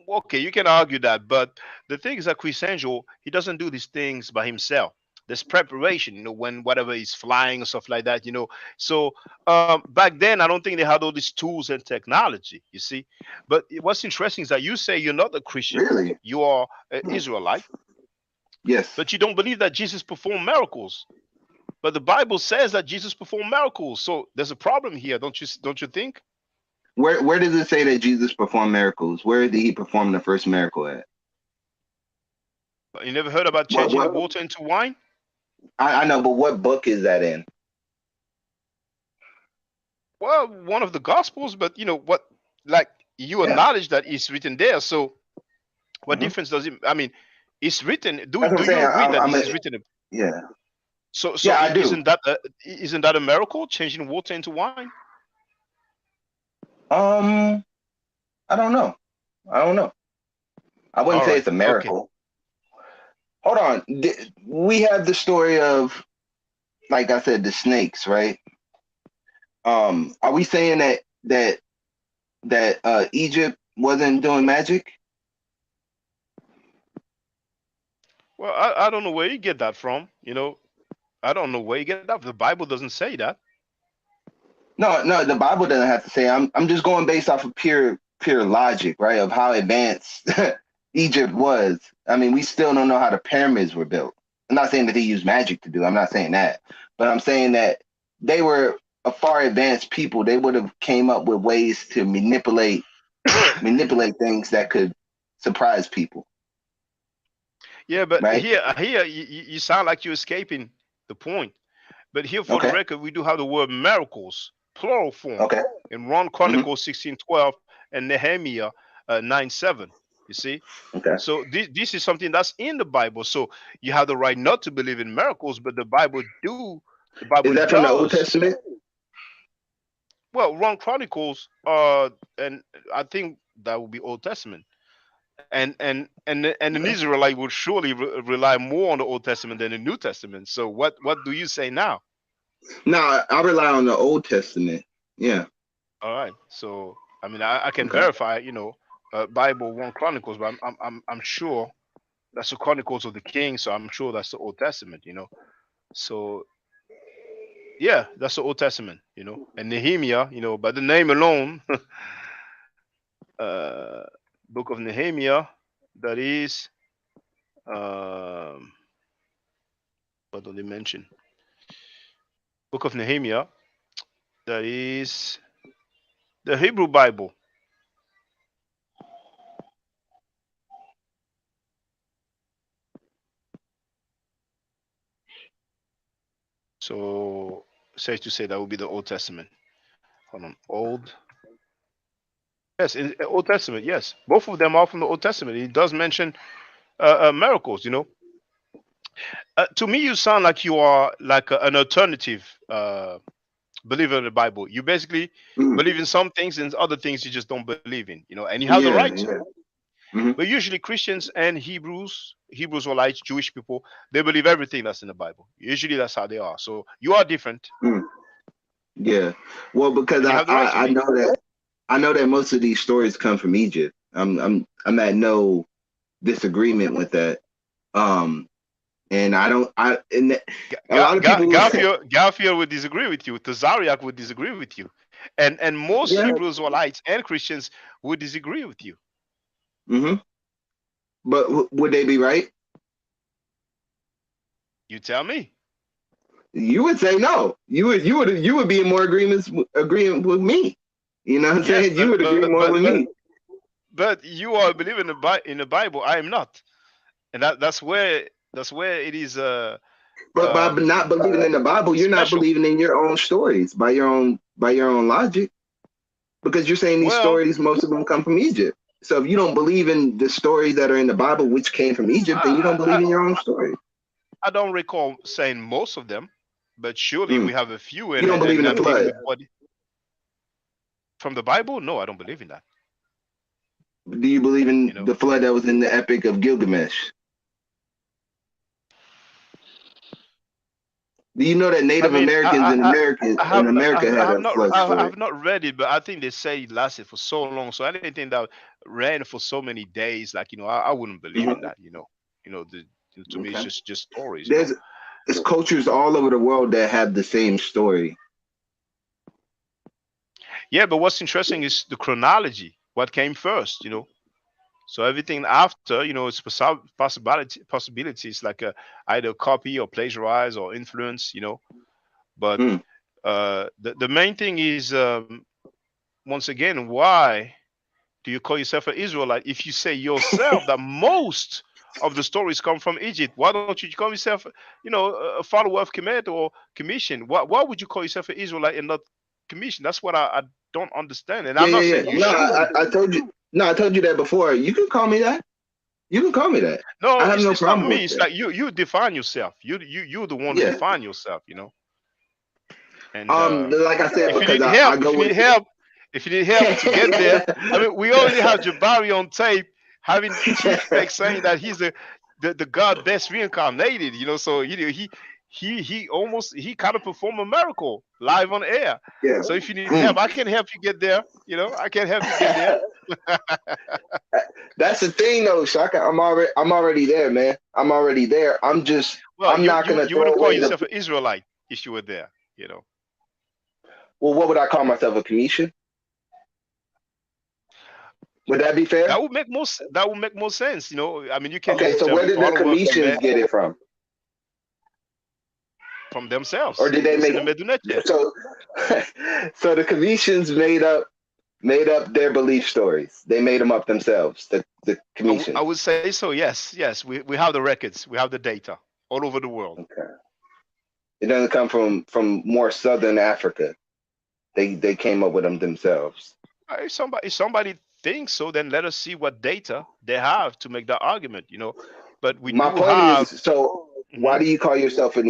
Okay, you can argue that, but the thing is that Chris Angel, he doesn't do these things by himself. There's preparation, you know, when whatever he's flying or stuff like that, you know. So back then, I don't think they had all these tools and technology, you see. But what's interesting is that you say you're not a Christian, Really? you are an Israelite, Yes. but you don't believe that Jesus performed miracles. But the Bible says that Jesus performed miracles, so there's a problem here, don't you think? Where does it say that Jesus performed miracles? Where did he perform the first miracle at? You never heard about changing water into wine? I know, but what book is that in? Well, one of the gospels, but you know what? Like you Yeah. acknowledge that it's written there. So, what Mhm. difference does it? I mean, it's written. That's what I'm Do you saying. agree that I'm this a, is written? yeah. So Yeah, I do. isn't that a miracle? Changing water into wine? I don't know. I don't know. I wouldn't All say right. it's a Okay. miracle. Hold on. We have the story of, like I said, the snakes, right? Are we saying that Egypt wasn't doing magic? Well, I don't know where you get that from. You know, I don't know where you get that. The Bible doesn't say that. No, the Bible doesn't have to say. I'm just going based off of pure logic, right? Of how advanced Egypt was. I mean, we still don't know how the pyramids were built. I'm not saying that they used magic to do. I'm not saying that, but I'm saying that they were a far advanced people. They would have came up with ways to manipulate things that could surprise people, Yeah, but right? here you sound like you're escaping the point. But here, for the Okay, record, we do have the word miracles, plural form, okay. in 1 Hmm. Chronicles 16:12 and Nehemiah 9:7. You see, Okay. so this is something that's in the Bible. So you have the right not to believe in miracles, but the Bible Is that from the Old does. Testament? Well, Wrong Chronicles, and I think that would be Old Testament. And an Israelite would surely rely more on the Old Testament than the New Testament. So what do you say now? No, I rely on the Old Testament. Yeah. All right. So I mean, I can Okay. verify, Bible 1 Chronicles, but I'm sure that's the Chronicles of the King. So I'm sure that's the Old Testament. So yeah, that's the Old Testament. And Nehemiah, by the name alone, book of Nehemiah, that is, what do they mention? Book of Nehemiah, that is the Hebrew Bible. So safe to say that would be the Old Testament. Hold on, Yes, in Old Testament, yes. Both of them are from the Old Testament. It does mention miracles, to me, you sound like you are like an alternative believer in the Bible. You basically believe in some things and other things you just don't believe in, and you have the right to. But usually Christians and Hebrews or like Jewish people, they believe everything that's in the Bible. Usually that's how they are. So you are different. Yeah. Well, because I know that most of these stories come from Egypt. I'm at no disagreement with that. And I don't. A lot of people. Garfield would disagree with you. Tazaryach would disagree with you, and most Hebrews or Israelites and Christians would disagree with you. But would they be right? You tell me. You would say no. You would be in more agreement with me. You know what I'm saying? You would agree more with me. But you are believing in the Bible. I am not, and that's where it is. But by not believing in the Bible, you're not believing in your own stories by your own logic, because you're saying these stories, most of them come from Egypt. So if you don't believe in the stories that are in the Bible, which came from Egypt, then you don't believe in your own story. I don't recall saying most of them, but surely we have a few. You don't believe in the flood? From the Bible? No, I don't believe in that. Do you believe in the flood that was in the Epic of Gilgamesh? Do you know that Native Americans in America had a flood story? I have not read it, but I think they say it lasted for so long. So anything that ran for so many days, like I wouldn't believe in that. To me, it's just stories. There's cultures all over the world that have the same story. Yeah, but what's interesting is the chronology. What came first? So everything after, it's possibilities like either copy or plagiarize or influence, But the main thing is, once again, why do you call yourself an Israelite if you say yourself that most of the stories come from Egypt? Why don't you call yourself, a follower of Kemet or Commission? Why would you call yourself an Israelite and not Commission? That's what I don't understand. And I'm not saying you should. I told you. No, I told you that before. You can call me that. You can call me that. No, I have no it's problem not me. with It's that. like you define yourself. You're the one who define yourself. And like I said, if you need help to get there, I mean, we already have Jabari on tape having Chief Beck saying that he's the God best reincarnated. So he kind of performed a miracle live on air. Yeah. So if you need help, I can help you get there. I can help you get there. That's the thing, though, Shaka. I'm already there, man. I'm already there. I'm just. Well, I'm not gonna. You wouldn't call yourself an Israelite if you were there. Well, what would I call myself? A Commission? Would that be fair? That would make more sense. I mean, you can. Okay, so where did the Commissions get it from? From themselves, or did they make it? So the Commissions made up their belief stories. They made them up themselves. The Commissions. I would say so. Yes. We have the records. We have the data all over the world. Okay. It doesn't come from more southern Africa. They came up with them themselves. If somebody think so, then let us see what data they have to make that argument. But we My do point have. is, so why do you call yourself a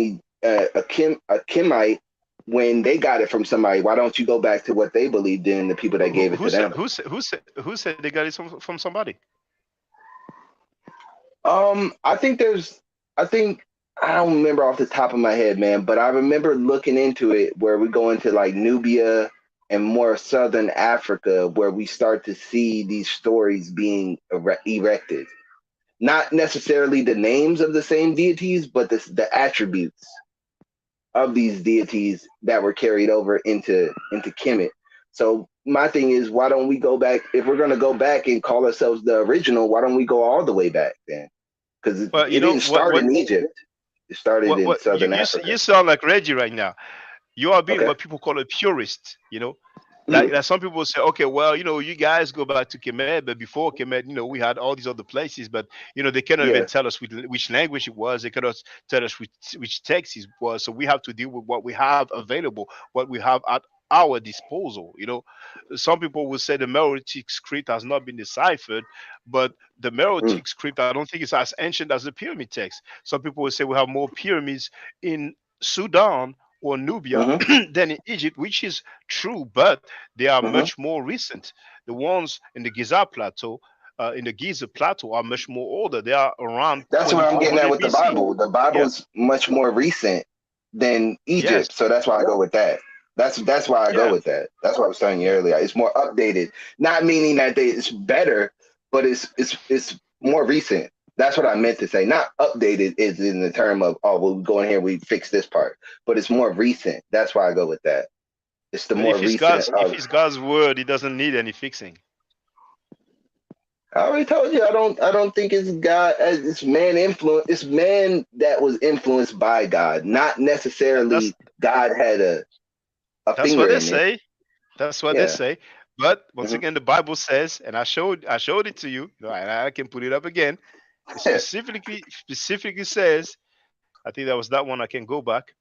Kimite when they got it from somebody? Why don't you go back to what they believed in, the people that gave it Who to said them? who said they got it from somebody? I think I don't remember off the top of my head, man, but I remember looking into it where we go into like Nubia and more southern Africa, where we start to see these stories being erected. Not necessarily the names of the same deities, but the attributes of these deities that were carried over into Kemet. So my thing is, why don't we go back? If we're gonna go back and call ourselves the original, why don't we go all the way back then? Because it didn't start in Egypt. It started in southern Africa. You sound like Reggie right now. You are being Okay. what people call a purist. Like some people say, okay, well, you guys go back to Kemet, but before Kemet, we had all these other places, but they cannot even tell us which language it was. They cannot tell us which text it was. So we have to deal with what we have available, what we have at our disposal. Some people will say the Meroitic script has not been deciphered, but the Meroitic script, I don't think it's as ancient as the pyramid text. Some people will say we have more pyramids in Sudan or Nubia than in Egypt, which is true, but they are much more recent. The ones in the Giza Plateau, are much more older. They are around. That's what I'm getting at 2400 with the BC. Bible. The Bible's much more recent than Egypt, so that's why I go with that. That's why I go with that. That's what I was telling you earlier. It's more updated, not meaning that it's better, but it's more recent. That's what I meant to say. Not updated is in the term of, oh, well, we go in here, we fix this part, but it's more recent. That's why I go with that. It's the But more if it's recent. if it's God's word, it doesn't need any fixing. I already told you I don't think it's God. It's man influence. It's man that was influenced by God, not necessarily God had a That's finger what they in it. say. That's what they say. But once again, the Bible says, and I showed it to you. And I can put it up again. It specifically says, I think that was that one. I can go back.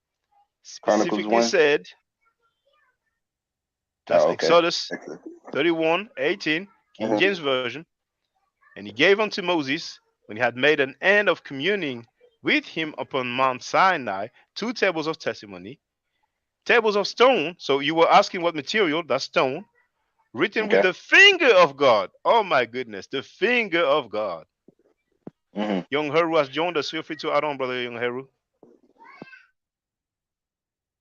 Chronicles Specifically 1. said, that's okay. Exodus 31:18, King James Version. And he gave unto Moses, when he had made an end of communing with him upon Mount Sinai, 2 tables of testimony, tables of stone. So you were asking what material? That's stone. Written with the finger of God. Oh my goodness, the finger of God. Young Heru has joined us. Feel free to add on, brother Young Heru.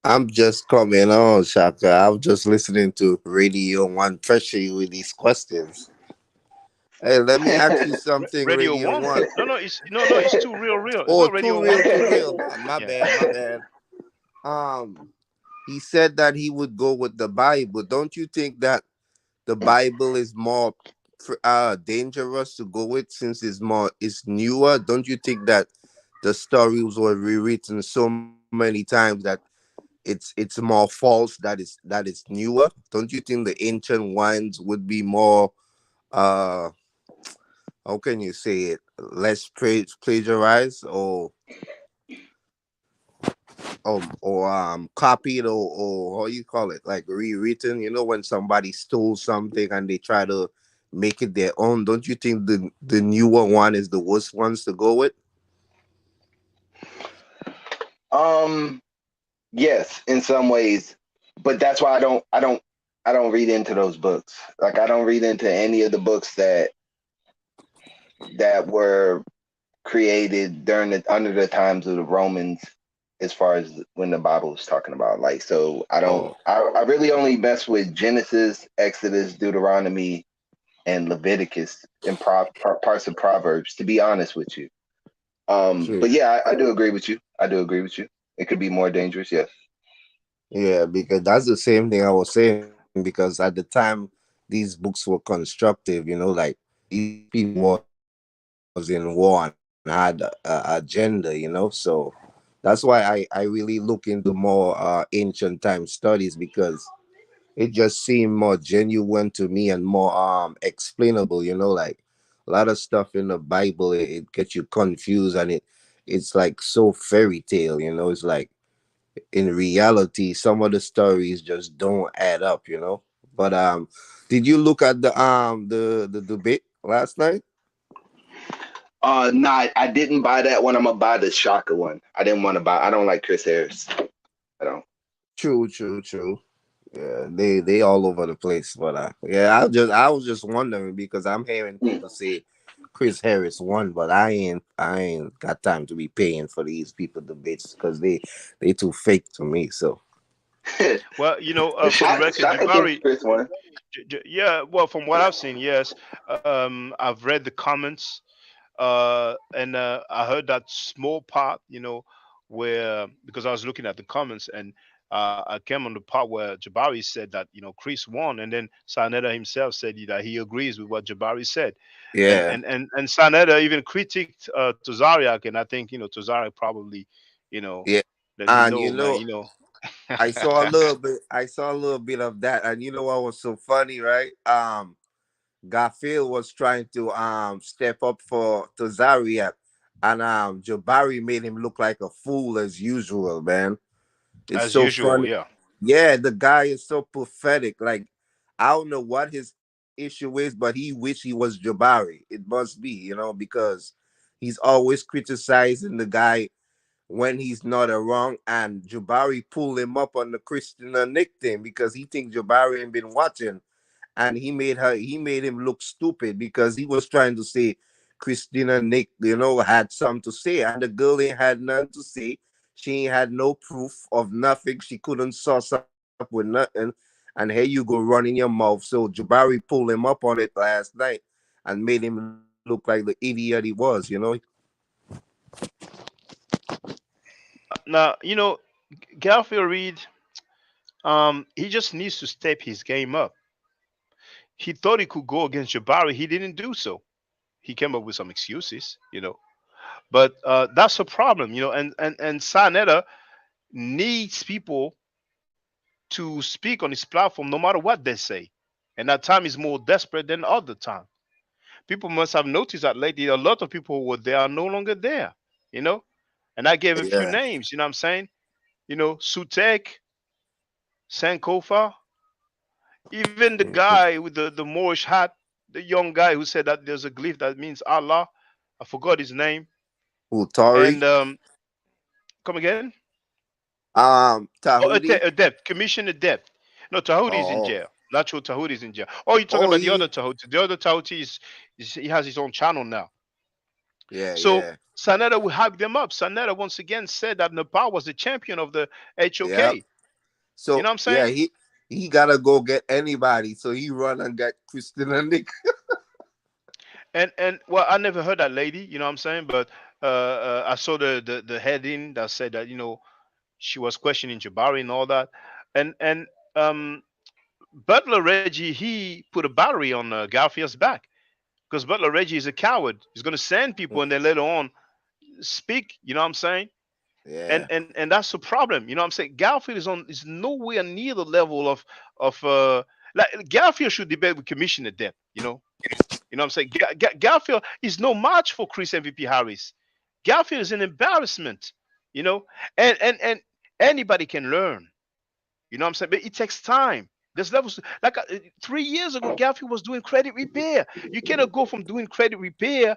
I'm just coming on, Shaka. I'm just listening to Radio 1 pressure with these questions. Hey, let me ask you something, Radio Radio 1. No, it's too real. It's Oh, not Radio too 1. real. My bad. He said that he would go with the Bible. Don't you think that the Bible is more dangerous to go with since it's newer? Don't you think that the stories were rewritten so many times that it's more false that it's newer? Don't you think the ancient ones would be more how can you say it, less plagiarized or copied or how you call it, like rewritten? When somebody stole something and they try to make it their own. Don't you think the newer one is the worst ones to go with? Yes, in some ways, but that's why I don't read into those books. Like I don't read into any of the books that were created under the times of the Romans, as far as when the Bible is talking about. Like, so I don't. I really only mess with Genesis, Exodus, Deuteronomy, and Leviticus, and parts of Proverbs. To be honest with you, but yeah, I do agree with you. It could be more dangerous, yes. Yeah, because that's the same thing I was saying. Because at the time these books were constructive, like these people was in war and had a agenda, so that's why I really look into more ancient time studies, because it just seemed more genuine to me and more explainable. Like a lot of stuff in the Bible, it gets you confused, and it's like so fairy tale. It's like in reality some of the stories just don't add up. But did you look at the debate last night? Nah, I didn't buy that one. I'm gonna buy the Shaka one. I didn't want to buy. I don't like Chris Harris. I don't. True. Yeah, they all over the place. But yeah, I was just wondering because I'm hearing people say Chris Harris won, but I ain't got time to be paying for these people debates because they too fake to me. So Well, for the record, Shaka think Jabari, Chris won. yeah, well, from what I've seen, yes. I've read the comments, and I heard that small part, where because I was looking at the comments and I came on the part where Jabari said that Chris won, and then Saneda himself said that he agrees with what Jabari said, and yeah, Saneda even critiqued Tazaryach, and I think Tazaryach probably you know yeah, let him and know, man, I saw a little bit of that, and you know what was so funny, right? Garfield was trying to step up for Tazaryach, and Jabari made him look like a fool as usual, man. It's as so usual, funny. yeah. Yeah, the guy is so pathetic. Like, I don't know what his issue is, but he wish he was Jabari. It must be, because he's always criticizing the guy when he's not wrong. And Jabari pulled him up on the Christina Nick thing because he thinks Jabari ain't been watching, and he made him look stupid because he was trying to say Christina Nick, had something to say, and the girl ain't had nothing to say. She ain't had no proof of nothing. She couldn't sauce up with nothing. And here you go running your mouth. So Jabari pulled him up on it last night and made him look like the idiot he was. Now Garfield Reed, he just needs to step his game up. He thought he could go against Jabari. He didn't do so. He came up with some excuses. But that's a problem, and Sanetta needs people to speak on his platform no matter what they say. And that time is more desperate than other time. People must have noticed that lately a lot of people who were there are no longer there, you know? And I gave a few Yeah, names, you know what I'm saying? Sutek, Sankofa, even the guy with the Moorish hat, the young guy who said that there's a glyph that means Allah. I forgot his name. Utari, And come again? Oh, Tahudi. Adept, Commission Adept. No, Tahuti is in Oh, jail. Natural Tahuti is in jail. Oh, you're talking oh, about the other Tahuti. The other Tahuti he has his own channel now. So yeah, Sanetta will hype them up. Sanetta once again said that Nepal was the champion of the yeah. HOK. You So know what I'm yeah, saying? he gotta go get anybody. So he run and get Christina Nick. And well, I never heard that lady. You know what I'm saying? But I saw the heading that said that she was questioning Jabari and all that, and um, Butler Reggie he put a battery on Garfield's back because Butler Reggie is a coward. He's going to send people and then later on speak. You know what I'm saying? And Yeah, and and that's the problem. You know what I'm saying? Garfield is nowhere near the level of like Garfield should debate with Commissioner Depp. You know what I'm saying? Garfield is no match for Chris MVP Harris. Garfield is an embarrassment. You know, and anybody can learn. You know what I'm saying? But it takes time. There's levels. Like 3 years ago, Garfield was doing credit repair. You cannot go from doing credit repair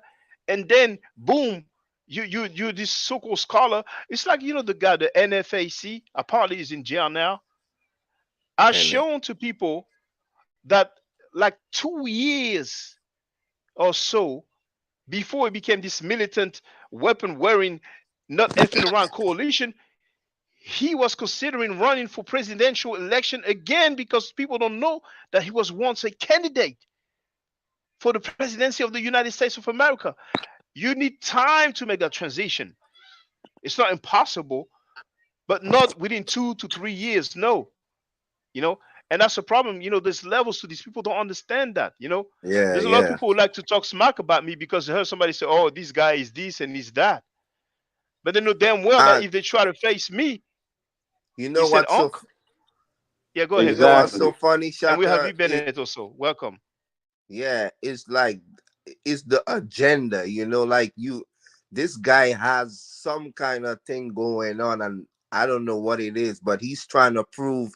and then boom, you this so-called scholar. It's like the guy, the NFAC. Apparently, is in jail now. I've and shown to people that like 2 years or so before it became this militant weapon wearing, not effing around coalition, he was considering running for presidential election again because people don't know that he was once a candidate for the presidency of the United States of America. You need time to make that transition. It's not impossible, but not within 2 to 3 years. No, you know, and that's a problem. There's levels to these people don't understand that. yeah, There's a lot of yeah. people who like to talk smack about me because they heard somebody say, "Oh, this guy is this and he's that," but they know damn well that And if they try to face me, you he know said, what's so "Unc." Yeah, go ahead, you know go ahead. what's Exactly. so funny, And we have Shaka? you, Bennett, also. Welcome. Yeah, it's like it's the agenda, like this guy has some kind of thing going on, and I don't know what it is, but he's trying to prove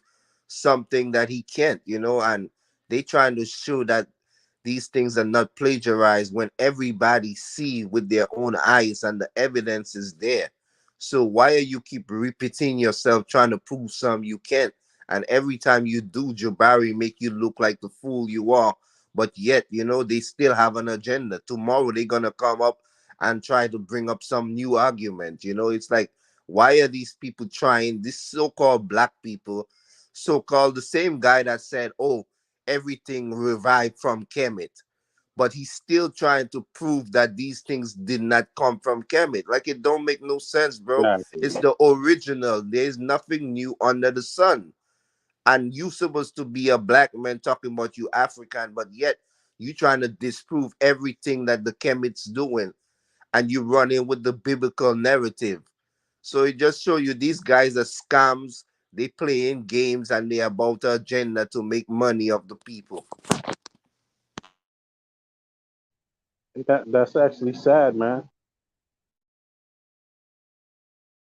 something that he can't, you know, and they trying to show that these things are not plagiarized when everybody see with their own eyes and the evidence is there. So why are you keep repeating yourself trying to prove something you can't? And every time you do, Jabari make you look like the fool you are. But yet, you know, they still have an agenda. Tomorrow they're gonna come up and try to bring up some new argument. You know, it's like, why are these people trying, this so-called black people, so-called the same guy that said, oh, everything revived from Kemet, but he's still trying to prove that these things did not come from Kemet. Like, it don't make no sense, bro. Exactly. It's the original. There's nothing new under the sun. And you supposed to be a black man talking about you African, but yet you trying to disprove everything that the Kemet's doing, and you run in with the biblical narrative. So it just show you these guys are scams. They play in games and they about the agenda to make money of the people. That's actually sad, man.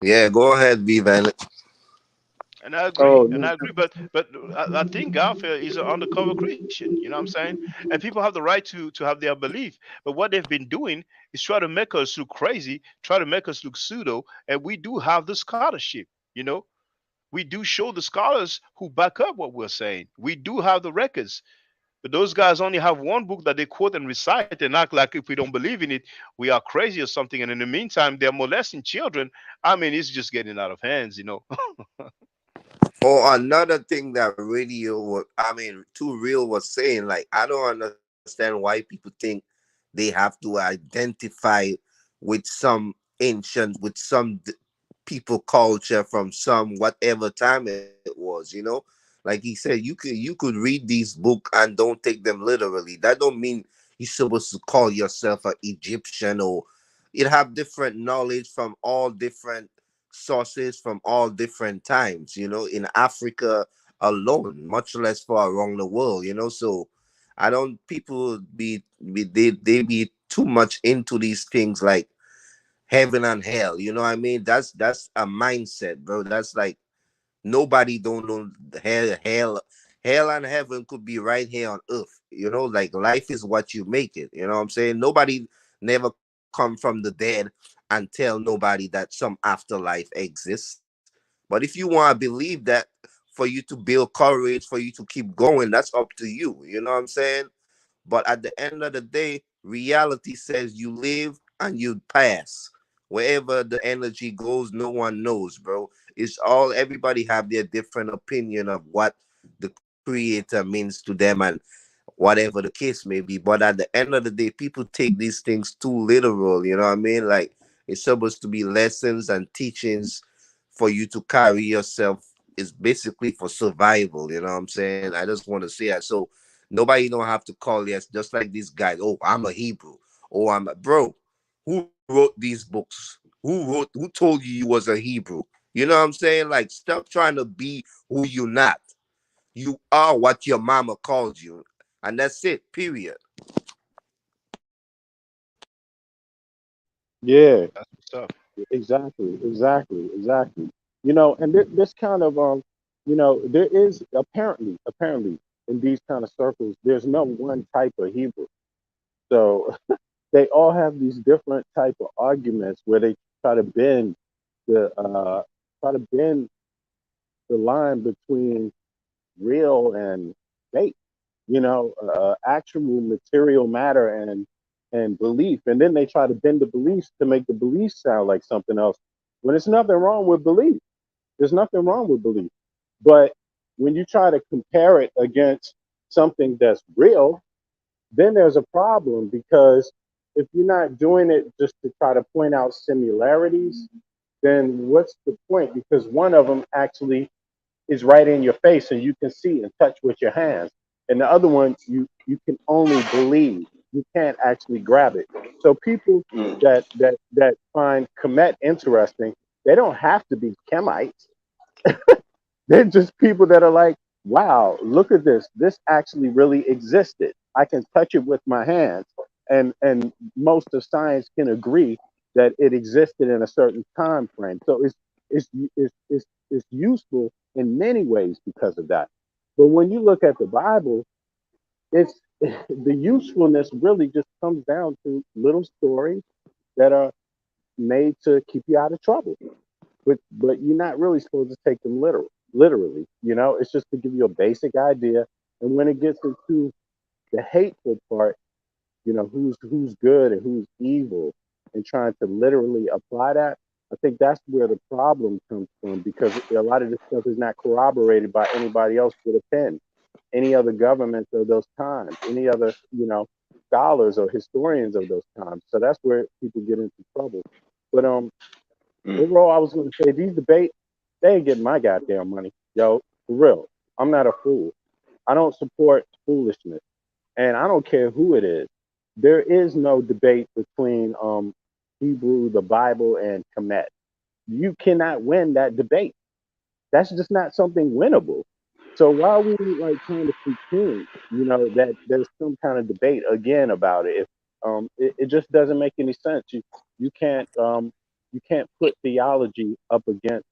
Yeah, go ahead, Vivan. And I agree, and Oh, I agree. But I think Garfield is an undercover Christian. You know what I'm saying? And people have the right to have their belief. But what they've been doing is try to make us look crazy, try to make us look pseudo. And we do have the scholarship. You know, we do show the scholars who back up what we're saying. We do have the records. But those guys only have one book that they quote and recite and act like if we don't believe in it, we are crazy or something. And in the meantime, they're molesting children. I mean, it's just getting out of hands, you know. Or another thing that radio, I mean, Too Real was saying, like, I don't understand why people think they have to identify with some ancient, with some people culture from some whatever time it was, you know. Like he said, you could read these books and don't take them literally. That don't mean you're supposed to call yourself an Egyptian, or it have different knowledge from all different sources from all different times, you know, in Africa alone, much less for around the world, you know. So I don't, people they be too much into these things like heaven and hell, you know what I mean? That's a mindset, bro. That's like, nobody don't know hell and heaven could be right here on earth, you know. Like, life is what you make it, you know what I'm saying? Nobody never come from the dead and tell nobody that some afterlife exists. But if you want to believe that, for you to build courage, for you to keep going, that's up to you, you know what I'm saying? But at the end of the day, reality says you live and you pass. Wherever the energy goes, no one knows, bro. It's all, everybody have their different opinion of what the creator means to them and whatever the case may be. But at the end of the day, people take these things too literal, you know what I mean? Like, it's supposed to be lessons and teachings for you to carry yourself. Is basically for survival, you know what I'm saying? I just want to say that. So nobody don't have to call, yes, just like these guys. Oh, I'm a Hebrew. Oh, I'm a bro. Who wrote these books? Who told you you was a Hebrew? You know what I'm saying? Like, stop trying to be who you not. You are what your mama called you. And that's it, period. yeah, That's what's up. exactly. You know, and this kind of there is apparently in these kind of circles, there's no one type of Hebrew. So they all have these different type of arguments where they try to bend the uh try to bend the line between real and fake, actual material matter and belief. And then they try to bend the beliefs to make the belief sound like something else. When there's nothing wrong with belief. There's nothing wrong with belief. But when you try to compare it against something that's real, then there's a problem because if you're not doing it just to try to point out similarities, then what's the point? Because one of them actually is right in your face and you can see and touch with your hands. And the other one, you can only believe. You can't actually grab it. So people that find Kemet interesting, they don't have to be Kemites. They're just people that are like, wow, look at this. This actually really existed. I can touch it with my hands. And most of science can agree that it existed in a certain time frame. So it's useful in many ways because of that. But when you look at the Bible, it's the usefulness really just comes down to little stories that are made to keep you out of trouble. But you're not really supposed to take them literally. You know, it's just to give you a basic idea. And when it gets into the hateful part, you know, who's good and who's evil, and trying to literally apply that, I think that's where the problem comes from, because a lot of this stuff is not corroborated by anybody else with a pen, any other governments of those times, any other, you know, scholars or historians of those times. So that's where people get into trouble. But overall, I was going to say these debates, they ain't getting my goddamn money, yo, for real. I'm not a fool. I don't support foolishness, and I don't care who it is. There is no debate between Hebrew, the Bible, and Kemet. You cannot win that debate. That's just not something winnable. So why are we like trying to pretend, you know, that there's some kind of debate again about it? If it just doesn't make any sense. You can't you can't put theology up against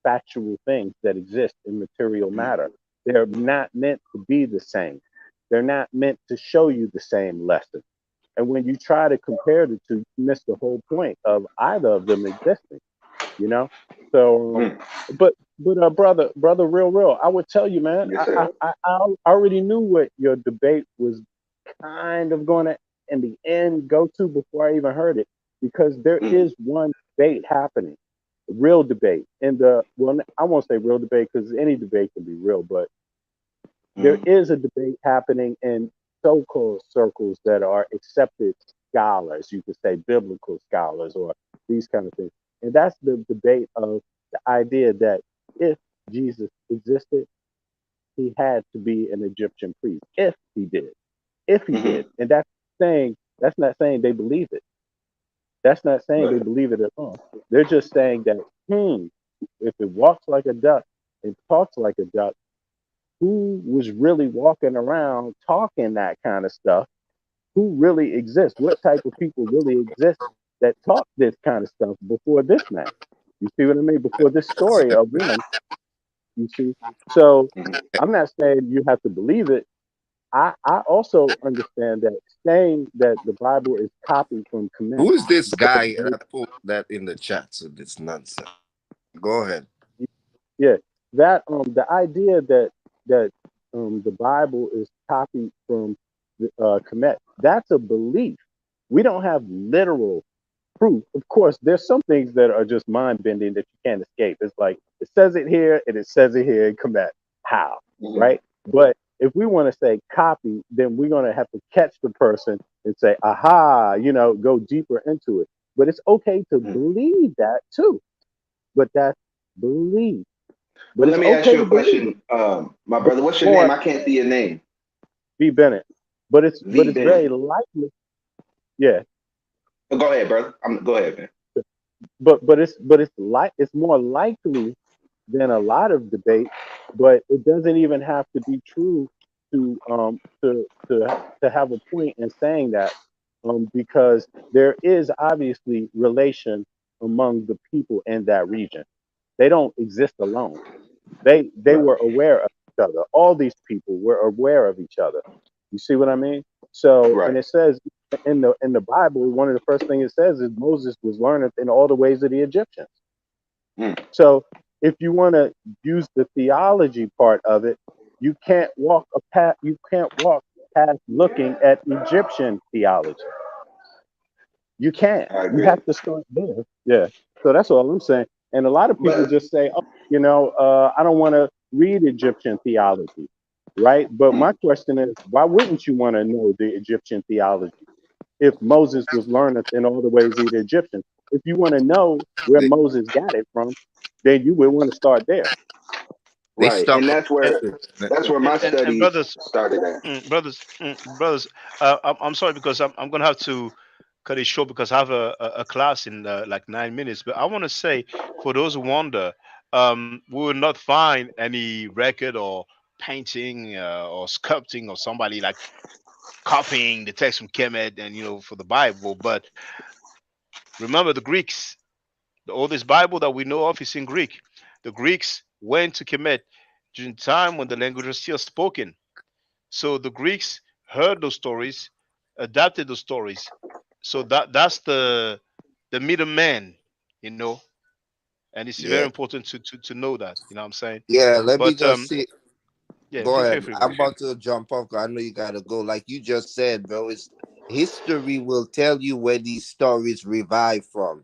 factual things that exist in material matter. They're not meant to be the same. They're not meant to show you the same lesson. And when you try to compare the two, you miss the whole point of either of them existing, you know? So, brother, real, I would tell you, man, Yes, sir. I already knew what your debate was kind of going to, in the end, go to before I even heard it, because there is one debate happening, real debate. And well, I won't say real debate because any debate can be real, but there is a debate happening in so-called circles that are accepted scholars, you could say biblical scholars or these kind of things. And that's the debate of the idea that if Jesus existed, he had to be an Egyptian priest. If he did. If he did. And that's not saying they believe it. That's not saying they believe it at all. They're just saying that, if it walks like a duck and talks like a duck, who was really walking around talking that kind of stuff? Who really exists? What type of people really exist that talk this kind of stuff before this man? You see what I mean? Before this story of one, you see. So I'm not saying you have to believe it. I also understand that saying that the Bible is copied from Kemet. Who is this guy that put that in the chat? So this nonsense. Go ahead. Yeah, that the idea that the Bible is copied from the Kemet, that's a belief. We don't have literal proof. Of course, there's some things that are just mind bending that you can't escape. It's like it says it here and it says it here in Kemet. How? Right? But if we want to say copy, then we're going to have to catch the person and say, aha, you know, go deeper into it. But it's okay to believe that too. But that's belief. But Well, it's let me ask okay you to a believe it. question, my brother. What's your More name? I can't see your name. V Bennett. But V. it's very Bennett. likely. Yeah. Go ahead, brother. Go ahead, man. It's more likely than a lot of debate, but it doesn't even have to be true to have a point in saying that, because there is obviously relation among the people in that region. They don't exist alone. They were aware of each other. All these people were aware of each other. You see what I mean? So, and Right. it says in the Bible, one of the first things it says is Moses was learned in all the ways of the Egyptians. So, if you want to use the theology part of it, you can't walk past looking at Egyptian theology. You can't. I You agree. have to start there. Yeah. So that's all I'm saying. And a lot of people But just say, oh, you know, I don't want to read Egyptian theology, right? But my question is, why wouldn't you want to know the Egyptian theology if Moses was learned in all the ways of the Egyptians? If you want to know where They Moses got it from, then you would want to start there. they right, and stopped. that's where my And studies brothers, started at. brothers, I'm sorry because I'm gonna have to cut it short because I have a class in like 9 minutes. But I want to say for those who wonder, we will not find any record or painting or sculpting or somebody like copying the text from Kemet and for the Bible. But remember the Greeks. The oldest Bible that we know of is in Greek. The Greeks went to Kemet during time when the language was still spoken. So the Greeks heard those stories, adapted those stories. So that's the middleman, you know, and it's very Yeah. important to know that. You know what I'm saying? Yeah, let me But just see. yeah, Go feel ahead. free, I'm bro. about to jump off 'cause I know you gotta go. Like you just said, bro, it's history will tell you where these stories revive from,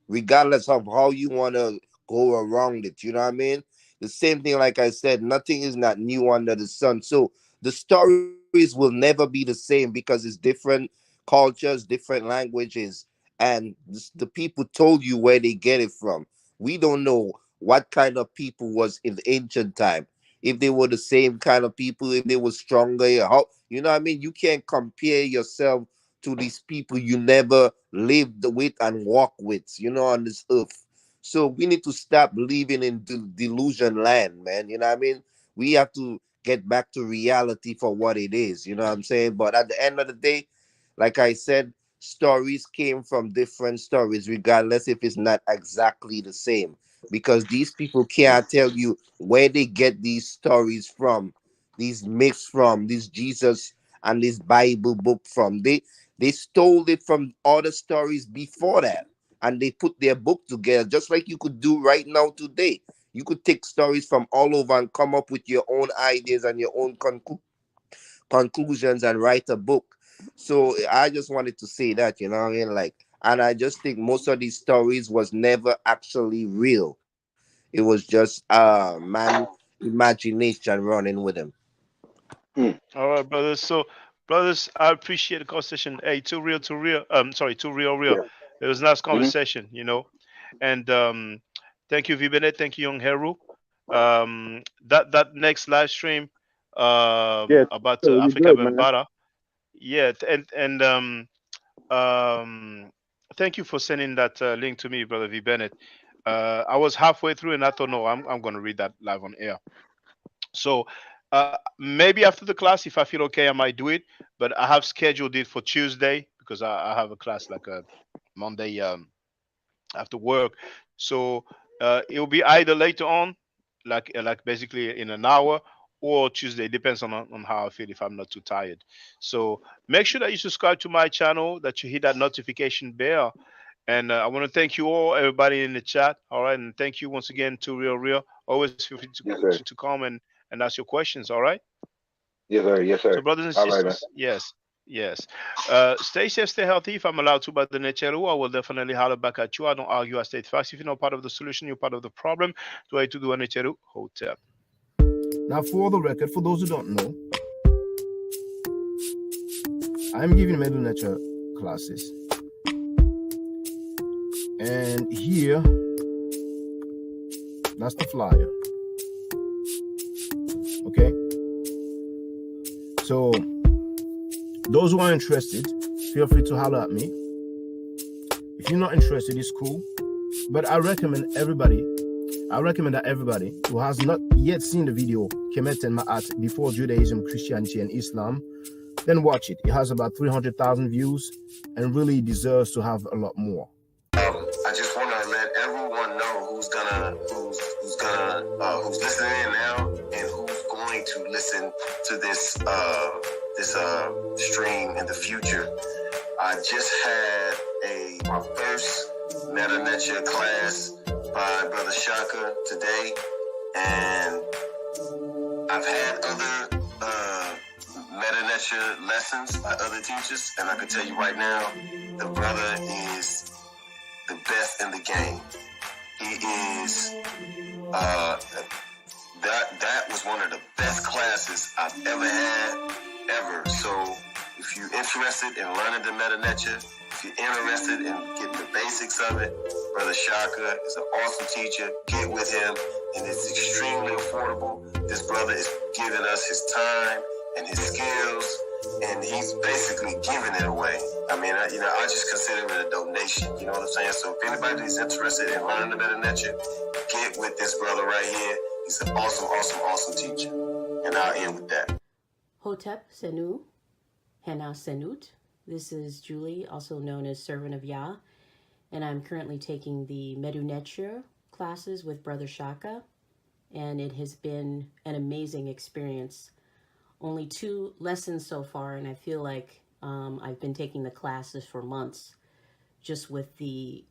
regardless of how you wanna go around it. You know what I mean? The same thing, like I said, nothing is not new under the sun. So the stories will never be the same because it's different cultures, different languages, and the people told you where they get it from. We don't know what kind of people was in ancient time, if they were the same kind of people, if they were stronger, how, you know what I mean? You can't compare yourself to these people you never lived with and walk with, you know, on this earth. So we need to stop living in delusion land, man. You know what I mean? We have to get back to reality for what it is, you know what I'm saying? But at the end of the day, like I said, stories came from different stories, regardless if it's not exactly the same, because these people can't tell you where they get these stories from, these myths from, this Jesus and this Bible book from. They stole it from other stories before that, and they put their book together, just like you could do right now today. You could take stories from all over and come up with your own ideas and your own conclusions and write a book. So I just wanted to say that, you know what I mean? Like, and I just think most of these stories was never actually real. It was just man imagination running with him. All right, brothers. So, brothers, I appreciate the conversation. Hey, too real, too real. Sorry, too real, real. It was a nice conversation, you know. And thank you, Vibenet. Thank you, Young Heru. That next live stream Yeah, about so you Africa good, man. Bambara. Yeah, and thank you for sending that link to me, brother V Bennett. I was halfway through and I thought, no, I'm going to read that live on air. So maybe after the class, if I feel okay, I might do it. But I have scheduled it for Tuesday because I have a class like a Monday after work. So it'll be either later on, like basically in an hour, or Tuesday. Depends on how I feel if I'm not too tired. So make sure that you subscribe to my channel, that you hit that notification bell. And I want to thank you all, everybody in the chat. All right, and thank you once again to Real Real. Always feel free Yes, sir. to come and ask your questions. All right. Yes, sir. Yes, So sir. brothers and All right, man. sisters, yes, yes. Stay safe, stay healthy. If I'm allowed to by the nature, I will definitely holler back at you. I don't argue, I state facts. If you're not part of the solution, you're part of the problem. Do I to do a nature hotel? Now, for the record, for those who don't know, I'm giving middle nature classes. And here, that's the flyer. Okay? So, those who are interested, feel free to holler at me. If you're not interested, it's cool. But I recommend that everybody who has not yet seen the video, Kemet and Ma'at, before Judaism, Christianity, and Islam, then watch it. It has about 300,000 views and really deserves to have a lot more. I just want to let everyone know who's listening in now and who's going to listen to this stream in the future. I just had my first Meta Nature class by Brother Shaka today, and I've had other Meta Nature lessons by other teachers, and I can tell you right now, the brother is the best in the game. He is that was one of the best classes I've ever had ever. So if you're interested in learning the Meta Nature, if you're interested in getting the basics of it, Brother Shaka is an awesome teacher. Get with him, and it's extremely affordable. This brother is giving us his time and his skills, and he's basically giving it away. I mean, I just consider it a donation. You know what I'm saying? So if anybody's interested in learning the Meta Nature, get with this brother right here. He's an awesome, awesome, awesome teacher. And I'll end with that. Hotep Senu, Hena Senut. This is Julie, also known as Servant of Yah. and I'm currently taking the Medunetcher classes with Brother Shaka, and it has been an amazing experience. Only 2 lessons so far, and I feel like I've been taking the classes for months, just with the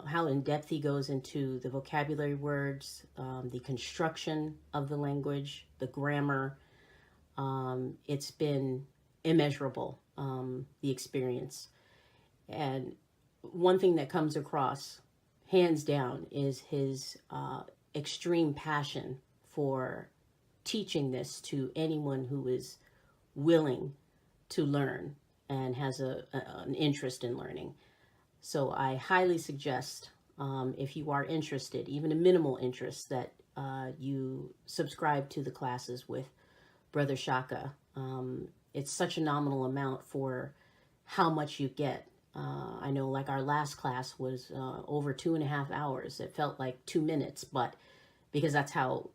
how in depth he goes into the vocabulary words, the construction of the language, the grammar. It's been immeasurable, the experience. And one thing that comes across, hands down, is his extreme passion for teaching this to anyone who is willing to learn and has an interest in learning. So I highly suggest, if you are interested, even a minimal interest, that you subscribe to the classes with Brother Shaka. It's such a nominal amount for how much you get. I know, like, our last class was over 2.5 hours. It felt like 2 minutes, but because that's how,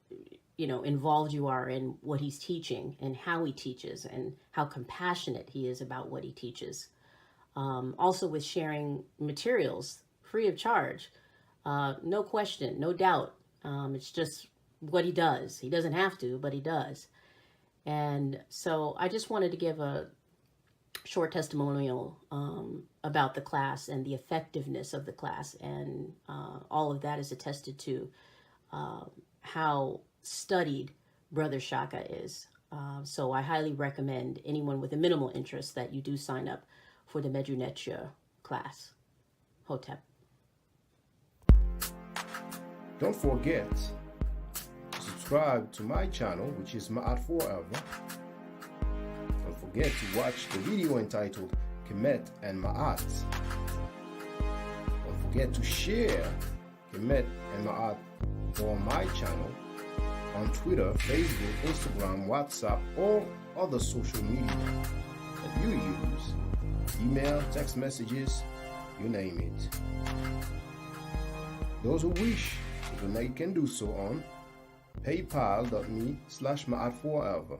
involved you are in what he's teaching and how he teaches and how compassionate he is about what he teaches. Also with sharing materials free of charge, no question, no doubt. It's just what he does. He doesn't have to, but he does. And so I just wanted to give a short testimonial about the class and the effectiveness of the class, and all of that is attested to how studied Brother Shaka is. So I highly recommend anyone with a minimal interest that you do sign up for the Medunetcher class. Hotep. Don't forget to subscribe to my channel, which is Ma'at Forever. Don't forget to watch the video entitled Kemet and Ma'at. Don't forget to share Kemet and Ma'at on my channel on Twitter, Facebook, Instagram, WhatsApp, or other social media that you use. Email, text messages, you name it. Those who wish to donate can do so on paypal.me/Ma'at Forever.